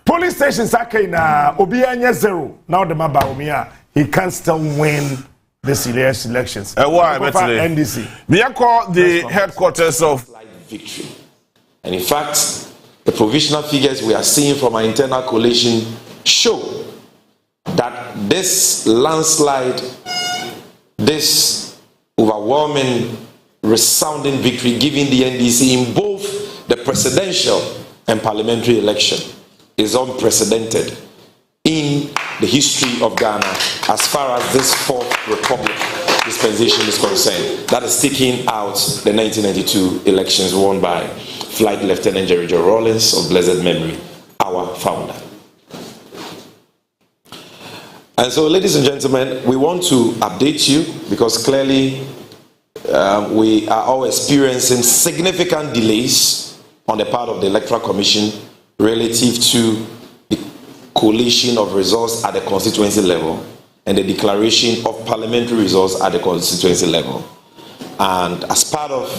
Police stations are na Obianya 0. Now the Bawumia, he can still win this elections. Why, NDC? We are called the headquarters of victory. And in fact, the provisional figures we are seeing from our internal coalition show that this landslide, this overwhelming, resounding victory giving the NDC in both the presidential and parliamentary election is unprecedented in the history of Ghana as far as this fourth republic dispensation is concerned. That is taking out the 1992 elections won by Flight Lieutenant Jerry Joe Rawlings of blessed memory, our founder. And so, ladies and gentlemen, we want to update you because clearly we are all experiencing significant delays on the part of the Electoral Commission relative to the collation of results at the constituency level and the declaration of parliamentary results at the constituency level. And as part of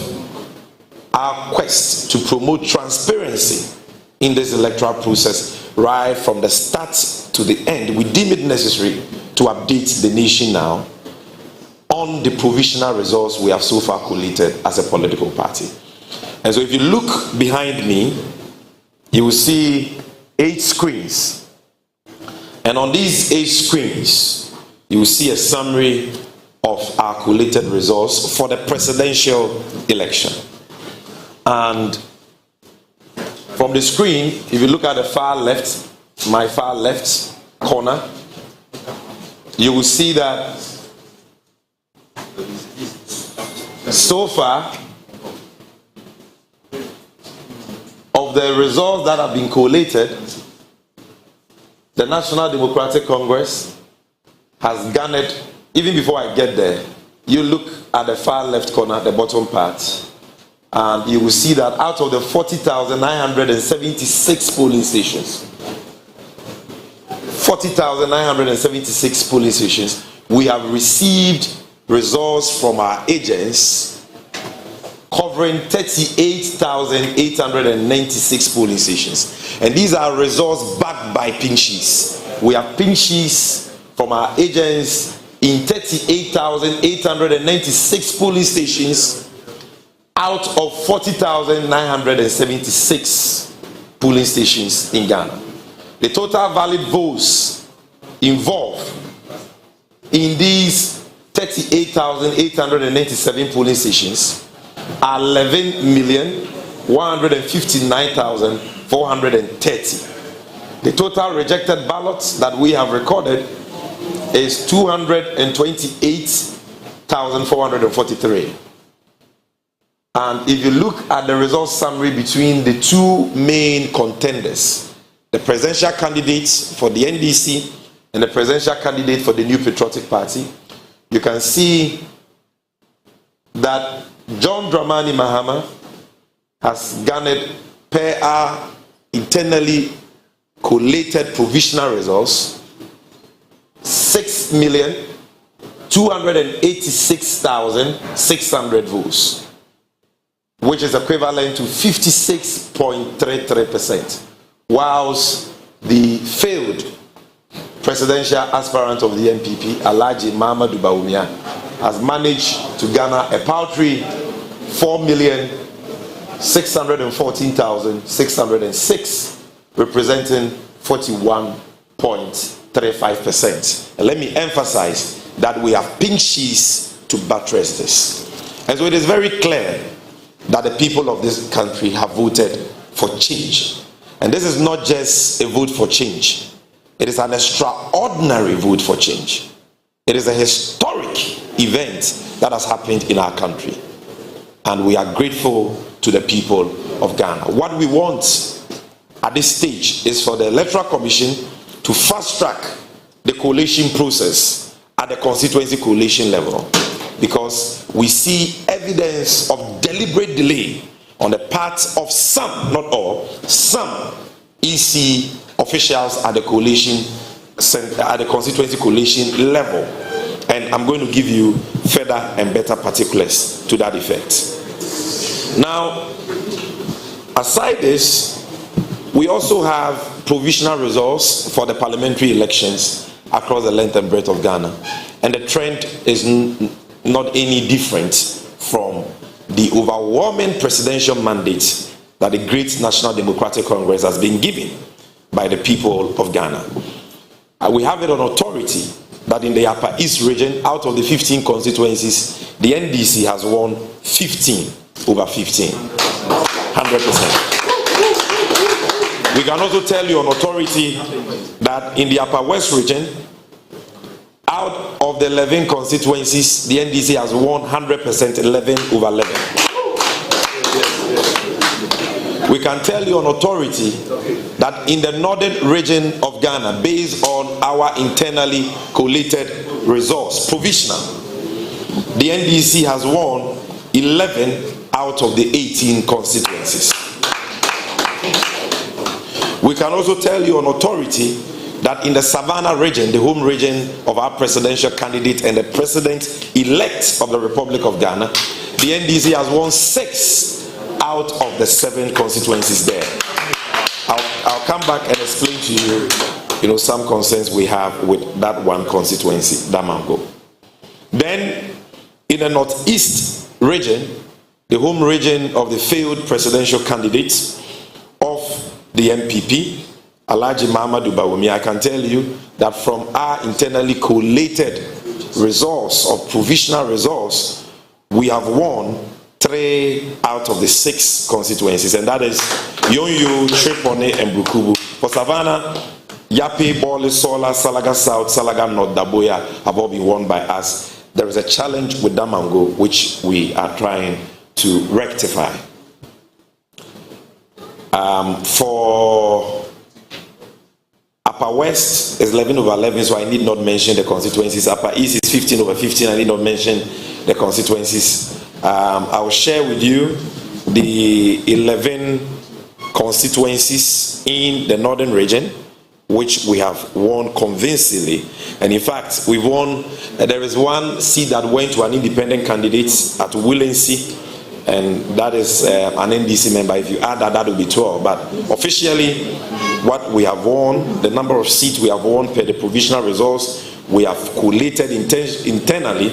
our quest to promote transparency in this electoral process, right from the start to the end, we deem it necessary to update the nation now on the provisional results we have so far collated as a political party. And so if you look behind me, you will see 8 screens. And on these 8 screens, you will see a summary of our collated results for the presidential election. And from the screen, if you look at the far left, my far left corner, you will see that so far of the results that have been collated, the National Democratic Congress has garnered, even before I get there, you look at the far left corner, the bottom part, and you will see that out of the 40,976 polling stations, 40,976 polling stations, we have received results from our agents covering 38,896 polling stations. And these are results backed by pinches. We have pinches from our agents in 38,896 polling stations out of 40,976 polling stations in Ghana. The total valid votes involved in these 38,897 polling stations are 11,159,430. The total rejected ballots that we have recorded is 228,443. And if you look at the results summary between the 2 main contenders, the presidential candidates for the NDC and the presidential candidate for the New Patriotic Party, you can see that John Dramani Mahama has garnered, per our internally collated provisional results, 6,286,600 votes, which is equivalent to 56.33%, whilst the failed presidential aspirant of the MPP, Alhaji Muhammadu Bawumia, has managed to garner a paltry 4,614,606, representing 41.35%. And let me emphasize that we have pinches to buttress this. And so it is very clear that the people of this country have voted for change. And this is not just a vote for change. It is an extraordinary vote for change. It is a historic event that has happened in our country. And we are grateful to the people of Ghana. What we want at this stage is for the Electoral Commission to fast track the collation process at the constituency collation level, because we see evidence of deliberate delay on the part of some, not all, some EC officials at the collation center, at the constituency collation level. And I'm going to give you further and better particulars to that effect. Now, aside this, we also have provisional results for the parliamentary elections across the length and breadth of Ghana. And the trend is not any different from the overwhelming presidential mandate that the great National Democratic Congress has been given by the people of Ghana. We have it on authority that in the Upper East region, out of the 15 constituencies, the NDC has won 15 over 15. 100%. We can also tell you on authority that in the Upper West region, out of the 11 constituencies, the NDC has won 100%, 11 over 11. We can tell you on authority that in the northern region of Ghana, based on our internally collated results, provisional, the NDC has won 11 out of the 18 constituencies. We can also tell you on authority that in the Savannah region, the home region of our presidential candidate and the president-elect of the Republic of Ghana, the NDC has won 6 out of the 7 constituencies there. I'll come back and explain to to you, some concerns we have with that one constituency, Damango. Then, in the northeast region, the home region of the failed presidential candidates of the MPP, Alhaji Muhammadu Bawumia, I can tell you that from our internally collated results of provisional results, we have won 3 out of the 6 constituencies, and that is Yonyu, Tripone, and Bukubu. For Savannah, Yape, Bole, Sola, Salaga South, Salaga North, Daboya have all been won by us. There is a challenge with Damango, which we are trying to rectify. For Upper West is 11/11, so I need not mention the constituencies. Upper East is 15/15, I need not mention the constituencies. I will share with you the 11 constituencies in the northern region, which we have won convincingly. And in fact, we've won, there is one seat that went to an independent candidate at Willency, and that is an NDC member. If you add that, that will be 12. But officially, what we have won, the number of seats we have won per the provisional results, we have collated internally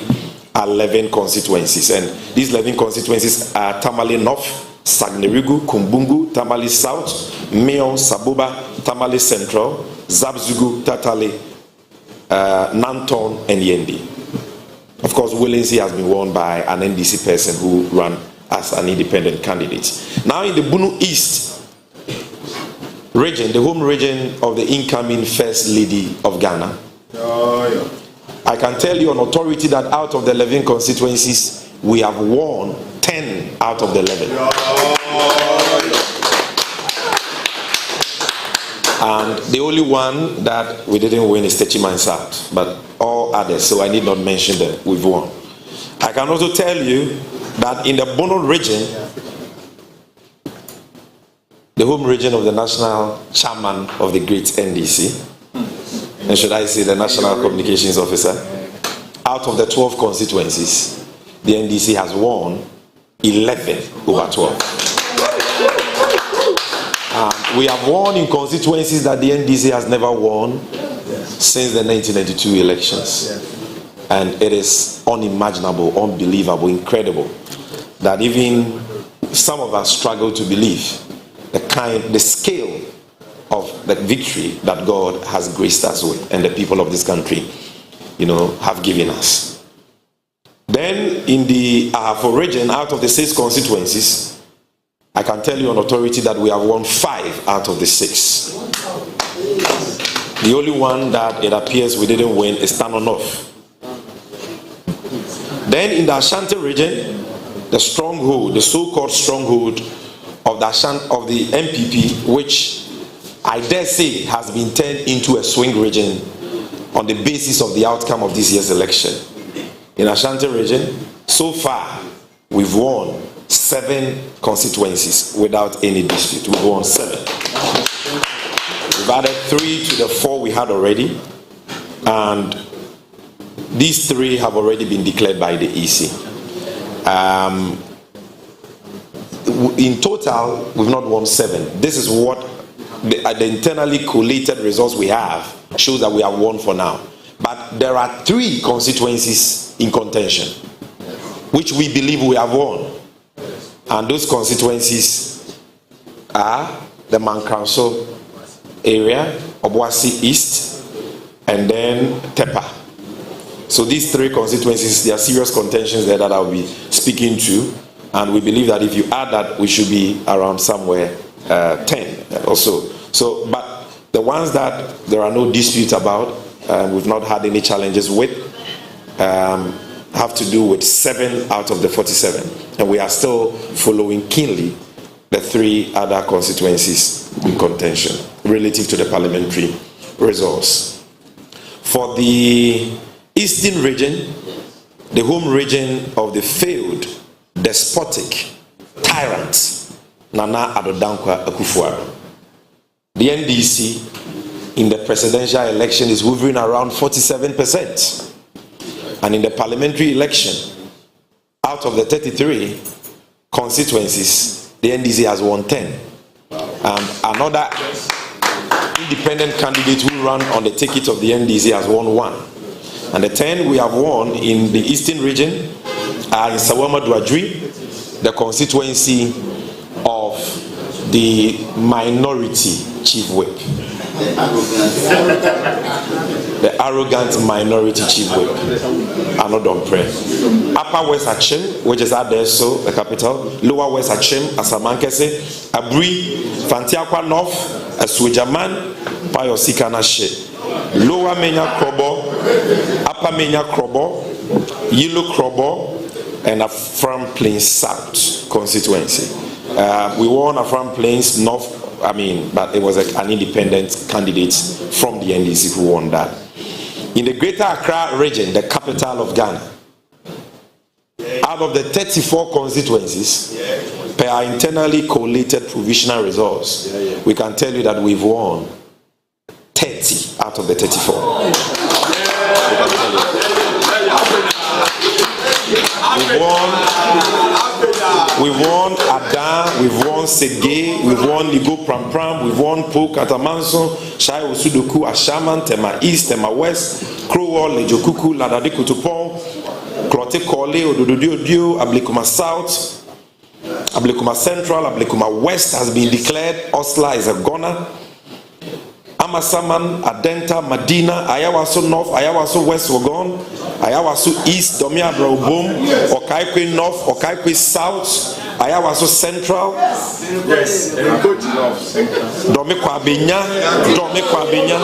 11 constituencies. And these 11 constituencies are Tamale North, Sagnerigu, Kumbungu, Tamale South, Meon, Sabuba, Tamale Central, Zabzugu, Tatale, Nanton, and Yendi. Of course, Willency has been won by an NDC person who ran as an independent candidate. Now in the Bunu East region, the home region of the incoming First Lady of Ghana, I can tell you on authority that out of the 11 constituencies, we have won 10 out of the 11. And the only one that we didn't win is Techiman South, but all others, so I need not mention them, we've won. I can also tell you that in the Bono region, the home region of the national chairman of the great NDC, and should I say the national communications officer, out of the 12 constituencies, the NDC has won 11/12. We have won in constituencies that the NDC has never won since the 1992 elections. And it is unimaginable, unbelievable, incredible that even some of us struggle to believe the scale of the victory that God has graced us with and the people of this country, have given us. Then in the Ahafo region, out of the 6 constituencies, I can tell you on authority that we have won 5 out of the 6. The only one that it appears we didn't win is Tanonof. Then in the Ashanti region, the stronghold, the so-called stronghold of the MPP, which I dare say has been turned into a swing region on the basis of the outcome of this year's election. In Ashanti region, so far, we've won 7 constituencies without any dispute. We've won 7. We've added 3 to the 4 we had already, and these 3 have already been declared by the EC. In total, we've not won 7. This is what the internally collated results we have shows that we have won for now. But there are 3 constituencies in contention, which we believe we have won. And those constituencies are the Mankanso area, Obuasi East, and then Tepa. So these 3 constituencies, there are serious contentions there that I'll be speaking to. And we believe that if you add that, we should be around somewhere 10 or so. But the ones that there are no disputes about, we've not had any challenges with, have to do with 7 out of the 47. And we are still following keenly the 3 other constituencies in contention relative to the parliamentary results. For the Eastern region, the home region of the failed despotic tyrant Nana Addo Akufo-Addo, the NDC in the presidential election is hovering around 47%. And in the parliamentary election, out of the 33 constituencies, the NDC has won 10. independent candidates who ran on the ticket of the NDC has won 1. And the 10 we have won in the eastern region are in Sawama Duadri, the constituency of the minority chief whip. The arrogant minority chief whip. ADOM prayer. Upper West Achim, which is Adesso, the capital. Lower West Achim, Asamankese, Abri, Fantiakwa North, Aswejaman, Payosika Nashe. Lower Menya Krobo, Upper Menya Krobo, Yellow Krobo, and Afram Plains South constituency. We won Afram Plains North, but it was an independent candidate from the NDC who won that. In the Greater Accra region, the capital of Ghana, out of the 34 constituencies, per our internally collated provisional results, we can tell you that we've won 30 out of the 34. We can tell you. We've won Ada, we've won Sege, we've won Ligo Pram Pram, we've won Po Katamanso, Shai Osudoku, Ashaman, Tema East, Tema West, Crowell, Lejokuku, Ladade Kutupon, Klote Kole, Odododio, Ablekuma South, Ablekuma Central, Ablekuma West has been declared. Osla is a goner. Amasaman, Adenta, Madina, Ayawaso North, Ayawaso West were gone. Ayawaso East, Domia Braubom, Okaikwe North, Okaikwe South, Ayawaso Central. Yes, good enough. Domekwa Benya, Domekwa Benya.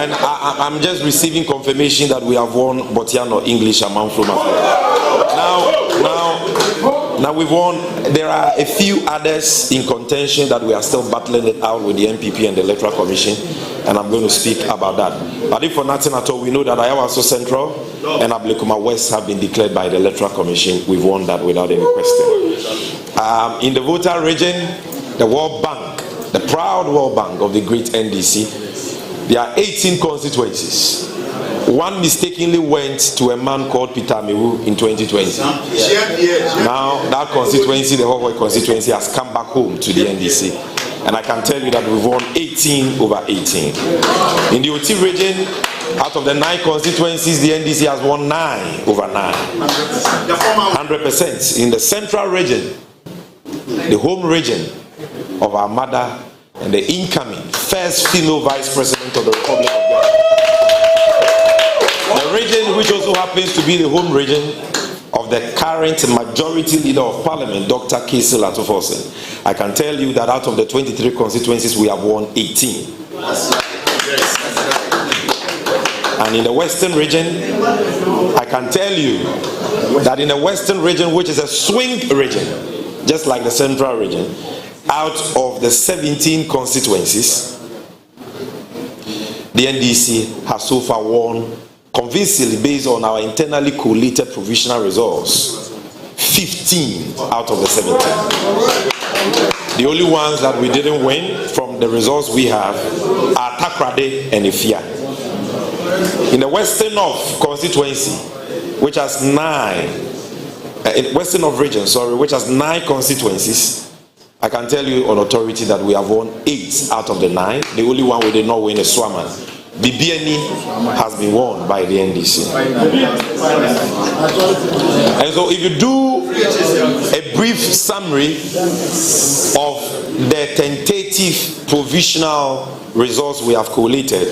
And I'm just receiving confirmation that we have won Botiano English among from Now we've won. There are a few others in contention that we are still battling it out with the MPP and the Electoral Commission, and I'm going to speak about that. But if for nothing at all, we know that Ayawaso Central and Ablekuma West have been declared by the Electoral Commission. We've won that without any question. In the voter region, the World Bank, the proud World Bank of the great NDC, there are 18 constituencies. One mistakenly went to a man called Peter Mewu in 2020. Now that constituency, the whole constituency, has come back home to the NDC. And I can tell you that we've won 18 over 18. In the OT region, out of the 9 constituencies, the NDC has won 9 over 9. 100%. In the central region, the home region of our mother and the incoming first female vice president of the Republic of Ghana. The region which also happens to be the home region of the current majority leader of parliament, Dr. Kyei Latofose. I can tell you that out of the 23 constituencies, we have won 18. And in the western region, I can tell you that in the western region, which is a swing region, just like the central region, out of the 17 constituencies, the NDC has so far won convincingly, based on our internally collated provisional results, 15 out of the 17. The only ones that we didn't win from the results we have are Takrade and Ifia. In the Western North constituency, which has 9, Western North region, which has 9 constituencies, I can tell you on authority that we have won 8 out of the 9. The only one we did not win is Swaman. BBNE has been won by the NDC. And so if you do a brief summary of the tentative provisional results we have collated,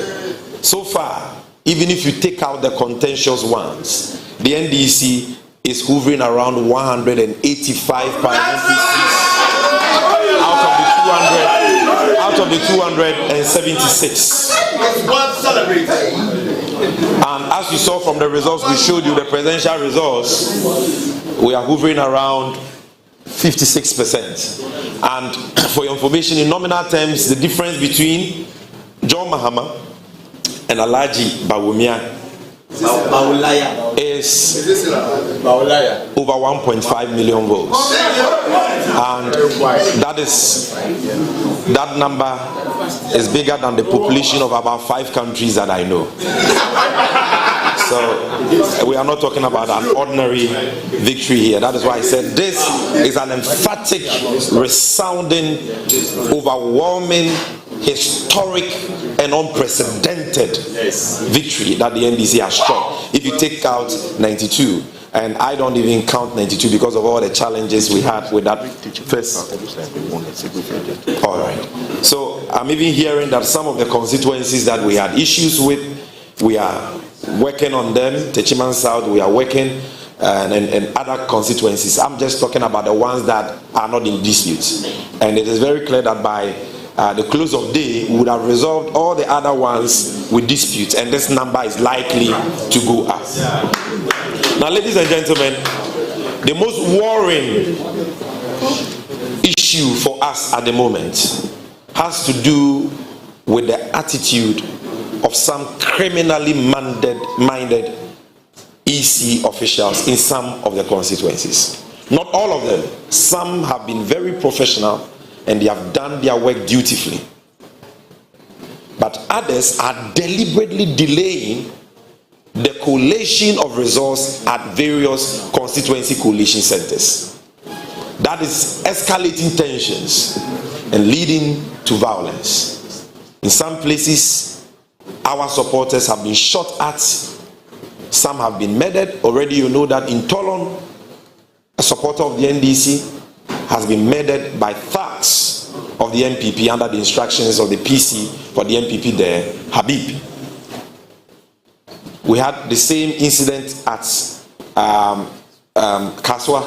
so far, even if you take out the contentious ones, the NDC is hovering around 185 parliamentary seats out of the 276. And as you saw from the results we showed you, the presidential results, we are hovering around 56%. And for your information, in nominal terms, the difference between John Mahama and Alhaji Bawumia is over 1.5 million votes, and that number is bigger than the population of about 5 countries that I know. So we are not talking about an ordinary victory here. That is why I said this is an emphatic, resounding, overwhelming, historic and unprecedented victory that the NDC has struck. If you take out 92, and I don't even count 92 because of all the challenges we had with that first. All right. So I'm even hearing that some of the constituencies that we had issues with, we are working on them. Techiman South, we are working, and other constituencies. I'm just talking about the ones that are not in dispute. And it is very clear that by the close of day, we would have resolved all the other ones with disputes, and this number is likely to go up. Now, ladies and gentlemen, the most worrying issue for us at the moment has to do with the attitude of some criminally minded EC officials in some of the constituencies. Not all of them. Some have been very professional and they have done their work dutifully. But others are deliberately delaying the collation of resource at various constituency collation centers. That is escalating tensions and leading to violence. In some places, our supporters have been shot at, some have been murdered. Already you know that in Tolon, a supporter of the NDC has been murdered by thugs of the MPP under the instructions of the PC for the MPP there, Habib. We had the same incident at Kaswa,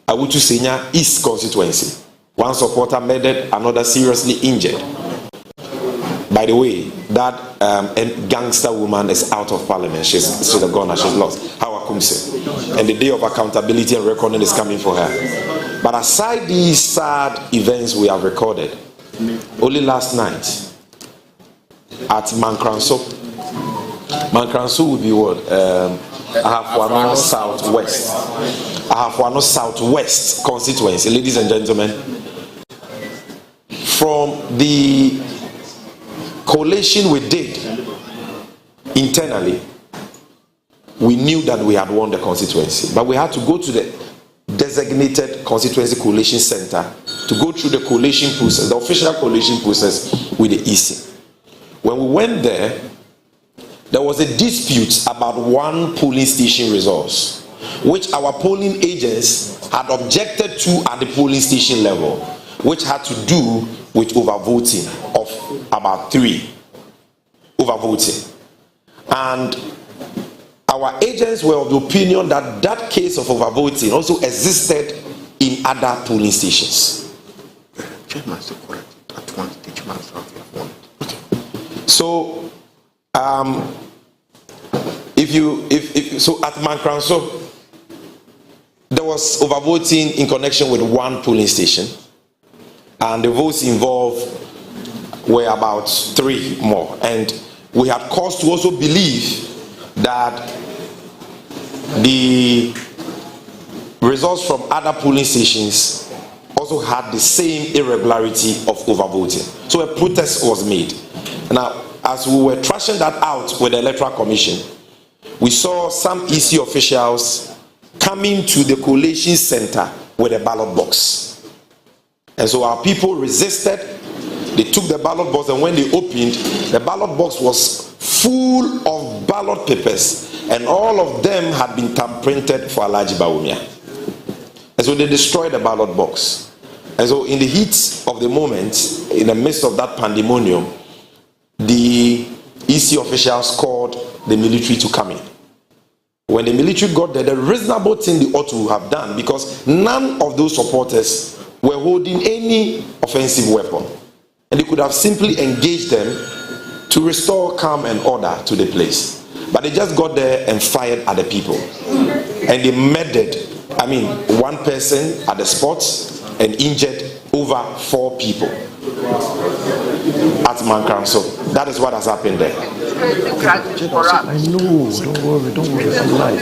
Awutu Senior East constituency. One supporter murdered, another seriously injured. By the way, that gangster woman is out of parliament. She's gone, she's lost. How Akumse. And the day of accountability and recording is coming for her. But aside these sad events we have recorded, only last night at Mankranso would be what? Ahafuano Southwest. Ahafuano Southwest constituency, ladies and gentlemen. From the collation we did internally, we knew that we had won the constituency, but we had to go to the designated constituency collation center to go through the collation process, the official collation process with the EC. When we went there, there was a dispute about one polling station resource, which our polling agents had objected to at the polling station level, which had to do with overvoting of about 3 overvoting. And our agents were of the opinion that that case of overvoting also existed in other polling stations. So, so at Mankranso, there was overvoting in connection with one polling station, and the votes involved were about 3 more. And we had cause to also believe that the results from other polling stations also had the same irregularity of overvoting. So a protest was made. Now, as we were trashing that out with the Electoral Commission, we saw some EC officials coming to the collation center with a ballot box. And so our people resisted. They took the ballot box, and when they opened, the ballot box was full of ballot papers, and all of them had been thumb-printed for Alhaji Bawumia. And so they destroyed the ballot box. And so in the heat of the moment, in the midst of that pandemonium, the EC officials called the military to come in. When the military got there, the reasonable thing they ought to have done, because none of those supporters were holding any offensive weapon, and they could have simply engaged them to restore calm and order to the place. But they just got there and fired at the people. And they murdered, one person at the spot and injured over 4 people at Mankranso. That is what has happened there. I know, don't worry, I'm live.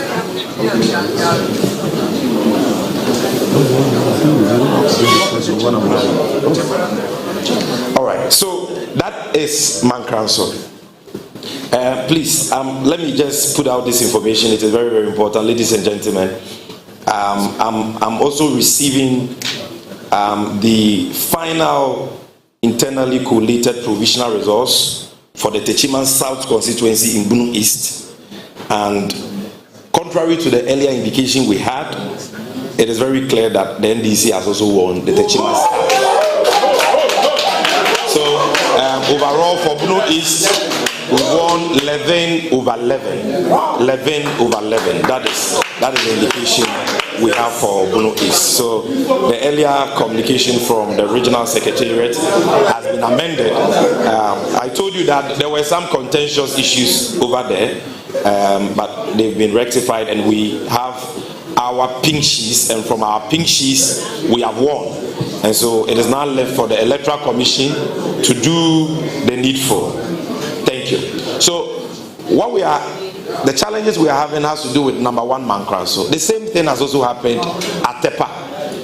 All right, so that is Mankranso. Please, let me just put out this information. It is very, very important, ladies and gentlemen. I'm also receiving the final internally collated provisional results for the Techiman South constituency in Bunu East. And contrary to the earlier indication we had, it is very clear that the NDC has also won the Techiman South. So overall for Bunu East, we won 11/11. 11/11. That is the indication we have for Bunu East. So the earlier communication from the regional secretariat has been amended. I told you that there were some contentious issues over there, but they've been rectified, and we have our pink sheets, and from our pink sheets we have won. And so it is now left for the Electoral Commission to do the needful. Thank you. So the challenges we are having has to do with number one, Mankran. So the same thing has also happened at Tepa,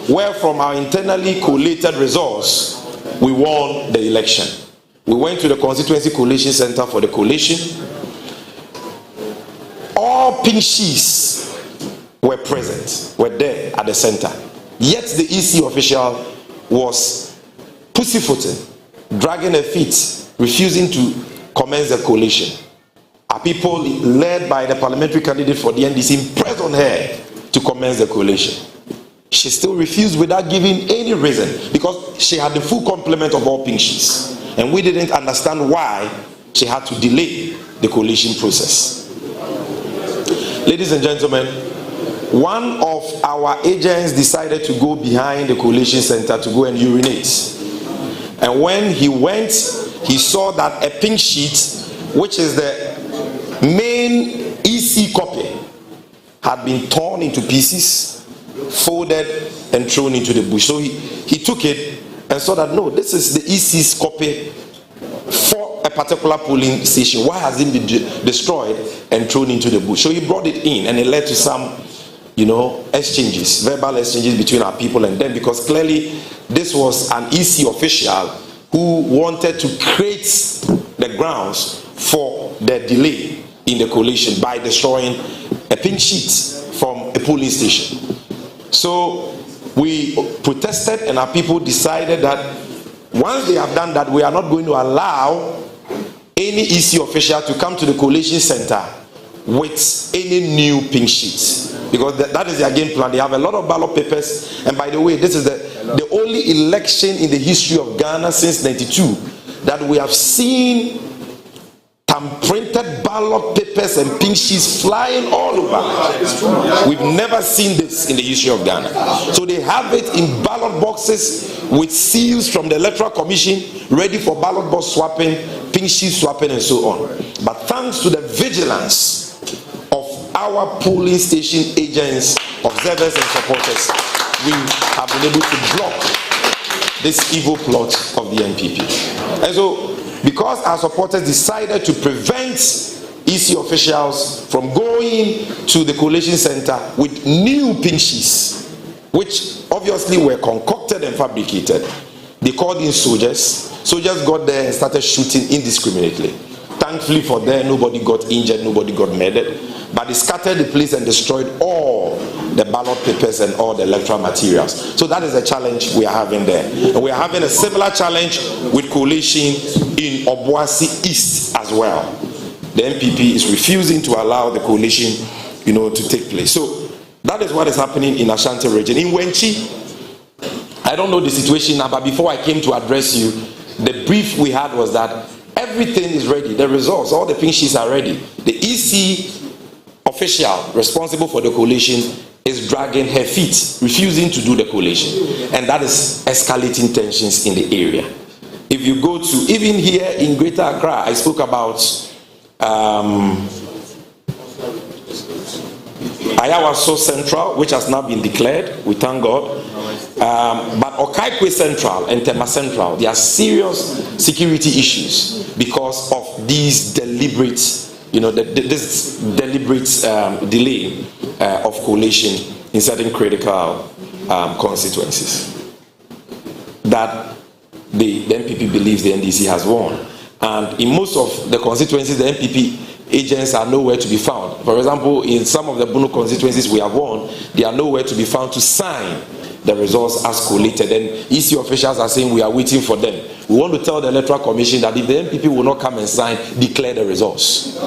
where from our internally collated results, we won the election. We went to the Constituency Collation Center for the collation. All pink sheets were present, were there at the center. Yet the EC official was pussyfooting, dragging her feet, refusing to commence the collation. Our people, led by the parliamentary candidate for the NDC, pressed on her to commence the collation. She still refused without giving any reason, because she had the full complement of all pink sheets. And we didn't understand why she had to delay the collation process. Ladies and gentlemen, one of our agents decided to go behind the collation center to go and urinate. And when he went, he saw that a pink sheet, which is the main EC copy, had been torn into pieces, folded, and thrown into the bush. So he took it and saw that, no, this is the EC's copy for a particular polling station. Why has it been destroyed and thrown into the bush? So he brought it in, and it led to some, exchanges, verbal exchanges between our people and them, because clearly this was an EC official who wanted to create the grounds for the delay in the collation by destroying a pink sheet from a polling station. So we protested, and our people decided that once they have done that, we are not going to allow any EC official to come to the collation center with any new pink sheets, because that is their game plan. They have a lot of ballot papers, and by the way, this is the only election in the history of Ghana since '92 that we have seen printed ballot papers and pink sheets flying all over. We've never seen this in the history of Ghana. So they have it in ballot boxes with seals from the Electoral Commission, ready for ballot box swapping, pink sheet swapping, and so on. But thanks to the vigilance of our polling station agents, observers, and supporters, we have been able to block this evil plot of the NPP. And so, because our supporters decided to prevent EC officials from going to the collation center with new pink sheets, which obviously were concocted and fabricated, they called in soldiers. Soldiers got there and started shooting indiscriminately. Thankfully for them, nobody got injured, nobody got murdered. But they scattered the place and destroyed all the ballot papers and all the electoral materials. So that is a challenge we are having there. And we are having a similar challenge with collation in Obuasi East as well. The NPP is refusing to allow the collation, to take place. So that is what is happening in Ashanti region. In Wenchi, I don't know the situation now, but before I came to address you, the brief we had was that everything is ready. The results, all the pink sheets are ready. The EC official responsible for the collation is dragging her feet, refusing to do the collation. And that is escalating tensions in the area. If you go to, even here in Greater Accra, I spoke about Ayawaso Central, which has now been declared, we thank God. But Okaikwe Central and Tema Central, there are serious security issues because of these deliberate, this deliberate delay of collation in certain critical constituencies that the NPP believes the NDC has won. And in most of the constituencies, the MPP agents are nowhere to be found. For example, in some of the Bono constituencies we have won, they are nowhere to be found to sign the results as collated. And EC officials are saying we are waiting for them. We want to tell the Electoral Commission that if the MPP will not come and sign, declare the results.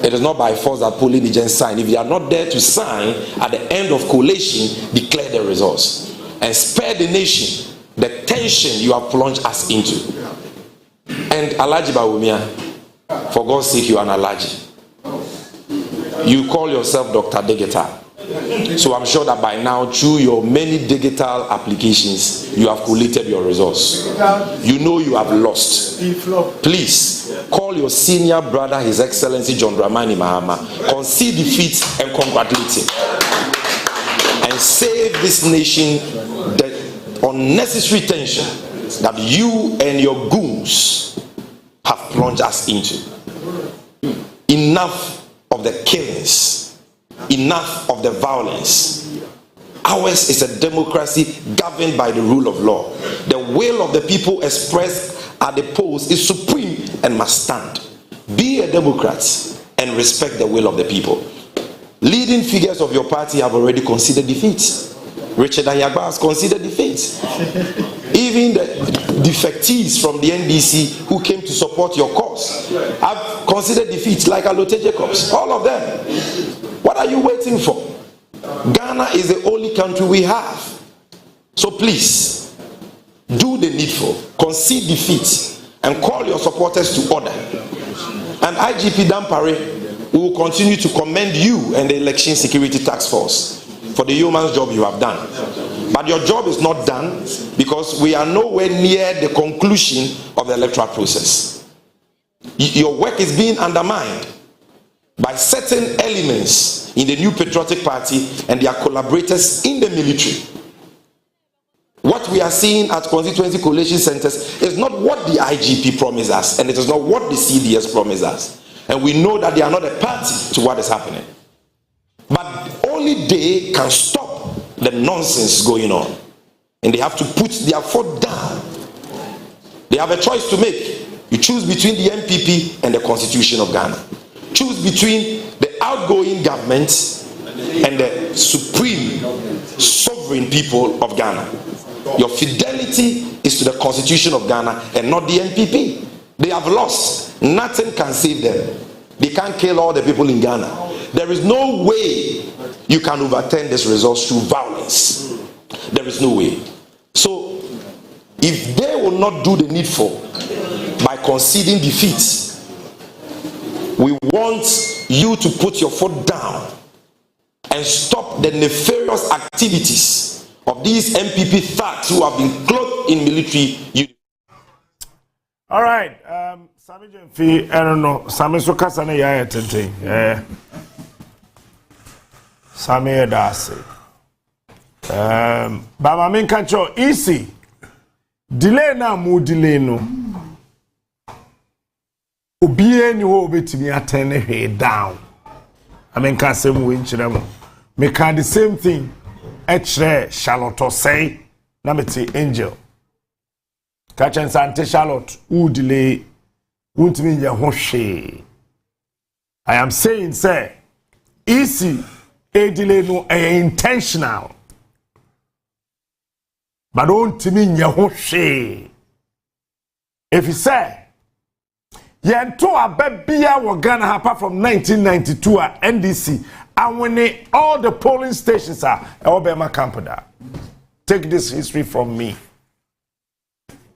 It is not by force that polling agents sign. If they are not there to sign, at the end of collation, declare the results. And spare the nation the tension you have plunged us into. And Alhaji Bawumia, for God's sake, you are an Alhaji. You call yourself Dr. Digital. So I'm sure that by now, through your many digital applications, you have collated your results. You know you have lost. Please, call your senior brother, His Excellency John Dramani Mahama, concede defeat and congratulate him. And save this nation the unnecessary tension that you and your goons have plunged us into. Enough of the killings. Enough of the violence. Ours is a democracy governed by the rule of law. The will of the people expressed at the polls is supreme and must stand. Be a Democrat and respect the will of the people. Leading figures of your party have already considered defeat. Richard Anyagba has considered defeat. Even the defectees from the NDC who came to support your cause have considered defeat, like Alote Jacobs. All of them. What are you waiting for? Ghana is the only country we have. So please, do the needful, concede defeat, and call your supporters to order. And IGP Dampare will continue to commend you and the Election Security Task Force for the yeoman's job you have done. But your job is not done because we are nowhere near the conclusion of the electoral process. Your work is being undermined by certain elements in the New Patriotic Party and their collaborators in the military. What we are seeing at constituency collation centers is not what the IGP promised us, and it is not what the CDS promised us. And we know that they are not a party to what is happening. But only they can stop the nonsense going on. And they have to put their foot down. They have a choice to make. You choose between the MPP and the Constitution of Ghana. Choose between the outgoing government and the supreme sovereign people of Ghana. Your fidelity is to the Constitution of Ghana and not the MPP. They have lost. Nothing can save them. They can't kill all the people in Ghana. There is no way you can overturn this result through violence. There is no way. So, if they will not do the needful by conceding defeat, we want you to put your foot down and stop the nefarious activities of these MPP thugs who have been clothed in military uniform. All right, Sami Jemfi, I don't know, Sami Sokasane Yaya Tente, Sami Edase. Baba Minkacho, easy. Delay na mu delay no. Obie ni wo obetimi atene he down. Amenkasem we nkyerem. Me can the same thing. Echre Charlotte say na meti angel. Kachen Sante Charlotte who delay wuntimi nya ho hwe. I am saying say easy a delay no intentional. But don't mean nya ho hwe. If you say Yento ababia wo Ghana apart from 1992 at NDC and when all the polling stations are Obama Campada. Take this history from me.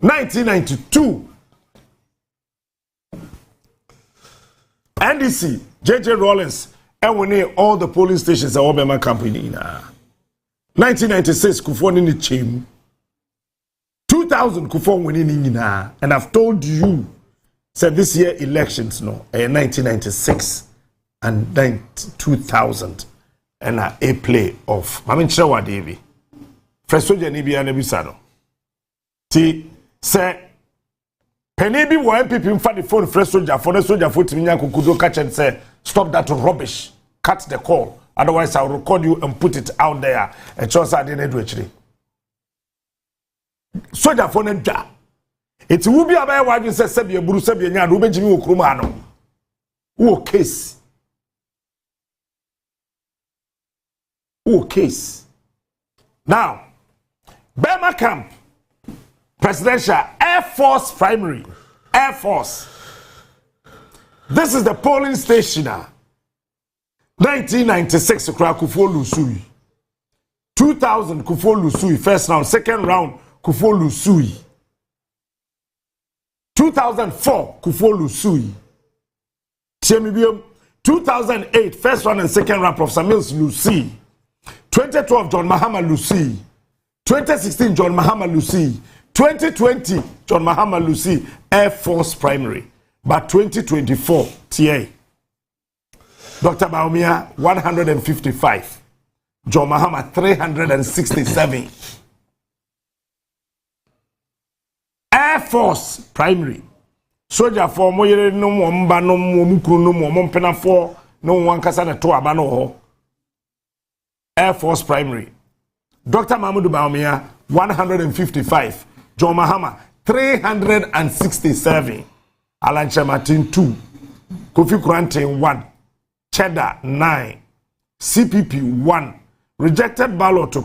1992 NDC JJ Rawlings and when all the polling stations are Obama Company. 1996 Kufo ni chim. 2000 Kufo winning and I've told you. So this year elections, no, 1996 and 2000, and a play of Mamin Chawa Devi. Fresoja Nibia Nebisano. See, say, Penebi will MPP in the phone, Fresoja, for the soldier foot Kudo catch and say, stop that rubbish, cut the call. Otherwise, I'll record you and put it out there. And chose I didn't do it. Soldier phone and It will be about why you say Sabia Buru Sabia Yan Rubejimi Krumano. Oh, case. Oh, case. Now, Burma Camp, Presidential Air Force Primary. Air Force. This is the polling station. 1996, Kufo Lusui. 2000, Kufo Lusui. First round. Second round, Kufo Lusui. 2004, Kufo Lusui. 2008, first round and second round, Professor Mills Lucy. 2012, John Mahama Lucy. 2016, John Mahama Lucy. 2020, John Mahama Lucy, Air Force Primary. But 2024, TA. Dr. Bawumia, 155. John Mahama, 367. Air Force Primary. Soldier for moyere no mba no mukuru no mompena for no one kasa na to abano ho. Air Force Primary. Dr. Mahmudu Bawumia, 155. John Mahama, 367. Alan Martin 2. Kofi Kurante 1. Cheddar 9. CPP 1. Rejected ballot to